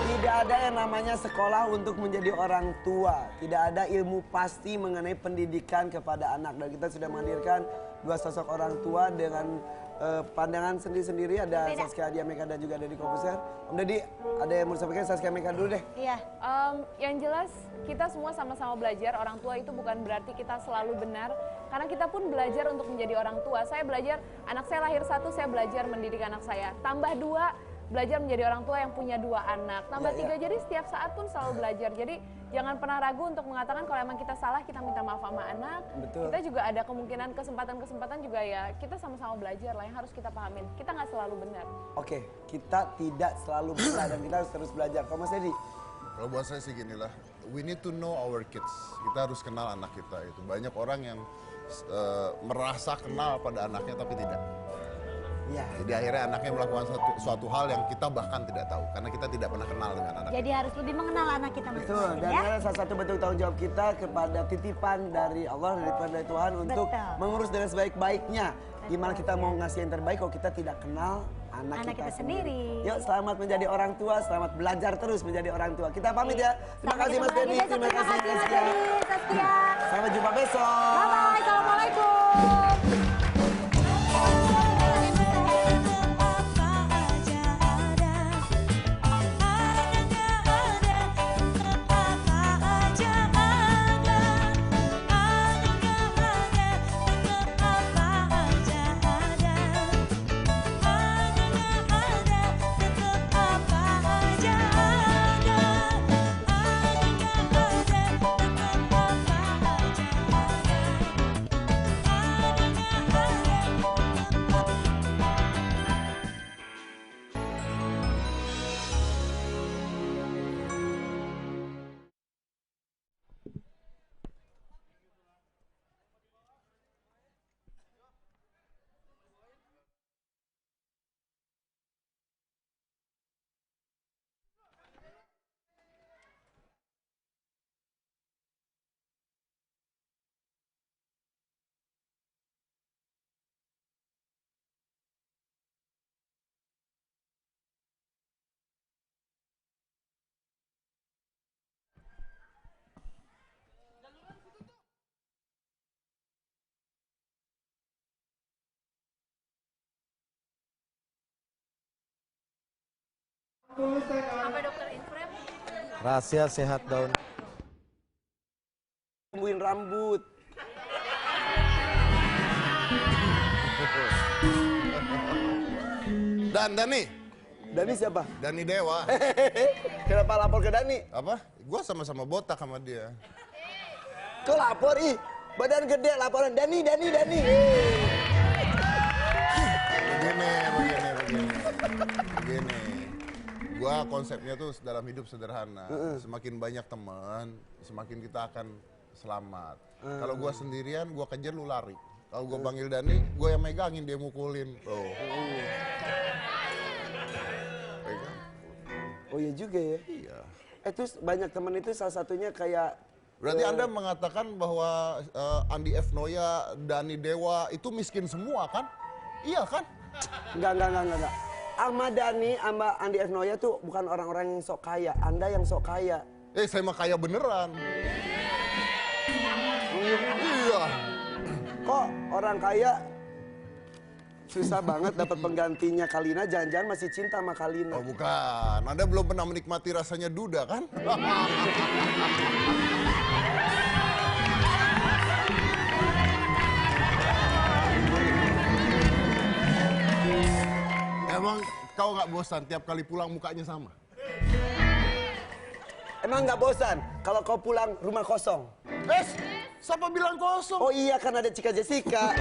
Tidak ada yang namanya sekolah untuk menjadi orang tua. Tidak ada ilmu pasti mengenai pendidikan kepada anak. Dan kita sudah menghadirkan dua sosok orang tua dengan pandangan sendiri-sendiri. Ada Saskia Adia Meka dan juga Deddy Kobuser. Om Deddy, ada yang mau disampaikan? Saskia Meka dulu deh. Iya. Yang jelas kita semua sama-sama belajar. Orang tua itu bukan berarti kita selalu benar. Karena kita pun belajar untuk menjadi orang tua. Saya belajar, anak saya lahir 1, saya belajar mendidik anak saya. Tambah 2, belajar menjadi orang tua yang punya 2 anak. Tambah 3, jadi setiap saat pun selalu belajar. Jadi jangan pernah ragu untuk mengatakan kalau emang kita salah, kita minta maaf sama anak. Betul. Kita juga ada kemungkinan kesempatan-kesempatan juga ya. Kita sama-sama belajar lah yang harus kita pahamin. Kita nggak selalu benar. Oke, kita tidak selalu benar dan kita harus terus belajar. Kalau Mas Deddy? Kalau buat saya sih gini lah, we need to know our kids. Kita harus kenal anak kita itu. Banyak orang yang merasa kenal pada anaknya tapi tidak. Ya. Jadi akhirnya anaknya melakukan suatu hal yang kita bahkan tidak tahu. Karena kita tidak pernah kenal dengan anak. Jadi harus lebih mengenal anak kita Betul, masing-masing dan ya. ada salah satu bentuk tanggung jawab kita kepada titipan dari Allah, titipan dari Tuhan untuk Betul. mengurus dengan sebaik-baiknya. Gimana kita mau ngasih yang terbaik kalau kita tidak kenal anak Anak kita sendiri. Yuk, selamat menjadi orang tua, selamat belajar terus menjadi orang tua. Kita pamit ya. Terima Sampai kasih Mas ketemu Deddy, lagi besok. terima kasih Mas Saskia. Deddy, Saskia. Sampai jumpa besok. Bye-bye, Assalamualaikum. Rahasia sehat daun. Tumbuhin rambut. Dan Dani. Dani siapa? Dani Dewa. Kenapa lapor ke Dani? Apa? Gua sama-sama botak sama dia. Kok lapor ih? Badan gede laporan Dani. Begini. Gua konsepnya tuh dalam hidup sederhana. Semakin banyak teman, semakin kita akan selamat. Kalau gua sendirian, gua kejar lu lari. Kalau gua panggil Dani, gua yang megangin, dia mukulin. Tuh. Pegang. Oh iya juga ya. Iya. Terus banyak teman itu salah satunya kayak Berarti Anda mengatakan bahwa Andi F. Noya, Dani Dewa itu miskin semua kan? Iya kan? enggak. Ahmad Dhani sama Andi F. Noya tuh bukan orang-orang yang sok kaya. Anda yang sok kaya. Saya mah kaya beneran. Iya. Kok orang kaya susah banget dapat penggantinya Kalina, jangan-jangan masih cinta sama Kalina. Oh bukan, Anda belum pernah menikmati rasanya duda kan? Emang kau nggak bosan tiap kali pulang mukanya sama? Emang nggak bosan kalau kau pulang rumah kosong? Siapa bilang kosong? Oh iya kan ada Cika Jessica.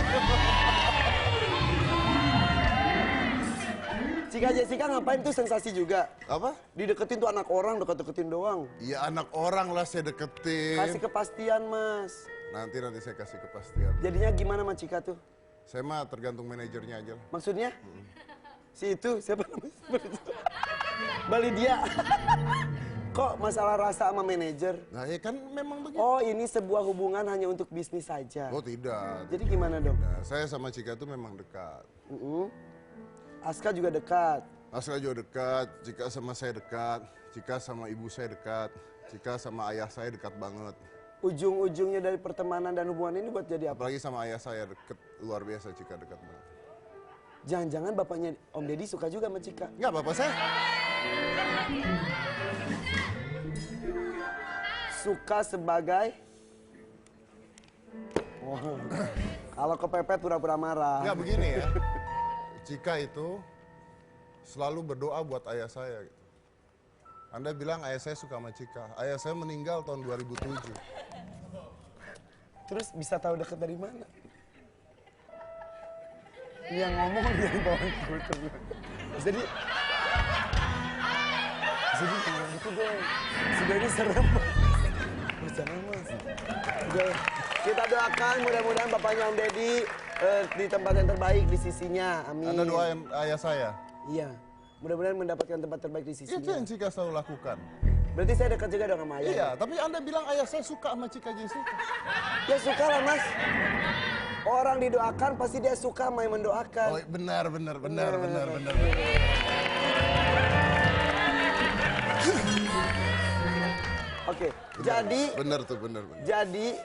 Cika Jessica ngapain tuh sensasi juga? Apa? Dideketin tuh anak orang, deket-deketin doang. Iya anak orang lah saya deketin. Kasih kepastian mas. Nanti saya kasih kepastian. Jadinya gimana sama Cika tuh? Saya mah tergantung manajernya aja. Maksudnya? Si itu siapa namanya? Bali dia. Kok masalah rasa sama manajer? Nah ya kan memang begitu. Oh ini sebuah hubungan hanya untuk bisnis saja. Oh tidak. Jadi gimana dong? Nah, saya sama Cika tuh memang dekat. Aska juga dekat. Aska juga dekat, Cika sama saya dekat, Cika sama ibu saya dekat, Cika sama ayah saya dekat banget. Ujung-ujungnya dari pertemanan dan hubungan ini buat jadi apa? Apalagi sama ayah saya deket, luar biasa Cika dekat banget. Jangan-jangan bapaknya Om Deddy suka juga sama Cika? Enggak, bapak saya. Suka sebagai... Oh, kalau kepepet pura-pura marah. Enggak begini ya. Cika itu selalu berdoa buat ayah saya. Anda bilang ayah saya suka sama Cika. Ayah saya meninggal tahun 2007. Terus bisa tahu deket dari mana? Yang ngomong dia yang bawa komputer. Jadi jangan gitu dong. Sudah ini serem. Mas, jangan mas. Udah, kita doakan mudah-mudahan bapaknya Om Deddy di tempat yang terbaik di sisinya. Amin. Anda doain ayah saya. Iya. Mudah-mudahan mendapatkan tempat terbaik di Itu sisinya. yang Cika selalu lakukan. Berarti saya dekat juga dong sama ayah. Iya, tapi Anda bilang ayah saya suka sama Cika Jessica. Ya suka lah mas. Orang didoakan pasti dia suka sama yang mendoakan. Oh, benar. Oke, jadi Benar tuh. jadi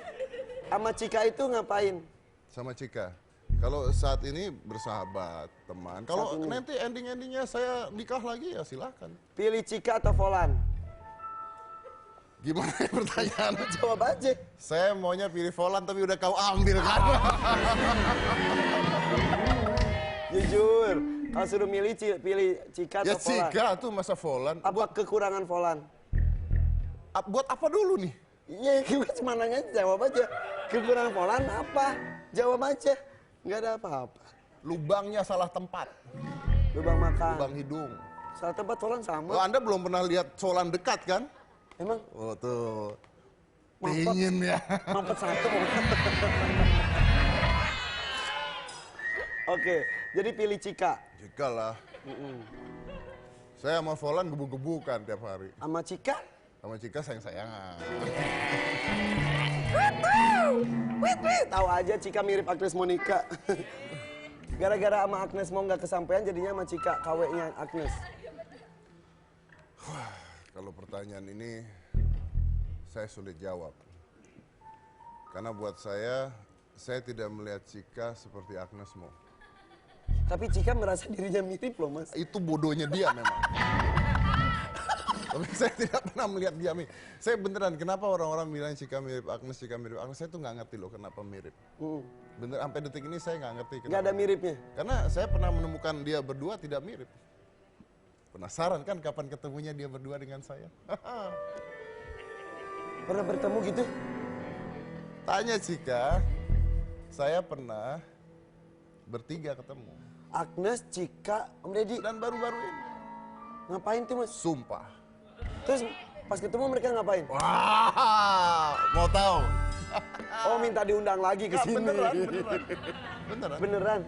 sama Cika itu ngapain? Sama Cika. Kalau saat ini bersahabat, teman. Kalau Saat ini. nanti ending-endingnya saya nikah lagi ya silakan. Pilih Cika atau Volan? Gimana ya pertanyaan? Jawab aja. Saya maunya pilih Volan tapi udah kau ambil kan? Jujur, kalau suruh milih pilih Cika Ya atau Volan? Cika tuh masa Volan. Apa kekurangan Volan? Buat apa dulu nih? Iya, gue cuma nanya jawab aja. Kekurangan Volan apa? Jawab aja. Nggak ada apa-apa. Lubangnya salah tempat. Lubang makan. Lubang hidung. Salah tempat Volan sama. Oh, Anda belum pernah lihat Volan dekat kan? Emang Oh tuh. Mampet. Dingin ya. mampet satu. Oke, jadi pilih Cika. Cika lah. Saya sama Volan gebuk-gebukan tiap hari. Sama Cika? Sama Cika sayang-sayangan. Tahu aja Cika mirip Agnes Monica. Gara-gara sama Agnes mau nggak kesampaian jadinya sama Cika KW-nya Agnes. Kalau pertanyaan ini saya sulit jawab. Karena buat saya tidak melihat Cika seperti Agnes Mo. Tapi Cika merasa dirinya mirip loh mas. Itu bodohnya dia memang. Tapi saya tidak pernah melihat dia mirip. Saya beneran, kenapa orang-orang bilang Cika mirip Agnes, saya tuh nggak ngerti loh kenapa mirip. Bener, sampai detik ini saya nggak ngerti kenapa. Nggak ada miripnya? Karena saya pernah menemukan dia berdua tidak mirip. Penasaran kan kapan ketemunya dia berdua dengan saya? Pernah bertemu gitu? Tanya Cika, saya pernah bertiga ketemu. Agnes, Cika, Om Deddy. Dan baru-baru ini. Ngapain tuh Mas? Sumpah. Terus pas ketemu mereka ngapain? Wah, mau tahu? Oh minta diundang lagi ke Ya, sini. beneran. Beneran. Beneran.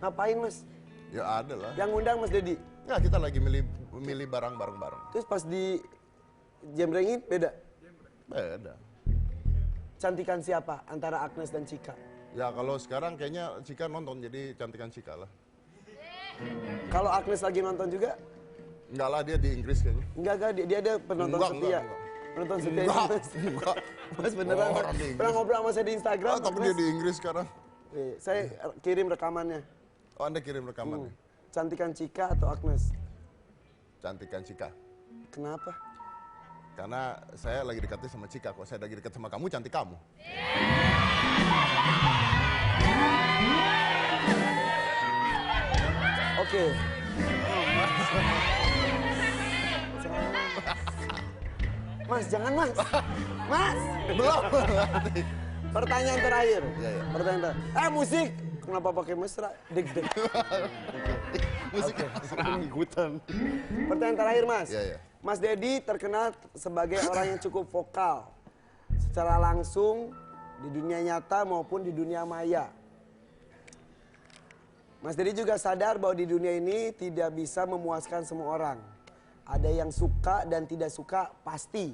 Ngapain Mas? Ya ada lah. Yang ngundang Mas Dedi? Ya kita lagi milih barang bareng-bareng. Terus pas di jembrengin beda? Beda. Cantikan siapa antara Agnes dan Cika? Ya kalau sekarang kayaknya Cika nonton jadi cantikan Cika lah. Kalau Agnes lagi nonton juga? Enggak lah, dia di Inggris kayaknya. Enggak, dia ada penonton Enggak, setia. enggak. Penonton setia Enggak, Mas. enggak. Mas beneran Oh, Mas. orang di Inggris. Pernah ngobrol sama saya di Instagram. Oh, tapi Agnes. dia di Inggris sekarang. Saya kirim rekamannya. Oh, Anda kirim rekamannya. Cantikan Cika atau Agnes? Cantikan Cika. Kenapa? Karena saya lagi dekatnya sama Cika. Kok saya lagi dekat sama kamu, cantik kamu. Oke. Mas, jangan Mas. Mas. Belum. Pertanyaan terakhir. Iya, iya. Pertanyaan terakhir. Musik. Kenapa pakai mesra? Deg-deg. Musiknya serang ikutan. Pertanyaan terakhir Mas. Iya, iya. Mas Dedi terkenal sebagai orang yang cukup vokal. Secara langsung di dunia nyata maupun di dunia maya. Mas Dedi juga sadar bahwa di dunia ini tidak bisa memuaskan semua orang. Ada yang suka dan tidak suka pasti.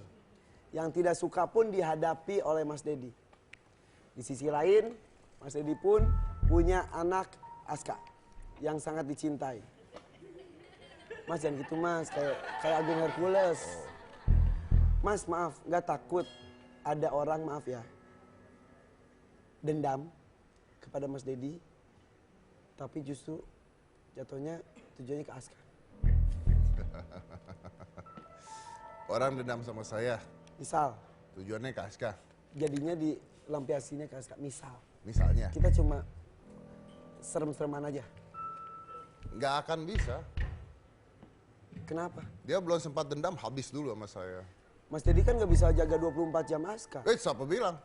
Yang tidak suka pun dihadapi oleh Mas Dedi. Di sisi lain, Mas Dedi pun punya anak Aska yang sangat dicintai. Mas jangan gitu Mas, kayak Agung Hercules. Mas maaf, nggak takut ada orang maaf ya dendam kepada Mas Dedi, tapi justru jatuhnya tujuannya ke Aska. Orang dendam sama saya, Misal, tujuannya ke Aska. jadinya dilampiasinya ke Aska. Misal, Misalnya, kita cuma serem-sereman aja. nggak akan bisa. Kenapa? Dia belum sempat dendam, habis dulu sama saya. Mas Dedi kan nggak bisa jaga 24 jam Aska. Siapa bilang?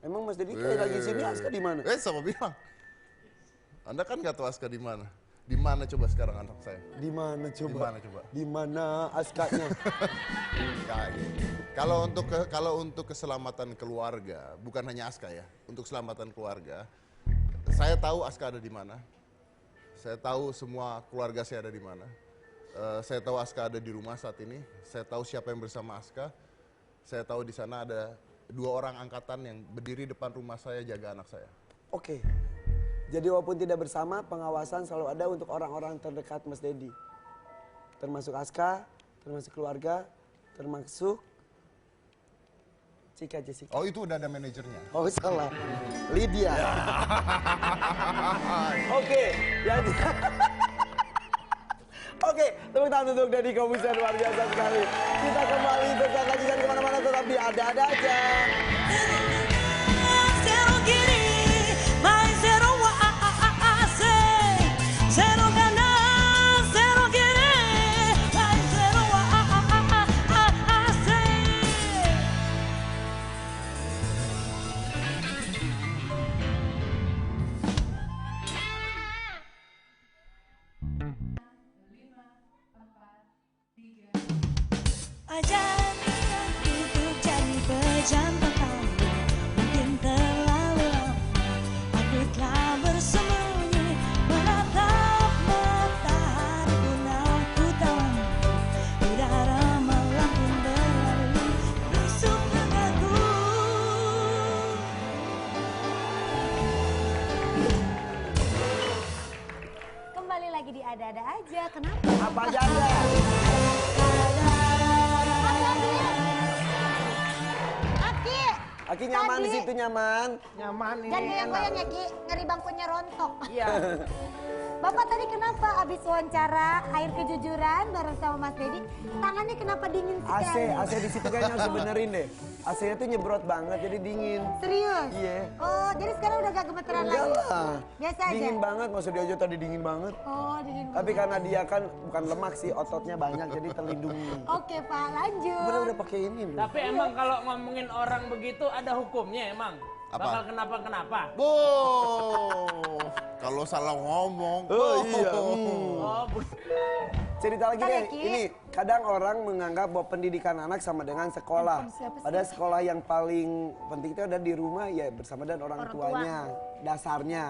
Emang Mas Dedi kayak lagi sini Aska di mana? Siapa bilang? Anda kan nggak tahu Aska di mana. Di mana coba sekarang anak saya? Di mana coba? Di mana coba? Di mana Askanya? Nggak, gitu. Kalau untuk keselamatan keluarga, bukan hanya Aska ya, untuk keselamatan keluarga, saya tahu Aska ada di mana. Saya tahu semua keluarga saya ada di mana. Saya tahu Aska ada di rumah saat ini. Saya tahu siapa yang bersama Aska. Saya tahu di sana ada 2 orang angkatan yang berdiri depan rumah saya jaga anak saya. Oke. Jadi walaupun tidak bersama, pengawasan selalu ada untuk orang-orang terdekat Mas Dedi. Termasuk Aska, termasuk keluarga, termasuk Cika Jessica. Oh, itu udah ada manajernya. Oh salah, Lydia. Oke, yang Oke, tepuk tangan untuk Deddy Kobusier, luar biasa sekali. Kita kembali sesaat lagi, jangan kemana-mana, tetap di Ada-Ada Aja. Zero kiri, my zero zero kanan, zero kiri, my zero Ajaran aku untuk jadi pejantan kamu, mungkin terlalu lama. Aku telah bersembunyi menatap matahari pun aku tahu udara malam pun berlalu rusuk denganku. Kembali lagi di Ada-Ada Aja. Kenapa? Apa aja ada? Aki! Aki nyaman di Tadi- situ nyaman. Nyaman ini. Jangan enak. goyang-goyang ya Ki, ngeri bangkunya rontok. Iya. Bapak tadi kenapa abis wawancara air kejujuran bareng sama Mas Dedi, tangannya kenapa dingin sekali? AC di situ kayaknya harus dibenerin deh. AC-nya tuh nyebrot banget jadi dingin. Serius? Iya. Oh, jadi sekarang udah gak gemeteran Enggak lagi? lah. Biasa aja? Dingin banget, maksud dia aja tadi dingin banget. Oh, dingin Tapi karena dia kan bukan lemak sih, ototnya banyak jadi terlindungi. Oke Pak, lanjut. Udah pakai ini loh. Tapi emang kalau ngomongin orang begitu ada hukumnya emang? Apa? Bakal kenapa-kenapa? Kalau salah ngomong. Oh iya. Oh, C, cerita lagi Ntar ya, deh. Ki. Ini kadang orang menganggap bahwa pendidikan anak sama dengan sekolah. Padahal sekolah yang paling penting itu ada di rumah ya bersama dengan orang tuanya, dasarnya.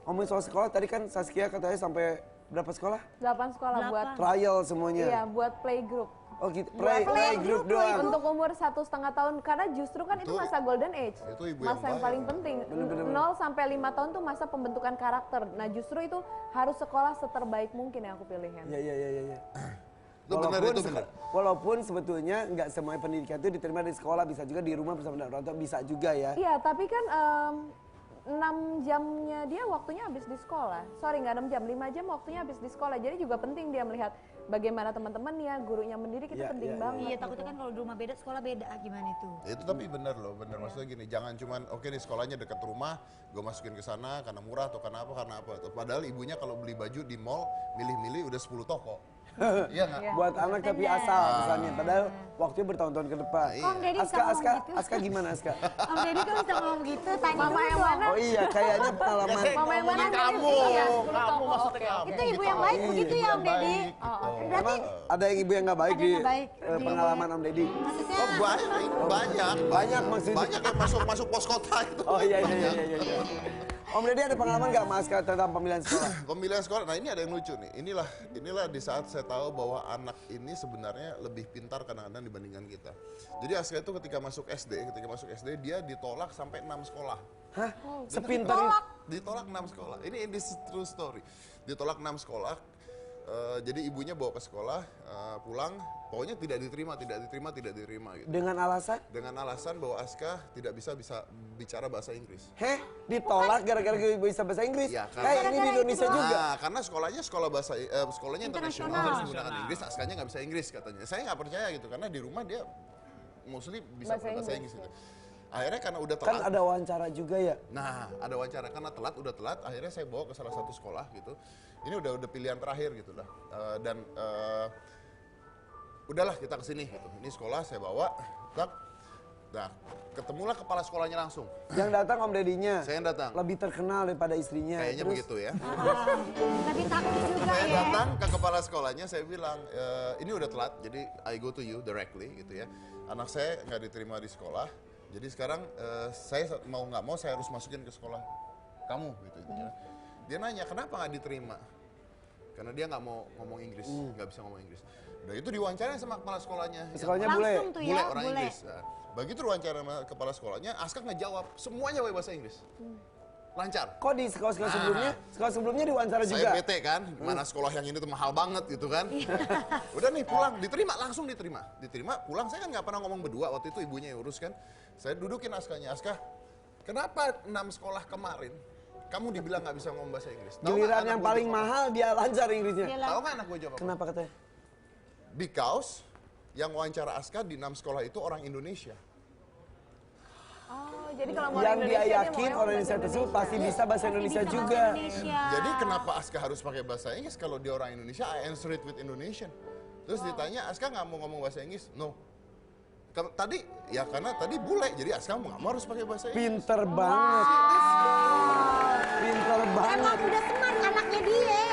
Ngomongin soal sekolah tadi kan Saskia katanya sampai berapa sekolah? 8 sekolah buat Trial semuanya. iya, buat playgroup. Oh gitu, playgroup doang. Untuk umur 1,5 tahun karena justru kan itu masa golden age. itu ibu masa yang yang paling penting. 0 sampai 5 tahun tuh masa pembentukan karakter. Nah, justru itu harus sekolah seterbaik mungkin yang aku pilihin. Iya. Itu benar, itu benar. Walaupun sebetulnya nggak semua pendidikan itu diterima di sekolah, bisa juga di rumah bersama dengan orang tua, bisa juga ya. Iya, tapi kan 6 jamnya dia waktunya habis di sekolah. Sorry, nggak 6 jam, 5 jam waktunya habis di sekolah. Jadi juga penting dia melihat bagaimana teman-temannya, gurunya mendidik itu Iya, penting iya, banget. Iya, takutnya kan kalau di rumah beda, sekolah beda, gimana itu? Itu tapi benar loh, benar. Maksudnya gini, jangan cuman oke nih sekolahnya dekat rumah, gue masukin ke sana karena murah atau karena apa. Padahal ibunya kalau beli baju di mall, milih-milih udah 10 toko. Iya nggak? Buat anak tapi asal misalnya, padahal waktunya bertahun-tahun ke depan. Om Deddy bisa ngomong gitu. Aska gimana Aska? Om Deddy kan bisa ngomong gitu, tanya Mama dulu yang dong. mana? Oh iya, kayaknya pengalaman. Mama yang mana? Kamu, Iya, kamu maksudnya kamu. Itu ibu yang baik begitu ya Om Deddy? Berarti Emang ada yang ibu yang nggak baik Ada di yang nggak baik di- pengalaman Om Deddy? maksudnya Oh banyak. Banyak maksudnya. Banyak yang masuk pos kota itu. Oh iya. Om Deddy ada pengalaman nggak Mas tentang pemilihan sekolah? Pemilihan sekolah, nah ini ada yang lucu nih. Inilah di saat saya tahu bahwa anak ini sebenarnya lebih pintar kadang-kadang dibandingkan kita. Jadi Aska itu ketika masuk SD dia ditolak sampai 6 sekolah. Hah? Sepintar itu? Ditolak 6 sekolah. Ini is true story. Ditolak 6 sekolah. Jadi ibunya bawa ke sekolah, pulang, pokoknya tidak diterima gitu. Dengan alasan? Dengan alasan bahwa Aska tidak bisa bicara bahasa Inggris. Heh, ditolak gara-gara gak bisa bahasa Inggris? Ya, Kayak ini di Indonesia juga. Nah, karena sekolahnya internasional harus menggunakan Inggris, Askanya nggak bisa Inggris katanya. Saya nggak percaya gitu karena di rumah dia mostly bisa bahasa Inggris gitu. Akhirnya karena udah telat. Kan ada wawancara juga ya? Nah, ada wawancara karena udah telat. Akhirnya saya bawa ke salah satu sekolah gitu. Ini udah pilihan terakhir gitu lah. Udahlah kita kesini gitu. Ini sekolah saya bawa. Nah, ketemulah kepala sekolahnya langsung. Yang datang Om Dedinya? Saya yang datang. Lebih terkenal daripada istrinya. Kayaknya Terus, begitu ya. lebih takut juga Saya ya. datang ke kepala sekolahnya, saya bilang, ini udah telat, jadi I go to you directly gitu ya. Anak saya nggak diterima di sekolah, jadi sekarang saya mau nggak mau saya harus masukin ke sekolah kamu gitu. Dia nanya, kenapa nggak diterima? Karena dia nggak mau ngomong Inggris, nggak bisa ngomong Inggris. Udah itu diwawancara sama kepala sekolahnya. Sekolahnya Yang- bule? Langsung tuh ya, bule orang bule. Inggris. Nah, begitu diwawancara sama kepala sekolahnya, Aska ngejawab semuanya pakai bahasa Inggris. Lancar. Kok di sekolah-sekolah sebelumnya? Sekolah sebelumnya diwawancara Saya juga? bete kan, mana sekolah yang ini tuh mahal banget gitu kan. Udah nih pulang, diterima, langsung diterima. Diterima, pulang, saya kan nggak pernah ngomong berdua, waktu itu ibunya yang urus kan. Saya dudukin Askanya, Aska, kenapa 6 sekolah kemarin kamu dibilang nggak bisa ngomong bahasa Inggris? Tahu nggak Giliran anak yang gue paling jawab apa? mahal dia lancar Inggrisnya. Tahu nggak anak gue jawab apa? Kenapa katanya? Because yang wawancara Aska di 6 sekolah itu orang Indonesia. Oh, jadi kalau mau Yang orang dia Indonesia, yakin maunya orang bahasa Indonesia tersebut pasti bisa bahasa Indonesia Bisa juga. bahasa Indonesia. Jadi kenapa Aska harus pakai bahasa Inggris kalau dia orang Indonesia? I answer it with Indonesian. Terus ditanya, Aska nggak mau ngomong bahasa Inggris? No. Tadi, ya karena tadi bule, jadi Aska nggak mau harus pakai bahasa Inggris. Pinter banget. Pinter banget. Emang udah smart anaknya dia.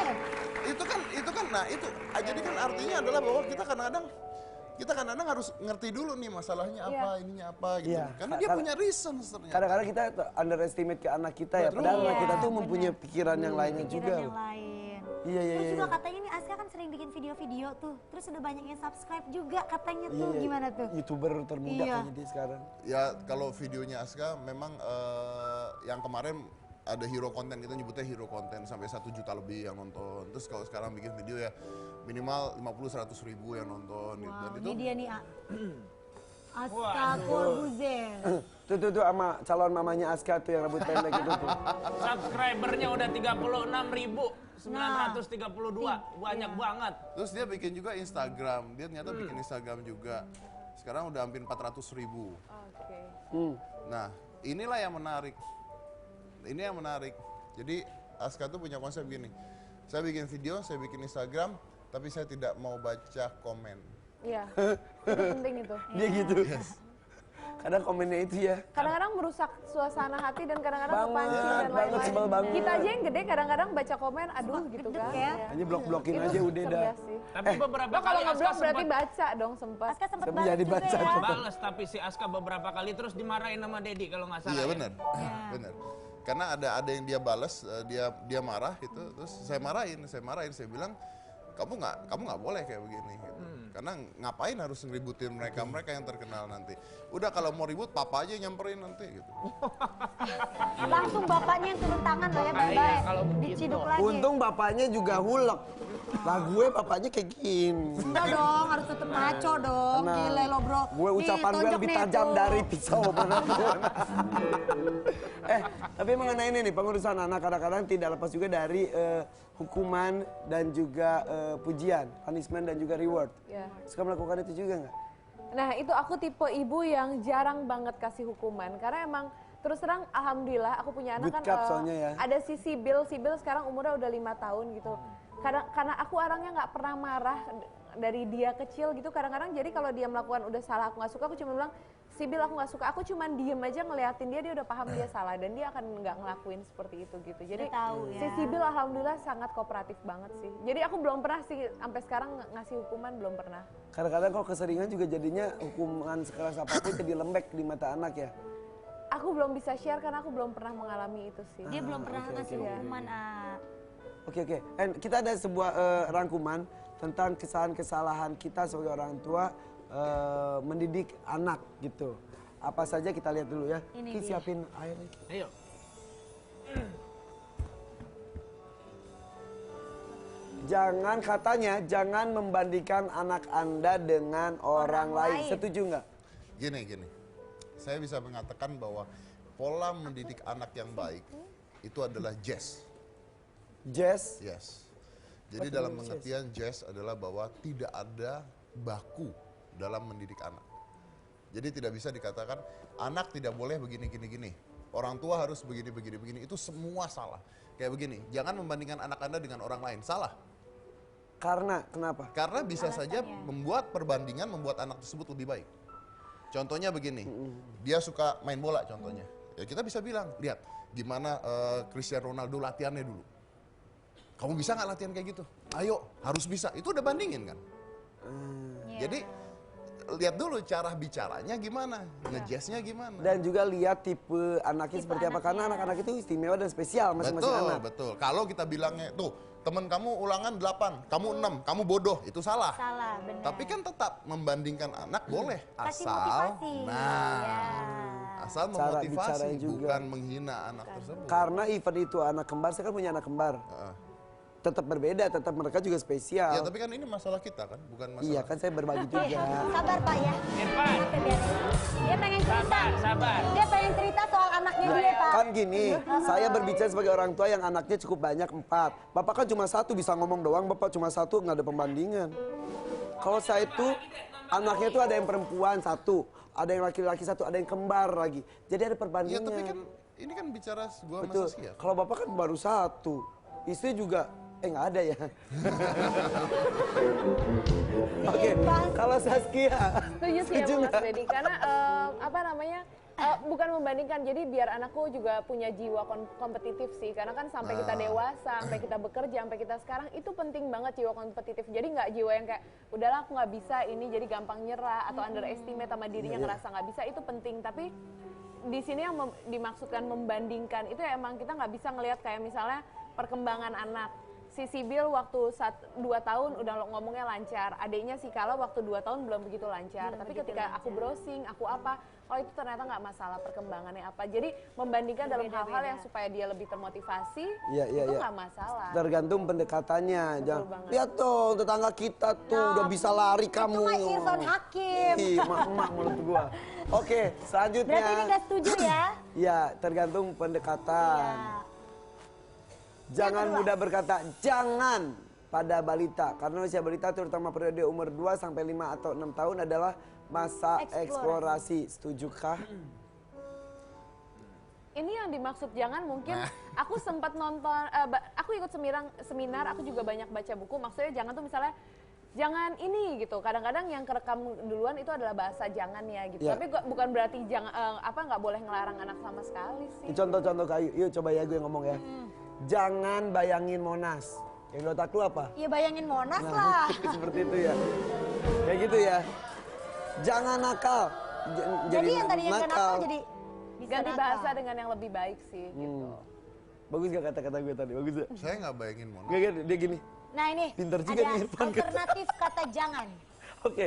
Jadi kan artinya adalah bahwa kita kadang-kadang harus ngerti dulu nih masalahnya apa, ininya apa gitu. Iya. Karena dia punya reason ternyata. Kadang-kadang kita underestimate ke anak kita ya, padahal anak kita tuh mempunyai pikiran yang lainnya juga. Pikiran yang lain. Iya. Terus juga katanya nih Aska kan sering bikin video-video tuh. Terus udah banyak yang subscribe juga katanya tuh. Iya. Gimana tuh? YouTuber termuda Iya. kayaknya dia sekarang. Ya kalau videonya Aska memang yang kemarin ada hero konten, kita nyebutnya hero konten sampai 1 juta lebih yang nonton. Terus kalau sekarang bikin video ya minimal 50-100 ribu yang nonton gitu. Dan Wow, itu ini dia nih Aska Corbuzier. Tuh sama calon mamanya Aska tuh yang rambut pendek itu tuh. Subscribernya udah 36.932, banyak banget. terus dia bikin juga Instagram. Dia ternyata bikin Instagram juga. Sekarang udah hampir 400 ribu. Oke. Nah, inilah yang menarik. Ini yang menarik. Jadi Aska tuh punya konsep gini. Saya bikin video, saya bikin Instagram, tapi saya tidak mau baca komen. Iya, itu penting itu. Dia gitu. Kadang komennya itu ya. Kadang-kadang merusak suasana hati dan kadang-kadang Banget, kepancing dan banget, lain-lain. sebel banget. Kita aja yang gede kadang-kadang baca komen, aduh gitu kan. ya. Hanya blok-blokin Itu aja udah dah. cerdas sih. Tapi beberapa Lo kalau kali Aska ngeblok berarti sempat baca dong sempet. Aska sempet Tapi balas jadi juga baca ya. balas, tapi si Aska beberapa kali terus dimarahin sama Dedi kalau nggak salah. Iya ya. benar, benar. Karena ada yang dia balas, dia marah gitu, terus saya marahin, saya bilang kamu nggak boleh kayak begini. Gitu. Karena ngapain harus ngeributin mereka yang terkenal nanti. Udah kalau mau ribut papa aja yang nyamperin nanti gitu. Langsung bapaknya yang turun tangan loh ya, Iya, baik-baik. kalau begitu. Diciduk lagi. Untung bapaknya juga hulek. Lah gue bapaknya kayak gini. Enggak dong, harus tetep maco dong. Tenang. Gile lo bro. Gue Nih, ucapan gue tonjok lebih nih, tajam tuh. dari pisau manapun. Tapi mengenai ini nih, pengurusan anak kadang-kadang tidak lepas juga dari hukuman dan juga pujian, punishment dan juga reward. Ya. Suka melakukan itu juga nggak? Nah itu aku tipe ibu yang jarang banget kasih hukuman karena emang terus terang alhamdulillah aku punya anak Good kan cup soalnya ya. ada si Sibil sekarang umurnya udah 5 tahun gitu. Karena aku orangnya nggak pernah marah dari dia kecil gitu kadang-kadang jadi kalau dia melakukan udah salah aku nggak suka aku cuma bilang Sibil aku nggak suka aku cuma diem aja ngeliatin dia udah paham dia salah dan dia akan nggak ngelakuin seperti itu gitu. Jadi Udah tahu ya. si Sibil alhamdulillah sangat kooperatif banget sih. Jadi aku belum pernah sih sampai sekarang ngasih hukuman belum pernah. Kadang-kadang kalau keseringan juga jadinya hukuman sekeras apapun jadi lembek di mata anak ya. Aku belum bisa share karena aku belum pernah mengalami itu sih. Dia belum pernah oke, ngasih oke. hukuman, ah. Oke. And kita ada sebuah rangkuman tentang kesalahan kita sebagai orang tua mendidik anak gitu. Apa saja kita lihat dulu ya. Ini Ki, dia. siapin air. Ayo. Jangan membandingkan anak Anda dengan orang lain. Setuju nggak? Gini, saya bisa mengatakan bahwa pola mendidik anak yang baik itu adalah jazz. Jazz. Yes. Jadi What dalam do you mean, pengertian jazz adalah bahwa tidak ada baku dalam mendidik anak. Jadi tidak bisa dikatakan anak tidak boleh begini gini. Orang tua harus begini. Itu semua salah. Kayak begini, jangan membandingkan anak Anda dengan orang lain. Salah. Karena kenapa? Karena bisa saja membuat perbandingan membuat anak tersebut lebih baik. Contohnya begini, dia suka main bola contohnya. Ya kita bisa bilang, lihat gimana Cristiano Ronaldo latihannya dulu. Kamu bisa nggak latihan kayak gitu? Ayo, harus bisa. Itu udah bandingin kan? Jadi lihat dulu cara bicaranya gimana, ngejazznya gimana. Dan juga lihat tipe anaknya seperti apa. Karena anak-anak itu istimewa dan spesial masing-masing anak. Betul. Kalau kita bilangnya, tuh temen kamu ulangan 8, kamu 6, kamu bodoh, itu salah. Salah, benar. Tapi kan tetap membandingkan anak boleh. Kasih Asal, motivasi. nah, Ya. asal Cara memotivasi, bicaranya juga. bukan menghina anak tersebut. Karena event itu anak kembar, saya kan punya anak kembar. Tetap berbeda, tetap mereka juga spesial. Ya tapi kan ini masalah kita kan, bukan masalah. Iya kan saya berbagi juga. Sabar Pak ya. Irfan, Oke, biarin. Dia pengen cerita. sabar. Dia pengen cerita soal anaknya dia Pak. Kan gini, saya berbicara sebagai orang tua yang anaknya cukup banyak 4. Bapak kan cuma 1 bisa ngomong doang, Bapak cuma 1 nggak ada pembandingan. Kalau saya itu anaknya itu ada yang perempuan 1, ada yang laki-laki 1, ada yang kembar lagi. Jadi ada Iya perbandingan. tapi kan ini kan bicara gua sama Betul. Saskia. Kalau Bapak kan baru 1, istri juga nggak ada ya. Oke, kalau Saskia. Setuju sih setuju sama Mas nggak? Dedi karena bukan membandingkan jadi biar anakku juga punya jiwa kompetitif sih karena kan sampai kita dewasa, sampai kita bekerja, sampai kita sekarang itu penting banget jiwa kompetitif. Jadi nggak jiwa yang kayak udahlah aku nggak bisa ini jadi gampang nyerah atau underestimate sama dirinya ngerasa nggak bisa itu penting tapi di sini yang dimaksudkan membandingkan itu ya emang kita nggak bisa ngelihat kayak misalnya perkembangan anak. Si Sibil waktu 2 tahun udah ngomongnya lancar, adiknya si Kala waktu 2 tahun belum begitu lancar. Tapi ketika aku browsing, aku apa, oh itu ternyata nggak masalah perkembangannya apa. Jadi membandingkan dalam hal-hal yang supaya dia lebih termotivasi, itu nggak masalah. Tergantung pendekatannya. Jangan banget. lihat tuh tetangga kita tuh udah bisa lari kamu. Itu mah Irfan Hakim. Ih, emak mulut gua. Oke, selanjutnya. Berarti ini nggak setuju ya? Ya, tergantung pendekatan. Iya. Jangan mudah berkata jangan pada balita. Karena usia balita terutama periode umur 2 sampai 5 atau 6 tahun adalah masa eksplorasi. Setujukah? Ini yang dimaksud jangan mungkin aku sempat nonton, aku ikut seminar, aku juga banyak baca buku. Maksudnya jangan tuh misalnya jangan ini gitu. Kadang-kadang yang kerekam duluan itu adalah bahasa jangan ya gitu. Ya. Tapi bukan berarti jangan nggak boleh ngelarang anak sama sekali sih. Contoh-contoh kayu. Yuk coba ya gue ngomong ya. Jangan bayangin Monas. Yang di otak lu apa? Ya bayangin Monas Nah, lah. seperti itu ya. Kayak gitu ya. Jangan nakal. Jadi yang tadinya nggak nakal jadi bisa Ganti nakal. bahasa dengan yang lebih baik sih gitu. Bagus gak kata-kata gue tadi? Bagus gak? Saya nggak bayangin Mona. Gak, dia gini. Nah ini Pinter juga ada nih Irfan. alternatif kata jangan. Oke,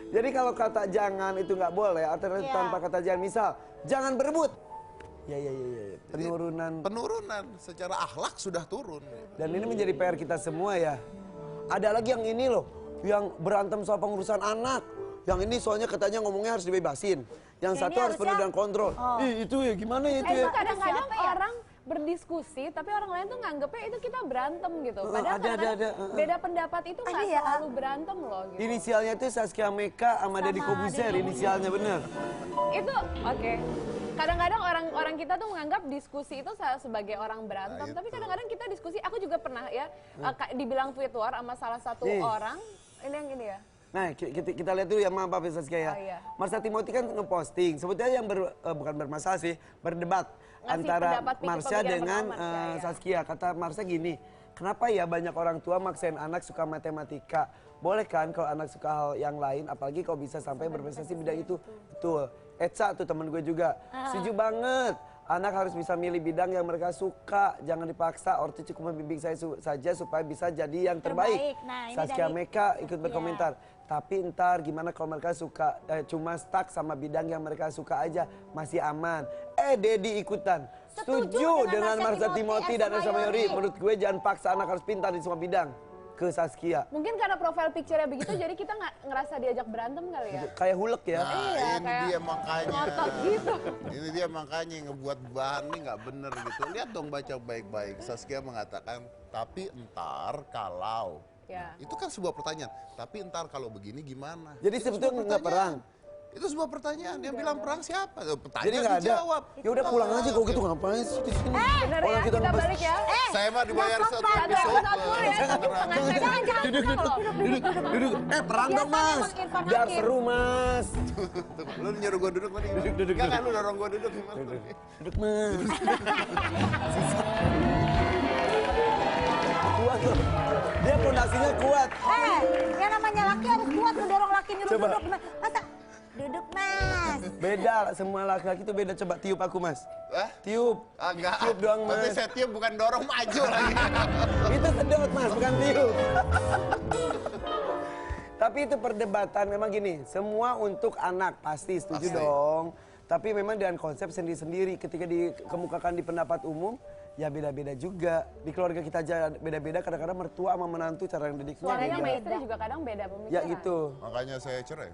jadi kalau kata jangan itu nggak boleh, alternatif Iya. tanpa kata jangan. Misal, jangan berebut. Ya. Jadi, Penurunan. Penurunan secara akhlak sudah turun. Dan ini menjadi PR kita semua ya. Ada lagi yang ini loh, yang berantem soal pengurusan anak. Yang ini soalnya katanya ngomongnya harus dibebasin. Yang Nah, satu ini harus penuh harusnya- dengan kontrol. Oh. Ih, itu ya gimana ya itu Itu ya? kadang-kadang siapa ya? orang berdiskusi, tapi orang lain tuh nganggepnya itu kita berantem gitu. Padahal ada. kadang-kadang beda pendapat itu nggak Ada ya? selalu berantem loh gitu. Inisialnya itu Saskia Meka sama Deddy Kobuzer, inisialnya bener. Itu oke. Kadang-kadang orang kita tuh menganggap diskusi itu sebagai orang berantem, Nah, tapi itu. kadang-kadang kita diskusi. Aku juga pernah ya dibilang tweet war sama salah satu Nih. orang. Ini yang gini ya. Nah, kita lihat dulu ya, maaf ya Saskia ya. Oh, iya. Marsha Timothy kan ngeposting, sebetulnya yang bukan bermasalah sih, berdebat Ngasih antara pendapat Marsha pemikiran dengan Marsha, ya. Saskia. Kata Marsha gini, kenapa ya banyak orang tua maksain anak suka matematika? Boleh kan kalau anak suka hal yang lain, apalagi kalau bisa sampai berprestasi bidang itu. Betul. Eca tuh temen gue juga, setuju banget. Anak harus bisa milih bidang yang mereka suka, jangan dipaksa. Ortu cukup membimbing saya saja supaya bisa jadi yang terbaik. Nah, ini Saskia dari- Meka ikut berkomentar. Tapi ntar gimana kalau mereka suka cuma stuck sama bidang yang mereka suka aja, masih aman. Dedi ikutan. Setuju Setuju dengan dengan Marsha Marsha Timothy dan Elsa Mayori. Menurut gue jangan paksa anak harus pintar di semua bidang. Ke Saskia. Mungkin karena profile picture-nya begitu, jadi kita nggak ngerasa diajak berantem kali ya. Kayak hulek ya. Nah, Iya, ini kayak dia makanya. ngotot gitu. Ini dia makanya yang ngebuat bahan ini nggak bener gitu. Lihat dong baca baik-baik. Saskia mengatakan, tapi entar kalau. Ya. Itu kan sebuah pertanyaan. Tapi entar kalau begini gimana? Jadi Itu sebetulnya sebuah nggak perang. pertanyaan. Itu sebuah pertanyaan. Yang bilang perang siapa? Pertanyaan Jadi nggak ada. dijawab. Ya udah pulang aja kok gitu ngapain sih di sini? Bener ya, kita ngebahas- balik ya. Saya mah dibayar nggak satu sopan. Satu episode. episode full ya, Jangan, jangan Duduk. Perang dong Biasanya mas. emang Irfan Biar Hakim. seru mas. Lu nyuruh gua duduk tadi. Duduk. Enggak, lu dorong gua duduk gimana? Duduk mas. Kuat loh. Dia pondasinya kuat. Yang namanya laki harus kuat ngedorong laki nyuruh Coba. duduk. Masa duduk mas. Beda, semua laki-laki itu beda. Coba tiup aku mas. Hah? Tiup. Ah, enggak. Tiup doang Berarti mas. saya tiup bukan dorong maju lagi. Itu sedot mas, bukan tiup. Tapi itu perdebatan memang gini. Semua untuk anak pasti setuju Pasti. dong. Tapi memang dengan konsep sendiri-sendiri. Ketika dikemukakan di pendapat umum, ya beda-beda juga. Di keluarga kita aja beda-beda. Kadang-kadang mertua sama menantu cara yang didiknya Suaranya beda. sama istri juga kadang beda pemikiran. Ya gitu. Makanya saya cerai.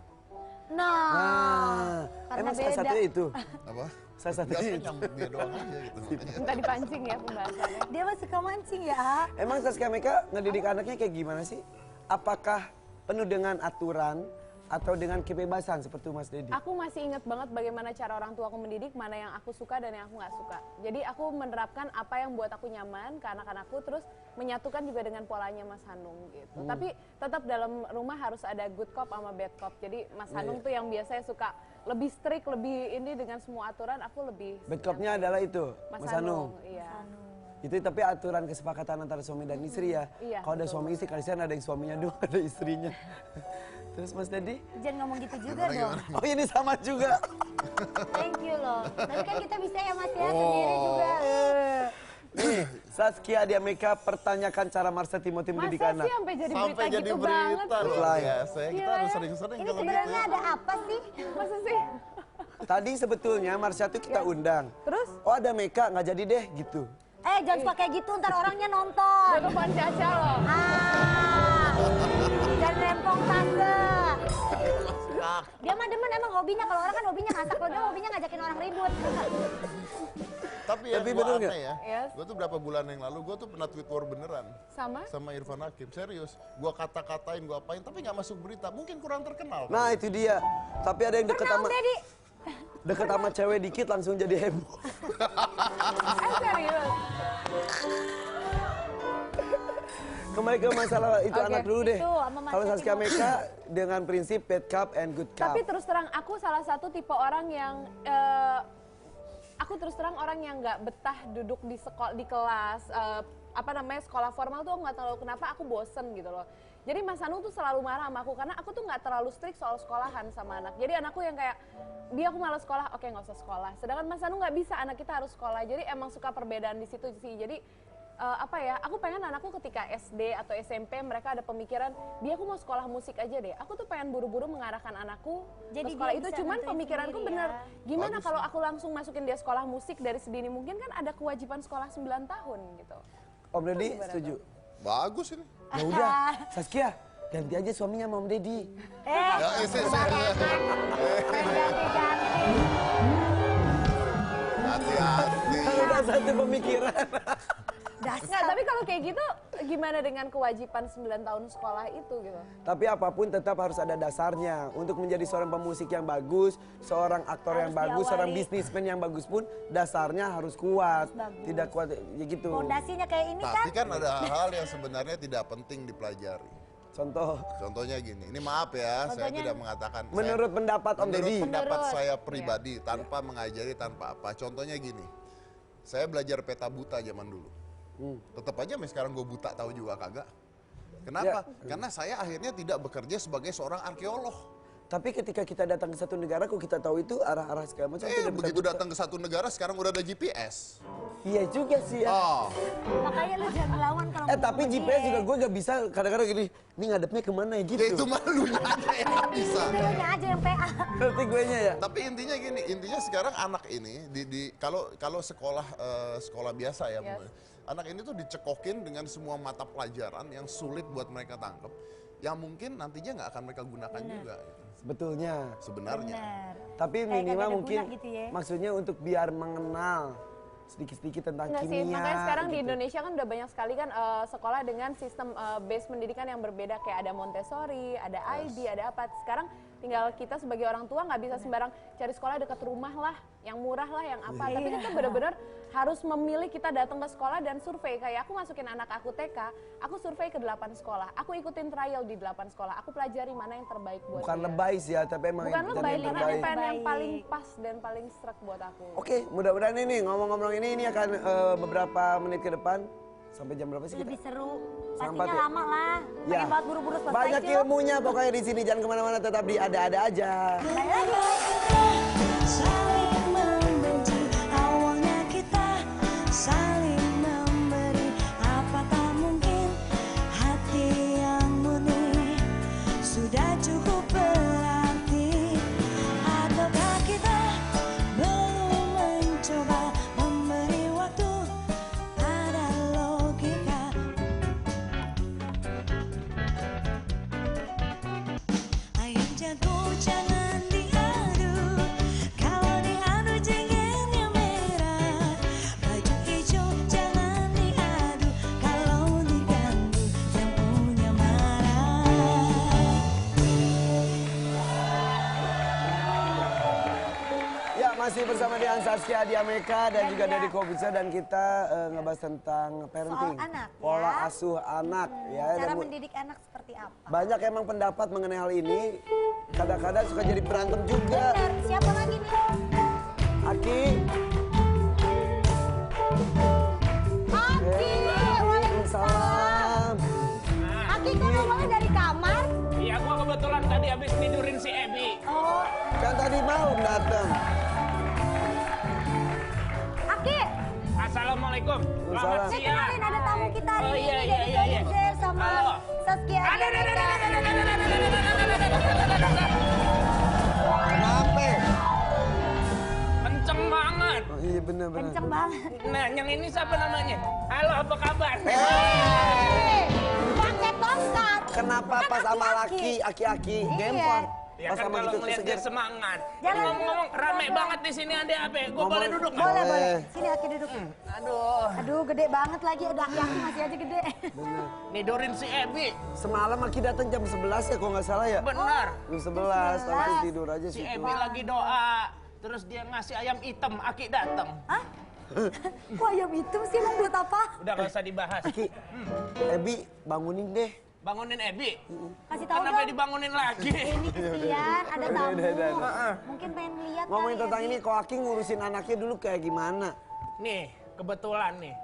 Nah, karena emang salah beda. satunya itu. Apa? Salah Enggak, satunya saya itu. nyambung dia doang aja gitu. Makanya. Minta dipancing ya pembahasannya. Dia mah suka mancing ya. Emang Saskia Meka ngedidik anaknya kayak gimana sih? Apakah penuh dengan aturan atau dengan kebebasan seperti Mas Dedi? Aku masih ingat banget bagaimana cara orang tua aku mendidik, mana yang aku suka dan yang aku nggak suka. Jadi aku menerapkan apa yang buat aku nyaman ke anak-anakku, terus menyatukan juga dengan polanya Mas Hanung gitu. Tapi tetap dalam rumah harus ada good cop sama bad cop. Jadi Mas Hanung tuh yang biasanya suka lebih strict, lebih ini dengan semua aturan, aku lebih Bad cop-nya adalah itu, Mas Mas Hanung. Iya. Itu tapi aturan kesepakatan antara suami dan istri ya. Iya, Kalau ada suami istri, kalian ada yang suaminya doang, ada istrinya. Terus Mas Dedi? Jangan ngomong gitu juga dong. Oh ini sama juga. Thank you loh. Tapi kan kita bisa ya mas ya Oh. sendiri juga. Nih, Saskia Meka pertanyakan cara Marsha Timothy mendidik Masa anak. sih sampai jadi berita Sampai jadi gitu banget berita sih? loh. Lain. Biasa ya, kita Gila harus ya. sering-sering Ini kalau gitu. sebenarnya ada apa sih? Masa sih? Tadi sebetulnya Marsha tuh kita undang. Terus? Oh ada Meka, nggak jadi deh gitu. Jangan suka kayak gitu ntar orangnya nonton. Udah telepon Caca loh. Jangan rempong tante. Dia mah demen emang hobinya. Kalau orang kan hobinya masak. Kalau dia hobinya ngajakin orang ribut. Tapi ya Tapi gua bener aneh nggak? ya. Yes. Gue tuh berapa bulan yang lalu gue tuh pernah tweet war beneran Sama? Irfan Hakim. Serius. Gue kata-katain, gue apain, tapi nggak masuk berita. Mungkin kurang terkenal. Nah itu dia. Tapi ada yang deket Pernah sama Om Deddy. deket sama cewek dikit langsung jadi heboh. Serius? Kembali ke masalah itu Oke. anak dulu deh. Itu sama Mas Kalau Yati Saskia mau. Meka dengan prinsip bad cup and good cup. Tapi terus terang aku salah satu tipe orang yang aku terus terang orang yang nggak betah duduk di kelas sekolah formal tuh nggak tahu kenapa aku bosen gitu loh. Jadi Mas Hanung tuh selalu marah sama aku karena aku tuh nggak terlalu strict soal sekolahan sama anak. Jadi anakku yang kayak dia aku malas sekolah, oke nggak usah sekolah. Sedangkan Mas Hanung nggak bisa, anak kita harus sekolah. Jadi emang suka perbedaan di situ sih. Jadi aku pengen anakku ketika SD atau SMP mereka ada pemikiran dia aku mau sekolah musik aja deh. Aku tuh pengen buru-buru mengarahkan anakku Jadi ke sekolah dia itu. bisa Cuman nentuin pemikiranku sendiri bener, ya. gimana Bagus kalau nih. aku langsung masukin dia sekolah musik dari sedini mungkin kan ada kewajiban sekolah 9 tahun gitu. Om Deddy gimana setuju? Bagus ini. Ya udah, Saskia ganti aja suaminya sama Om Deddy. Ya, hati-hati. Kan udah satu pemikiran. Nggak, tapi kalau kayak gitu gimana dengan kewajiban 9 tahun sekolah itu gitu? Tapi apapun tetap harus ada dasarnya. Untuk menjadi seorang pemusik yang bagus, seorang aktor yang Harus bagus, seorang diawali. bisnismen yang bagus pun dasarnya harus kuat. Bagus. Tidak kuat ya gitu. Fondasinya kayak ini Tapi kan. kan ada hal-hal yang sebenarnya tidak penting dipelajari. Contoh, Contohnya gini, ini maaf ya, saya Contohnya, tidak mengatakan. menurut pendapat Om Menurut Deddy. pendapat Menurut, saya pribadi, tanpa mengajari, tanpa apa. Contohnya gini, saya belajar peta buta zaman dulu. Tetap aja sampai sekarang gue buta tahu juga kagak. Kenapa? Karena saya akhirnya tidak bekerja sebagai seorang arkeolog. Tapi ketika kita datang ke satu negara, kok kita tahu itu arah-arah segala macam. tidak bisa Begitu buta. datang ke satu negara sekarang udah ada GPS. Iya juga sih ya. Oh, Makanya lu jangan lawan kalau Tapi ngomong GPS dia. juga gue gak bisa kadang-kadang gini, ini ngadepnya kemana ya gitu. ya itu mah lu aja yang nggak bisa. Lu aja yang PA. Ngerti gue nya ya. Tapi intinya gini, intinya sekarang anak ini kalau sekolah biasa ya, anak ini tuh dicekokin dengan semua mata pelajaran yang sulit buat mereka tangkap, yang mungkin nantinya nggak akan mereka gunakan juga. Gitu. Sebetulnya. Sebenarnya. Benar. Tapi Kayak minimal kagak ada mungkin guna gitu ya. maksudnya untuk biar mengenal sedikit-sedikit tentang Enggak sih, kimia. makanya sekarang di gitu. Indonesia kan udah banyak sekali kan sekolah dengan sistem base pendidikan yang berbeda, kayak ada Montessori, ada ID, ada apa. Sekarang tinggal kita sebagai orang tua nggak bisa sembarang cari sekolah dekat rumah lah, yang murah lah, yang apa. Tapi kita benar-benar harus memilih, kita datang ke sekolah dan survei. Kayak aku masukin anak aku TK, aku survei ke 8 sekolah. Aku ikutin trial di 8 sekolah. Aku pelajari mana yang terbaik buat Bukan dia. lebay sih ya, tapi emang Bukan yang lebay, yang karena terbaik. pengen yang Baik. paling pas dan paling serak buat aku. Oke, mudah-mudahan ini ngomong-ngomong ini akan beberapa menit ke depan. Sampai jam berapa sih Lebih kita? seru. Sampai Pastinya ya? lama lah. Ya. Pengen banget buru-buru selesai Banyak sih lo. ilmunya pokoknya di sini. Jangan kemana-mana, tetap di ada-ada aja. Balik lagi. Saling membenci, awalnya kita saling memberi. Apakah mungkin hati yang murni sudah cukup berarti? Ataukah kita belum mencoba memberi waktu pada logika? Ayam jago jangan diadu, kalau diadu jenggenya merah. Baju hijau jangan diadu, kalau diganggu yang punya marah. Ya, masih bersama Dian Saskia Diameka dan juga dia. Deddy Kobusier, dan kita ngebahas tentang parenting. anak, ya. Pola asuh anak ya. Cara Dan mendidik anak seperti apa? banyak emang pendapat mengenai hal ini. Kadang-kadang suka jadi berantem juga. Benar. Siapa lagi nih? Aki, Aki. Waalaikumsalam. Aki kok ngomongnya dari kamar? Iya, gua kebetulan tadi habis tidurin si Ebi. Oh, Kan tadi malam datang. Aki. Assalamualaikum. Selamat Waalaikumsalam. Nih siang. kenalin ada tamu kita hari Oh, ini iya, dari iya, iya, iya. Kobusier sama Halo. Saskia Diameka. Kenapa? Kenceng banget. Oh iya bener-bener. Kenceng banget. Nah, yang ini siapa namanya? Halo, apa kabar? Pakai tongkat. Kenapa Kan pas sama aki-aki. laki aki Iya. gempor? Ya Pas kan sama kalau gitu ngeliat dia seger. semangat. Jangan. Ngomong-ngomong rame banget di sini ada apa? Gue boleh duduk nggak? Boleh, boleh. Boleh. Sini Aki duduk. Aduh, Aduh, gede banget lagi. Udah Aki masih aja gede. Bener. nidurin si Ebi. Semalam Aki datang jam 11 ya kalau nggak salah ya. Benar. Jam 11, langsung 11. tidur aja Si sih. Ebi lagi doa. Terus dia ngasih ayam hitam, Aki datang. Hah? Kok ayam hitam sih? Emang buat apa? Udah gak usah dibahas. Aki, Ebi bangunin deh. Bangunin Ebi. Kasih tahu Kenapa dong. dibangunin lagi? Ini kesian, ada tamu. udah. Mungkin pengen lihat Ngomongin kali, tentang Ebi. ini, kok Aki ngurusin anaknya dulu kayak gimana? Nih, kebetulan nih.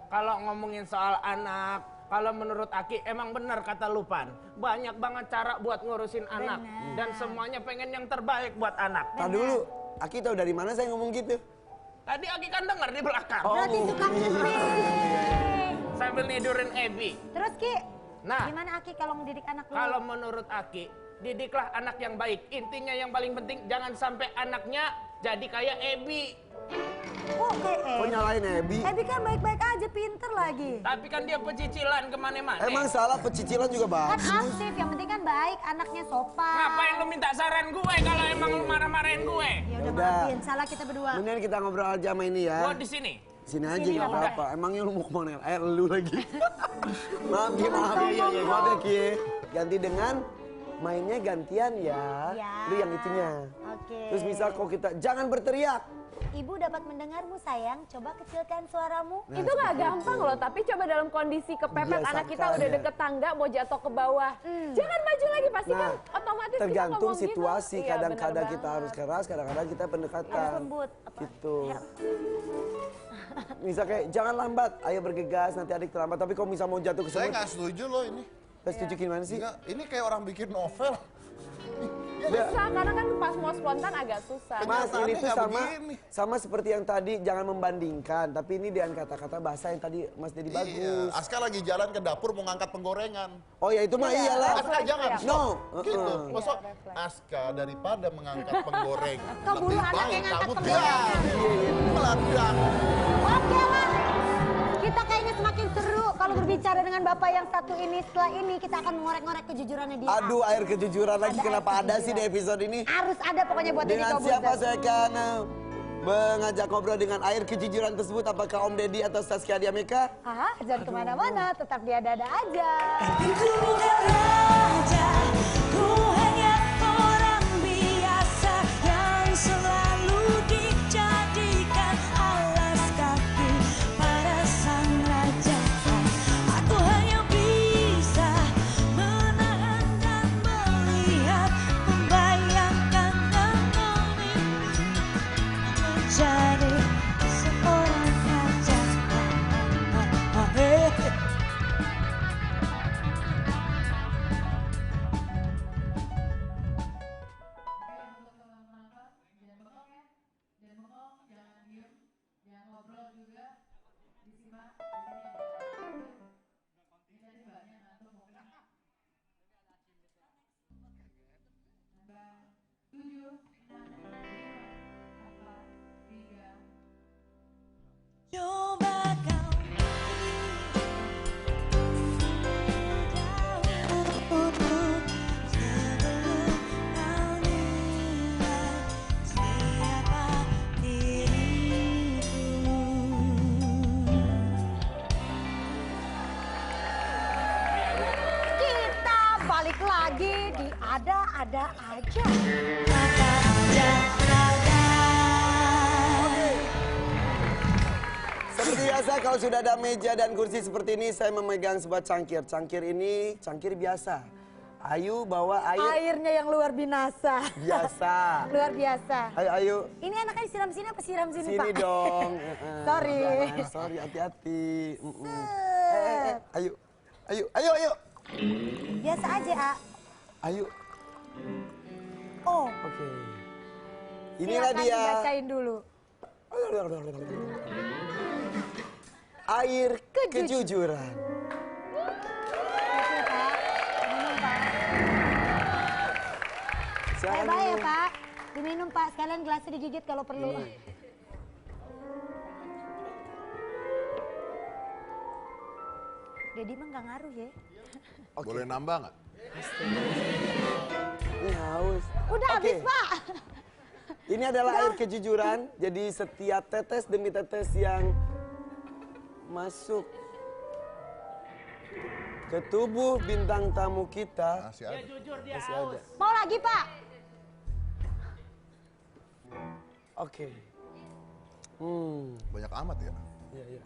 Kalau ngomongin soal anak, kalau menurut Aki emang benar kata Lupan. Banyak banget cara buat ngurusin anak. Dan semuanya pengen yang terbaik buat anak. Tadi dulu, Aki tahu dari mana saya ngomong gitu? Tadi Aki kan dengar di belakang. Berarti suka nguping. Sambil nidurin Ebi. Terus Ki, Nah. gimana Aki kalau mendidik anak dulu? Kalau menurut Aki, didiklah anak yang baik. Intinya yang paling penting jangan sampai anaknya jadi kayak Ebi. Oke, Kok nyalain Ebi? Ebi kan baik-baik aja, pinter lagi. Tapi kan dia pecicilan kemana-mana. Emang salah pecicilan juga Kan bagus. aktif, yang penting kan baik, anaknya sopan. Ngapain lu minta saran gue kalau emang lu marah-marahin gue? Ya udah Udah. maafin, salah kita berdua. Mendingan kita ngobrol aja sama ini ya. Gue di sini. Sini aja Sini nggak lah, apa-apa. Emangnya lu mau kemana? Lu lagi. Maaf ya, maaf ya, maaf ya Ki. Ganti dengan mainnya gantian ya. Ya. Lu yang itunya. Oke. Terus misal kok kita jangan berteriak. Ibu dapat mendengarmu sayang, coba kecilkan suaramu. Nah, Itu nggak gampang loh, tapi coba dalam kondisi kepepet Biasakan anak kita udah ya. deket tangga mau jatuh ke bawah. Jangan maju lagi, pasti kan otomatis kita tergantung ngomong gitu. situasi. Iya, Kadang-kadang bener kita banget. harus keras, kadang-kadang kita pendekatan. Harus lembut. Apa? Gitu. Misal kayak jangan lambat, ayo bergegas nanti adik terlambat. Tapi kalau misal mau jatuh ke Saya semut, nggak setuju loh ini. saya setuju gimana sih? Enggak, ini kayak orang bikin novel. Susah, karena kan pas mau spontan agak susah. Mas, ini Kenyataannya tuh nggak sama begini. sama seperti yang tadi, jangan membandingkan. Tapi ini dengan kata-kata bahasa yang tadi Mas Dedi Iya, bagus. Aska lagi jalan ke dapur mau ngangkat penggorengan. Oh ya itu mah iyalah. Aska jangan, stop. No. Gitu. Uh-uh. Maksud Aska daripada mengangkat penggorengan. Keburu lebih anak baik yang ngangkat kamu penggorengan. diam. Meledak. Oke lah. Kita kayaknya semakin seru kalau berbicara dengan Bapak yang satu ini. Setelah ini kita akan mengorek-ngorek kejujurannya dia. Aduh, air kejujuran lagi. Ada Kenapa air ada sih di kejujuran. episode ini? Harus ada pokoknya buat Deddy Dengan Kobuzer. siapa saya akan mengajak ngobrol dengan air kejujuran tersebut? Apakah Om Deddy atau Saskia Diameka? Ah, jangan kemana-mana, tetap dia dada aja. Ku bukan raja, ku hanya orang biasa yang selalu dijadikan alas kaki pada sang raja. Aku hanya bisa menahan dan melihat, membayangkan dan memimpi menjadi seorang raja. Coba kau sebelum kau nilai siapa diriku. Kita balik lagi di ada-ada aja. Maka ada. Seperti biasa kalau sudah ada meja dan kursi seperti ini, saya memegang sebuah cangkir. Cangkir ini cangkir biasa. Ayu bawa air Airnya yang luar binasa. biasa. Luar biasa. Ayo, ayo. Ini anaknya disiram sini apa siram sini, Pak? Sini dong. Sorry. Jangan, sorry, hati-hati. Ayo, ayo, ayo, ayo. Biasa aja, A. Ayo. Oh, Oke. Inilah silakan dia. dibacain dulu. Air kejujuran. Oke, Pak. Minum, Pak. Silakan Bye-bye ya, minum. Pak. Diminum, Pak. Sekalian gelasnya digigit kalau perlu. Dedi mah nggak ngaruh ya. Boleh nambah nggak? Ini haus. Udah Oke. habis, Pak. Ini adalah air kejujuran. Jadi setiap tetes demi tetes yang masuk ke tubuh bintang tamu kita Masih ada. Jujur dia masih haus. ada. Mau lagi, Pak? Oke. Banyak amat ya. Iya, iya.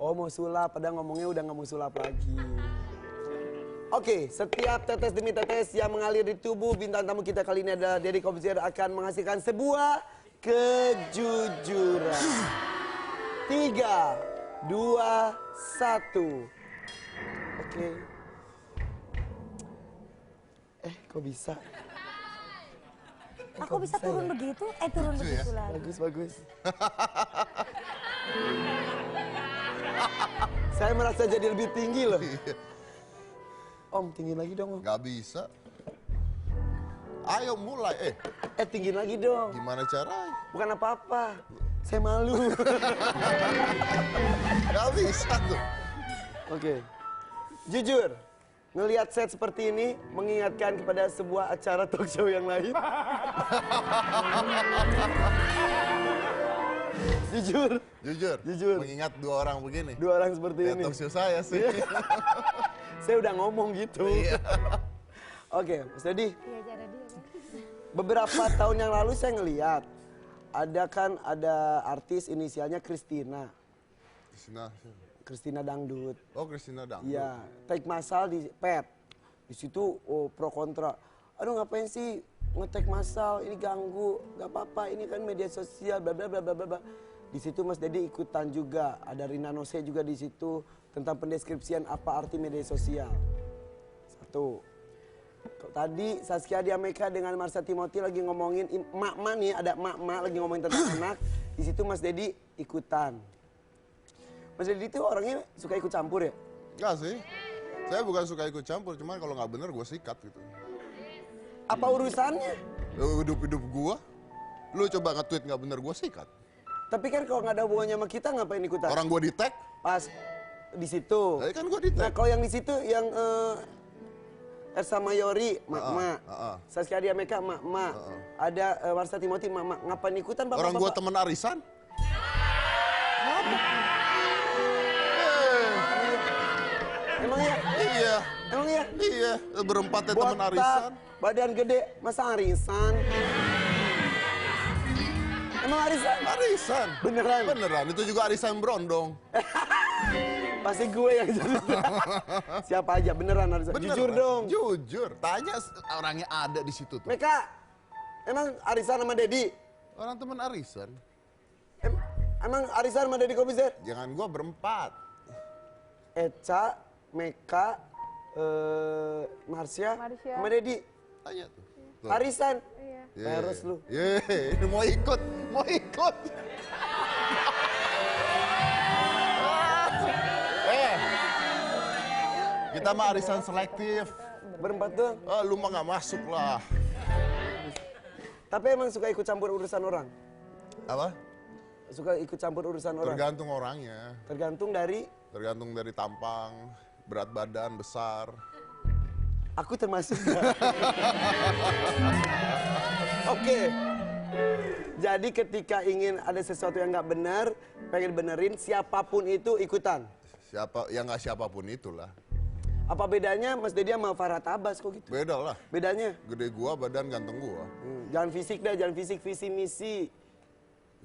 Oh mau sulap, padahal ngomongnya udah nggak mau sulap lagi. Oke, setiap tetes demi tetes yang mengalir di tubuh bintang tamu kita kali ini adalah Deddy Corbuzier akan menghasilkan sebuah kejujuran. 3, 2, 1. Oke. Kok bisa? Aku bisa turun begitu? Turun begitu lah. Bagus, bagus. Saya merasa jadi lebih tinggi loh. Om, tinggi lagi dong, Om. Gak bisa. Ayo mulai. Tinggi lagi dong. Gimana caranya? Bukan apa-apa. Saya malu. Gak bisa tuh. Oke. Jujur, ngelihat set seperti ini mengingatkan kepada sebuah acara talk show yang lain. Jujur. Jujur. Mengingat 2 orang begini. 2 orang seperti Ya, ini. talk show saya sih. Saya udah ngomong gitu. Iya. Oke, Mas Deddy. Iya, cara dia. Beberapa tahun yang lalu saya ngeliat ada artis inisialnya Christina Dangdut. Oh, Christina Dangdut. Iya, take massal di PET. Di situ pro kontra. Aduh ngapain sih nge-take massal, ini ganggu, gak apa-apa, ini kan media sosial, bla bla bla bla bla. Di situ Mas Deddy ikutan juga, ada Rina Nose juga di situ tentang pendeskripsian apa arti media sosial. 1. Tadi Saskia Diameka dengan Marsha Timothy lagi ngomongin emak-emak nih, ada emak-emak lagi ngomongin tentang anak. Di situ Mas Deddy ikutan. Mas Deddy itu orangnya suka ikut campur ya? Enggak sih. Saya bukan suka ikut campur, cuman kalau nggak bener gue sikat gitu. Apa urusannya? Hidup gua. Lu coba nge-tweet nggak bener gue sikat. Tapi kan kalau nggak ada hubungannya sama kita ngapain ikutan? Orang gua di-tag, Pas di situ. tadi kan gua Nah di-tag. kalau yang di situ yang Ersa Mayori, mak-mak. Heeh. Saskia Diameka, mak-mak. Ada Marsha Timothy, mak-mak. Ngapain ikutan bapak-bapak? Orang gua temen arisan. Emang ya? Iya. Emang ya? Iya, berempatnya temen arisan. Badan gede, masa arisan? Emang arisan? Arisan. Beneran? Beneran, itu juga arisan berondong. Pasti gue yang jadi. Siapa aja, beneran arisan? Beneran. Jujur dong. Jujur. Tanya orangnya ada di situ tuh. Meka, emang arisan sama Deddy? Orang temen arisan. Emang arisan sama Deddy Corbuzier? Jangan gua berempat. Eca, Meka, Marsha, Marsha. sama Deddy. Tanya tuh. Tuh. Arisan. Iya. Peres lu. Ini mau ikut. Kita mah arisan selektif. Berempat doang. Lu mah nggak masuk lah. Tapi emang suka ikut campur urusan orang? Apa? Suka ikut campur urusan orang? Tergantung orangnya. Tergantung dari Tampang, berat badan, besar. aku termasuk. Oke. Jadi ketika ingin ada sesuatu yang nggak benar, pengen benerin, siapapun itu ikutan. Nggak siapapun itulah. Apa bedanya Mas Deddy sama Farhat Abbas kok gitu? Beda lah. Bedanya? Gede gua, badan ganteng gua. Jangan fisik dah, jangan fisik, visi misi.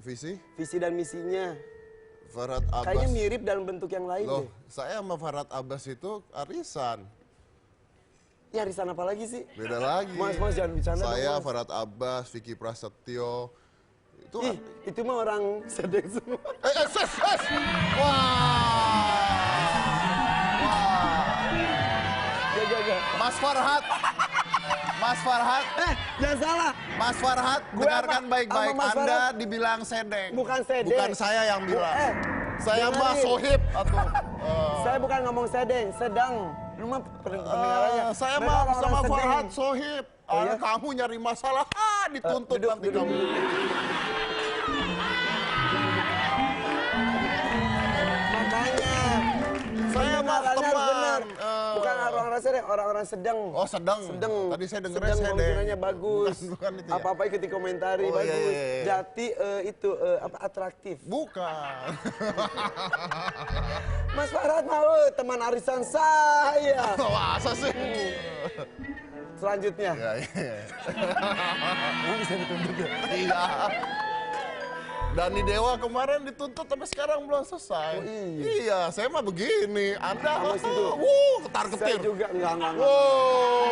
Visi dan misinya. Farhat Abbas. Kayaknya mirip dalam bentuk yang lain Loh, deh. saya sama Farhat Abbas itu arisan. Ya arisan apa lagi sih? Beda lagi. Mas jangan bercanda dong, Saya, Mas. Farhat Abbas, Vicky Prasetyo. Itu Ih, itu mah orang sedek semua. ses. Wah. Gak. Mas Farhat. Jangan salah. Mas Farhat, Gue dengarkan sama baik-baik. Mas Anda Farhat. dibilang sedeng. Bukan sedeng. Bukan saya yang bilang. Saya mah dengerin. sohib. Saya bukan ngomong sedeng, sedang. Lu mah pendengarannya. Saya Mereka mah orang-orang sama sedeng. Farhat sohib. Oh, ya? Kamu nyari masalah, dituntut Duduk, nanti duduk, kamu. duduk. Makanya. Saya mah pendengarannya harus benar. teman. Bukan orang-orang sedang, orang-orang sedang. Oh, sedang. Sedang. Tadi saya dengernya sedang sedeng. kemungkinannya bagus. Bukan itu ya? Apa-apa ikut dikomentari, Oh, iya, bagus. iya, iya. Jati itu atraktif. Bukan. Mas Farhat mau teman arisan saya. Masa sih? Selanjutnya. Ya, iya. Bisa dituntut ya? Iya. Dani Dewa kemarin dituntut sampai sekarang belum selesai. Oh, iya, saya mah begini. Anda situ. ketar-ketir. Saya juga enggak. Wow.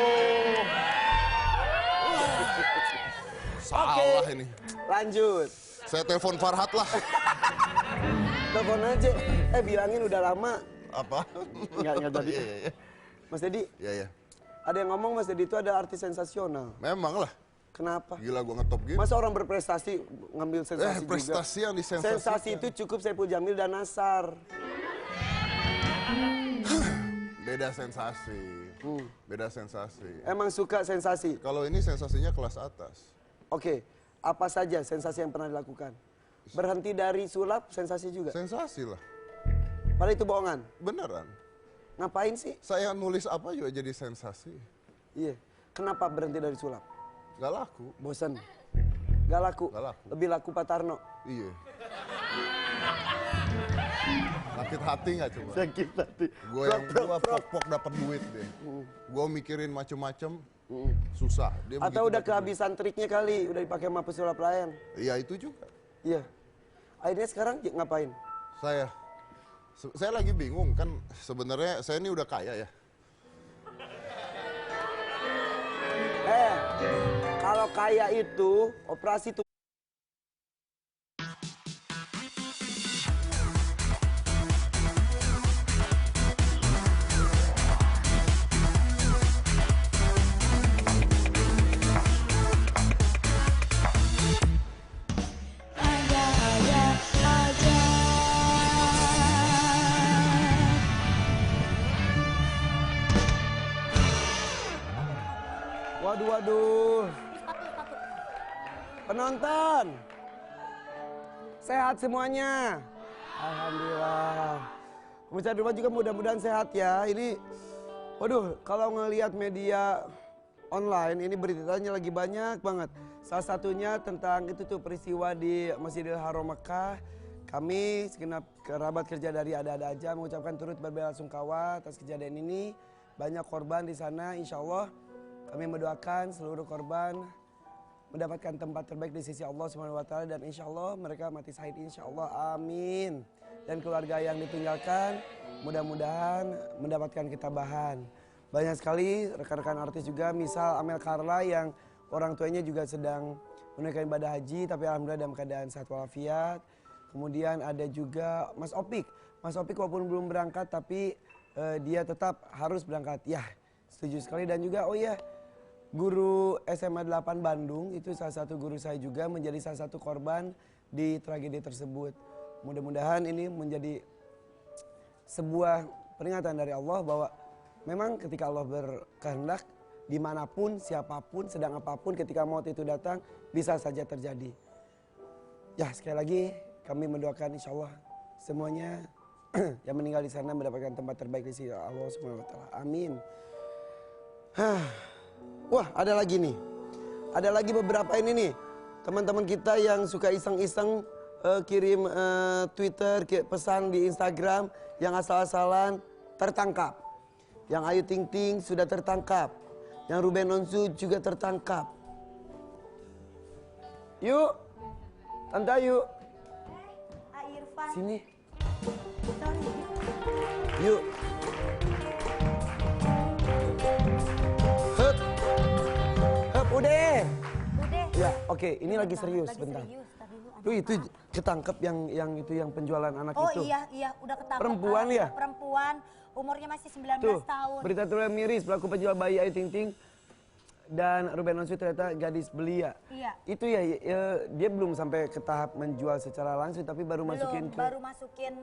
Salah ini. Lanjut. Saya telepon Farhat lah. Telepon aja. Bilangin udah lama. Apa? Enggak jadi. Iya. Mas Dedi, Iya. ada yang ngomong Mas Dedi itu ada artis sensasional. Memang lah. Kenapa? Gila gua ngetop gitu. Masa orang berprestasi ngambil sensasi juga? Prestasi yang disensasikan. Sensasi itu cukup Saipul Jamil dan Nasar. Beda sensasi. Beda sensasi. Emang suka sensasi? Kalau ini sensasinya kelas atas. Oke, apa saja sensasi yang pernah dilakukan? Berhenti dari sulap, sensasi juga? Sensasi lah. Padahal itu bohongan? Beneran. Ngapain sih? Saya nulis apa juga jadi sensasi. Iya, kenapa berhenti dari sulap? Gak laku. Bosen? Gak laku? Gak laku. Lebih laku Pak Tarno? Iya. Sakit hati nggak coba? Sakit hati. Gua pok dapat duit deh. Gua mikirin macem-macem, susah. Dia Atau begitu udah dapet kehabisan triknya kali, udah dipakai sama pesulap lain? duit. Iya itu juga. Iya. Akhirnya sekarang ngapain? Saya lagi bingung kan sebenarnya saya ini udah kaya ya. Kalau kaya itu operasi tuh. Ada aja. Waduh. Penonton. Sehat semuanya. Alhamdulillah. Pemirsa di rumah juga mudah-mudahan sehat ya. Ini, waduh, kalau ngelihat media online ini beritanya lagi banyak banget. Salah satunya tentang itu tuh peristiwa di Masjidil Haram Mekah. Kami segenap kerabat kerja dari Ada-Ada Aja mengucapkan turut berbela-sungkawa atas kejadian ini. Banyak korban di sana, insya Allah kami mendoakan seluruh korban mendapatkan tempat terbaik di sisi Allah SWT dan insya Allah mereka mati syahid insya Allah, amin. Dan keluarga yang ditinggalkan mudah-mudahan mendapatkan ketabahan. Banyak sekali rekan-rekan artis juga, misal Amel Carla yang orang tuanya juga sedang menunaikan ibadah haji tapi alhamdulillah dalam keadaan sehat walafiat. Kemudian ada juga Mas Opik. Mas Opik walaupun belum berangkat tapi dia tetap harus berangkat. Ya, setuju sekali. Dan juga oh iya, guru SMA 8 Bandung itu salah satu guru saya juga menjadi salah satu korban di tragedi tersebut. Mudah-mudahan ini menjadi sebuah peringatan dari Allah bahwa memang ketika Allah berkehendak dimanapun, siapapun, sedang apapun ketika maut itu datang bisa saja terjadi. Ya sekali lagi kami mendoakan insya Allah semuanya yang meninggal di sana mendapatkan tempat terbaik di sisi Allah SWT. Amin. Wah, ada lagi nih. Ada lagi beberapa ini nih. Teman-teman kita yang suka iseng-iseng kirim Twitter, pesan di Instagram yang asal-asalan tertangkap. Yang Ayu Ting Ting sudah tertangkap. Yang Ruben Onsu juga tertangkap. Yuk. Tante Ayu. Irfan. Sini. Sorry. Yuk. Hup. Hup, udah. Udah. Ya, oke. Ini lagi serius, Lagi bentar. serius, tadi lu anak Tuh itu apa? ketangkep yang itu yang penjualan anak Oh itu. iya, udah ketangkep. Perempuan ya? Perempuan, umurnya masih 19 Tuh, tahun. berita tulis miris pelaku penjual bayi Ayu Ting Ting dan Ruben Onsu ternyata gadis belia. Iya. Itu ya, dia belum sampai ke tahap menjual secara langsung tapi baru masukin ke. Baru masukin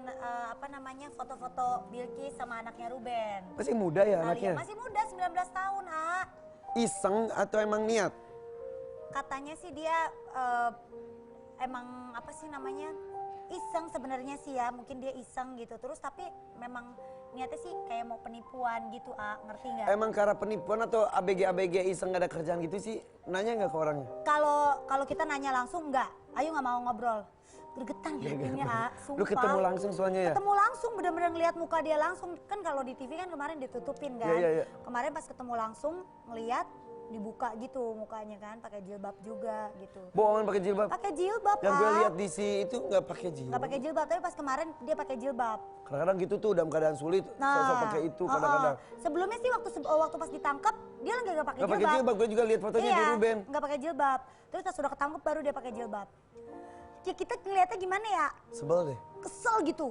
apa namanya foto-foto Bilqis sama anaknya Ruben. Masih muda ya anaknya? Masih muda, 19 tahun, Ha. Iseng atau emang niat? Katanya sih dia emang apa sih namanya? Iseng sebenarnya sih ya, mungkin dia iseng gitu. Terus tapi memang niatnya sih kayak mau penipuan gitu, ngerti nggak? Emang karena penipuan atau ABG iseng gak ada kerjaan gitu sih? Nanya nggak ke orangnya? Kalau kita nanya langsung enggak, Ayu nggak mau ngobrol. Gergetan liatnya, sumpah. Lu ketemu langsung soalnya ya? Ketemu langsung, bener-bener ngeliat muka dia langsung. Kan kalau di TV kan kemarin ditutupin kan. Iya. Kemarin pas ketemu langsung, ngeliat dibuka gitu mukanya kan, pakai jilbab juga gitu. Bohongan pakai jilbab. Pakai jilbab, Yang gue Kak. lihat di si itu nggak pakai jilbab. Nggak pakai jilbab, tapi pas kemarin dia pakai jilbab. Kadang-kadang gitu tuh dalam keadaan sulit, sosok pakai itu kadang-kadang. Sebelumnya sih waktu pas ditangkap dia lagi nggak pakai Nggak jilbab. pakai jilbab, gue juga lihat fotonya Iya, di Ruben. nggak pakai jilbab. Terus pas sudah ketangkep baru dia pakai jilbab. Ya kita ngeliatnya gimana ya? Sebel deh. Kesel gitu.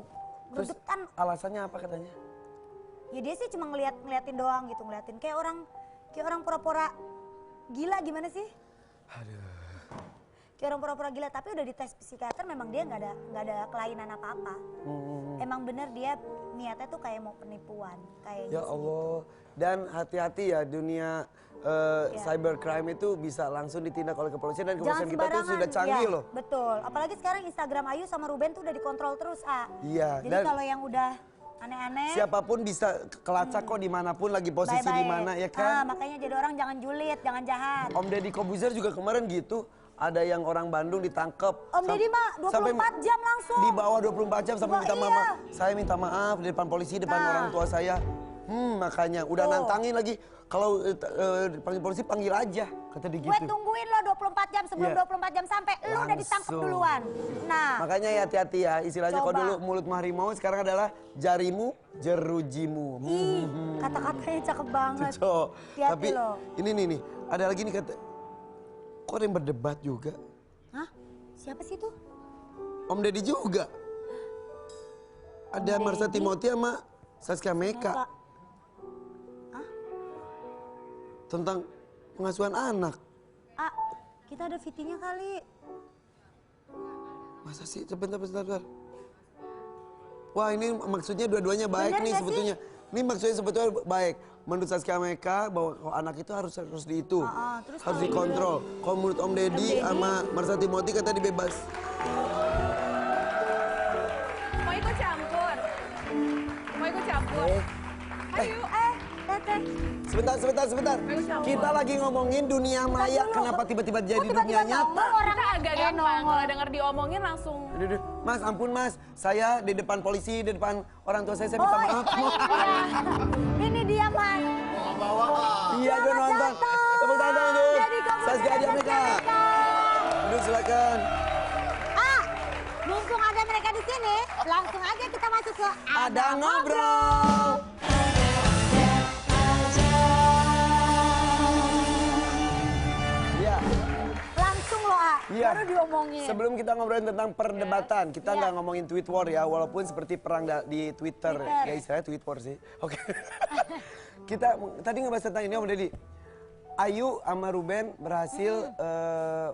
Terus Gregetan. alasannya apa katanya? Ya dia sih cuma ngeliatin doang gitu, ngeliatin kayak orang pura-pura gila gimana sih? Aduh. Kayak orang pura-pura gila, tapi udah dites psikiater memang dia nggak ada kelainan apa-apa. Emang bener dia niatnya tuh kayak mau penipuan, kayak Ya gitu. Allah. Dan hati-hati ya dunia cybercrime itu bisa langsung ditindak oleh kepolisian dan Jangan kepolisian kita tuh sembarangan. sudah canggih Ya, loh. Betul. Apalagi sekarang Instagram Ayu sama Ruben tuh udah dikontrol terus, Iya, Jadi dan kalau yang udah aneh-aneh, siapapun bisa kelacak kok dimanapun lagi posisi di mana ya kan. makanya jadi orang jangan julid, jangan jahat. Om Deddy Kobuzer juga kemarin gitu. Ada yang orang Bandung ditangkap. Om Deddy mah 24 jam langsung. Di bawah 24 jam sampai minta Iya. maaf. Saya minta maaf di depan polisi, depan orang tua saya. Makanya udah Tuh. nantangin lagi. Kalau dipanggil polisi panggil aja, kata dia Gue gitu. tungguin lo 24 jam sebelum Iya. 24 jam sampai lu udah ditangkap Langsung. duluan. Nah, Makanya ya hati-hati ya, istilahnya kalau Coba. dulu mulut harimau sekarang adalah jarimu, jerujimu. ih, kata-katanya cakep banget. Cocok. Hati-hati Tapi lo. ini nih, ada lagi nih kata, kok ada yang berdebat juga? Hah? Siapa sih tuh? Om Deddy juga. Ada Om Marsha Deddy. Timothy sama Saskia Meka tentang pengasuhan anak. Kita ada VT-nya kali. Masa sih? Sebentar. Wah ini maksudnya dua-duanya baik Bener nih nggak sebetulnya. Ini maksudnya sebetulnya baik. Menurut Saskia Meka bahwa kalau anak itu harus di itu. Terus Harus kalau dikontrol. Kalau menurut Om Deddy sama Marsha Timothy kata dibebas. Mau ikut campur? Mau ikut campur? Ayo. Teteh. Sebentar. Kita lagi ngomongin dunia maya. Kenapa tiba-tiba jadi dunia nyata? Kita agak gampang kalau denger diomongin langsung. Aduh, Mas, ampun Mas. Saya di depan polisi, di depan orang tua saya minta maaf. Ini dia, Mas. Iya, gue nonton. Tepuk tangan untuk Saskia Meka. Aduh, silakan. Mumpung ada mereka di sini, langsung aja kita masuk ke Ada ngobrol. Iya. Langsung loh, Iya. baru diomongin. Sebelum kita ngobrolin tentang perdebatan, kita nggak ngomongin tweet war ya, walaupun seperti perang di Twitter. Ya istilahnya tweet war sih. Oke. Kita tadi ngebahas tentang ini Om Deddy. Ayu sama Ruben berhasil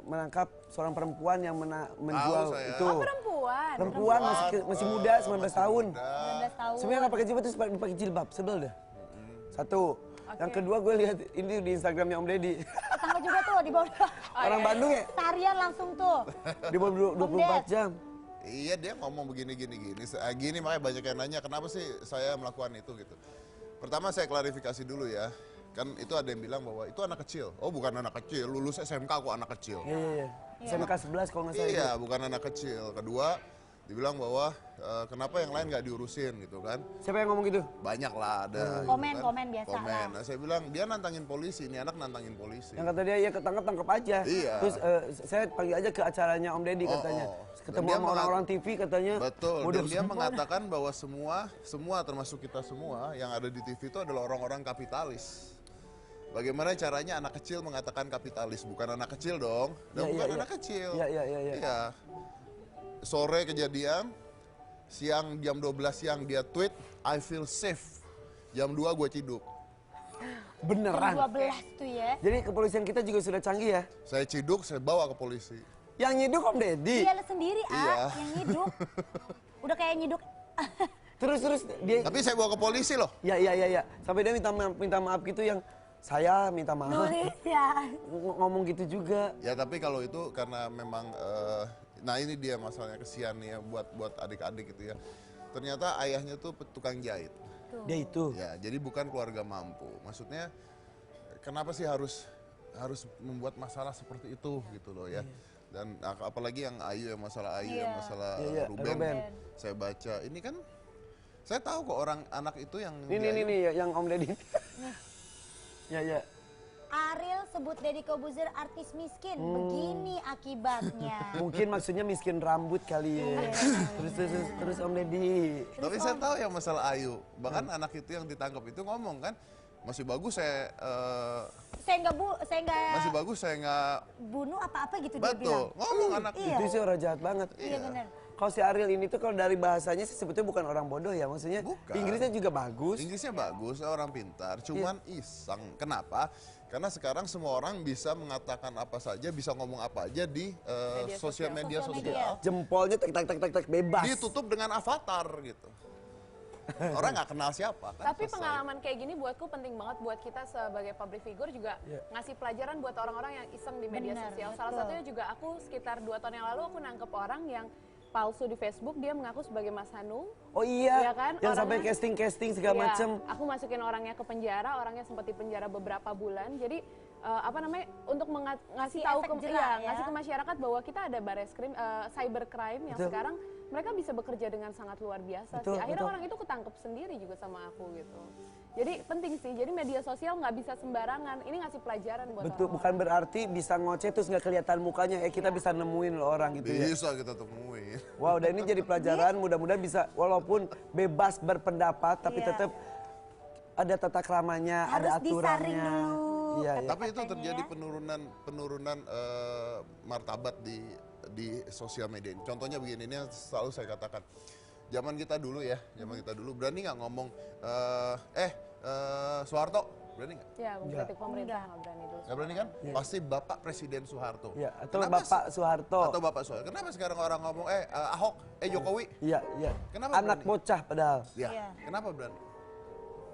menangkap seorang perempuan yang menjual saya. itu. Perempuan. Perempuan masih muda, 19 tahun. 19 tahun. Sebenarnya nggak pakai jilbab itu pakai jilbab, sebel dah. Satu. Yang kedua gue lihat ini di Instagramnya Om Deddy. Tetangga juga tuh di bawah. Orang Bandung ya? Tarian langsung tuh. Di bawah 24 jam. Iya dia ngomong begini. Gini makanya banyak yang nanya kenapa sih saya melakukan itu gitu. Pertama saya klarifikasi dulu ya. Kan itu ada yang bilang bahwa itu anak kecil. Oh bukan anak kecil, lulus SMK kok anak kecil. Iya. SMK 11 kalau nggak salah. Iya, bukan anak kecil. Kedua, dibilang bahwa kenapa yang lain nggak diurusin gitu kan. Siapa yang ngomong gitu? Banyak lah ada. gitu Komen, kan. komen biasa Komen. lah. Nah, saya bilang dia nantangin polisi, ini anak nantangin polisi. Yang kata dia ya ketangkep tangkep aja. Iya. Terus saya panggil aja ke acaranya Om Deddy katanya. Ketemu Dan dia sama orang-orang TV katanya. Betul. "Waduh, Dan dia semua mengatakan bahwa semua termasuk kita semua yang ada di TV itu adalah orang-orang kapitalis. Bagaimana caranya anak kecil mengatakan kapitalis? Bukan anak kecil dong. Dan Iya, bukan iya, anak kecil. Iya. Iya. Sore kejadian, siang jam 12 siang dia tweet, I feel safe. Jam 2 gue ciduk. Beneran. 12 tuh ya. Jadi kepolisian kita juga sudah canggih ya. Saya ciduk, saya bawa ke polisi. Yang nyiduk Om Deddy. Dia sendiri, Iya. yang nyiduk. Udah kayak nyiduk. Terus dia. Tapi saya bawa ke polisi loh. Iya. Sampai dia minta maaf gitu yang saya minta maaf. Nulis ya. Ngomong gitu juga. Ya tapi kalau itu karena memang, nah ini dia masalahnya kesian nih ya buat adik-adik gitu ya. Ternyata ayahnya tuh tukang jahit. Dia itu. Ya, jadi bukan keluarga mampu. Maksudnya kenapa sih harus membuat masalah seperti itu gitu loh ya. Dan apalagi yang Ayu, yang masalah Ayu, yang masalah Iya, Ruben. Saya baca, ini kan saya tahu kok orang anak itu yang Ini yang Om Deddy. Ya. Ariel sebut Deddy Corbuzier artis miskin. Begini akibatnya. Mungkin maksudnya miskin rambut kali ya. Terus Om Deddy. Tapi saya tahu yang masalah Ayu. Bahkan anak itu yang ditangkap itu ngomong kan, masih bagus saya masih bagus saya nggak bunuh apa-apa gitu dia bilang. betul ngomong anak Iya. Itu sih orang jahat banget. Iya benar. Kalau si Ariel ini tuh kalau dari bahasanya sih sebetulnya bukan orang bodoh ya, maksudnya Bukan. Inggrisnya juga bagus. Inggrisnya bagus, orang pintar, cuman iseng. Kenapa? Karena sekarang semua orang bisa mengatakan apa saja, bisa ngomong apa aja di sosial media sosial. Jempolnya tek bebas. Ditutup dengan avatar gitu. Orang nggak kenal siapa kan. Tapi selesai. pengalaman kayak gini buatku penting banget buat kita sebagai public figure juga ngasih pelajaran buat orang-orang yang iseng di media Benar, sosial. Salah betul. satunya juga aku sekitar 2 tahun yang lalu aku nangkep orang yang palsu di Facebook, dia mengaku sebagai Mas Hanung. Oh iya, Iya kan? yang sampai Orangnya- casting segala Iya, macem. aku masukin orangnya ke penjara, orangnya sempat di penjara beberapa bulan. Jadi apa namanya untuk ngasih Si tahu efek ke jerah ya. ngasih ke masyarakat bahwa kita ada bareskrim cybercrime yang Betul. sekarang mereka bisa bekerja dengan sangat luar biasa Betul, sih. Akhirnya betul. orang itu ketangkep sendiri juga sama aku gitu. Jadi penting sih. Jadi media sosial nggak bisa sembarangan. Ini ngasih pelajaran buat Betul, orang-orang. bukan berarti bisa ngoceh terus nggak kelihatan mukanya. Kita bisa nemuin loh orang gitu ya. Bisa kita temuin. Wow, dan ini jadi pelajaran. Mudah-mudahan bisa walaupun bebas berpendapat, tapi Iya. tetap ada tata keramanya, Harus ada aturannya. disaring dulu. Iya, iya. Tapi itu Katanya terjadi ya. penurunan martabat di sosial media ini. Contohnya begini, ini yang selalu saya katakan. Zaman kita dulu ya, berani nggak ngomong, Soeharto, berani nggak? Ya, mengkritik pemerintah nggak berani dulu. Nggak berani kan? Pasti Bapak Presiden Soeharto. Iya, atau Kenapa Bapak Soeharto. Atau Bapak Soeharto. Kenapa sekarang orang ngomong, Ahok, Jokowi? Iya, iya. Kenapa Anak berani? bocah padahal. Ya, Iya. kenapa berani?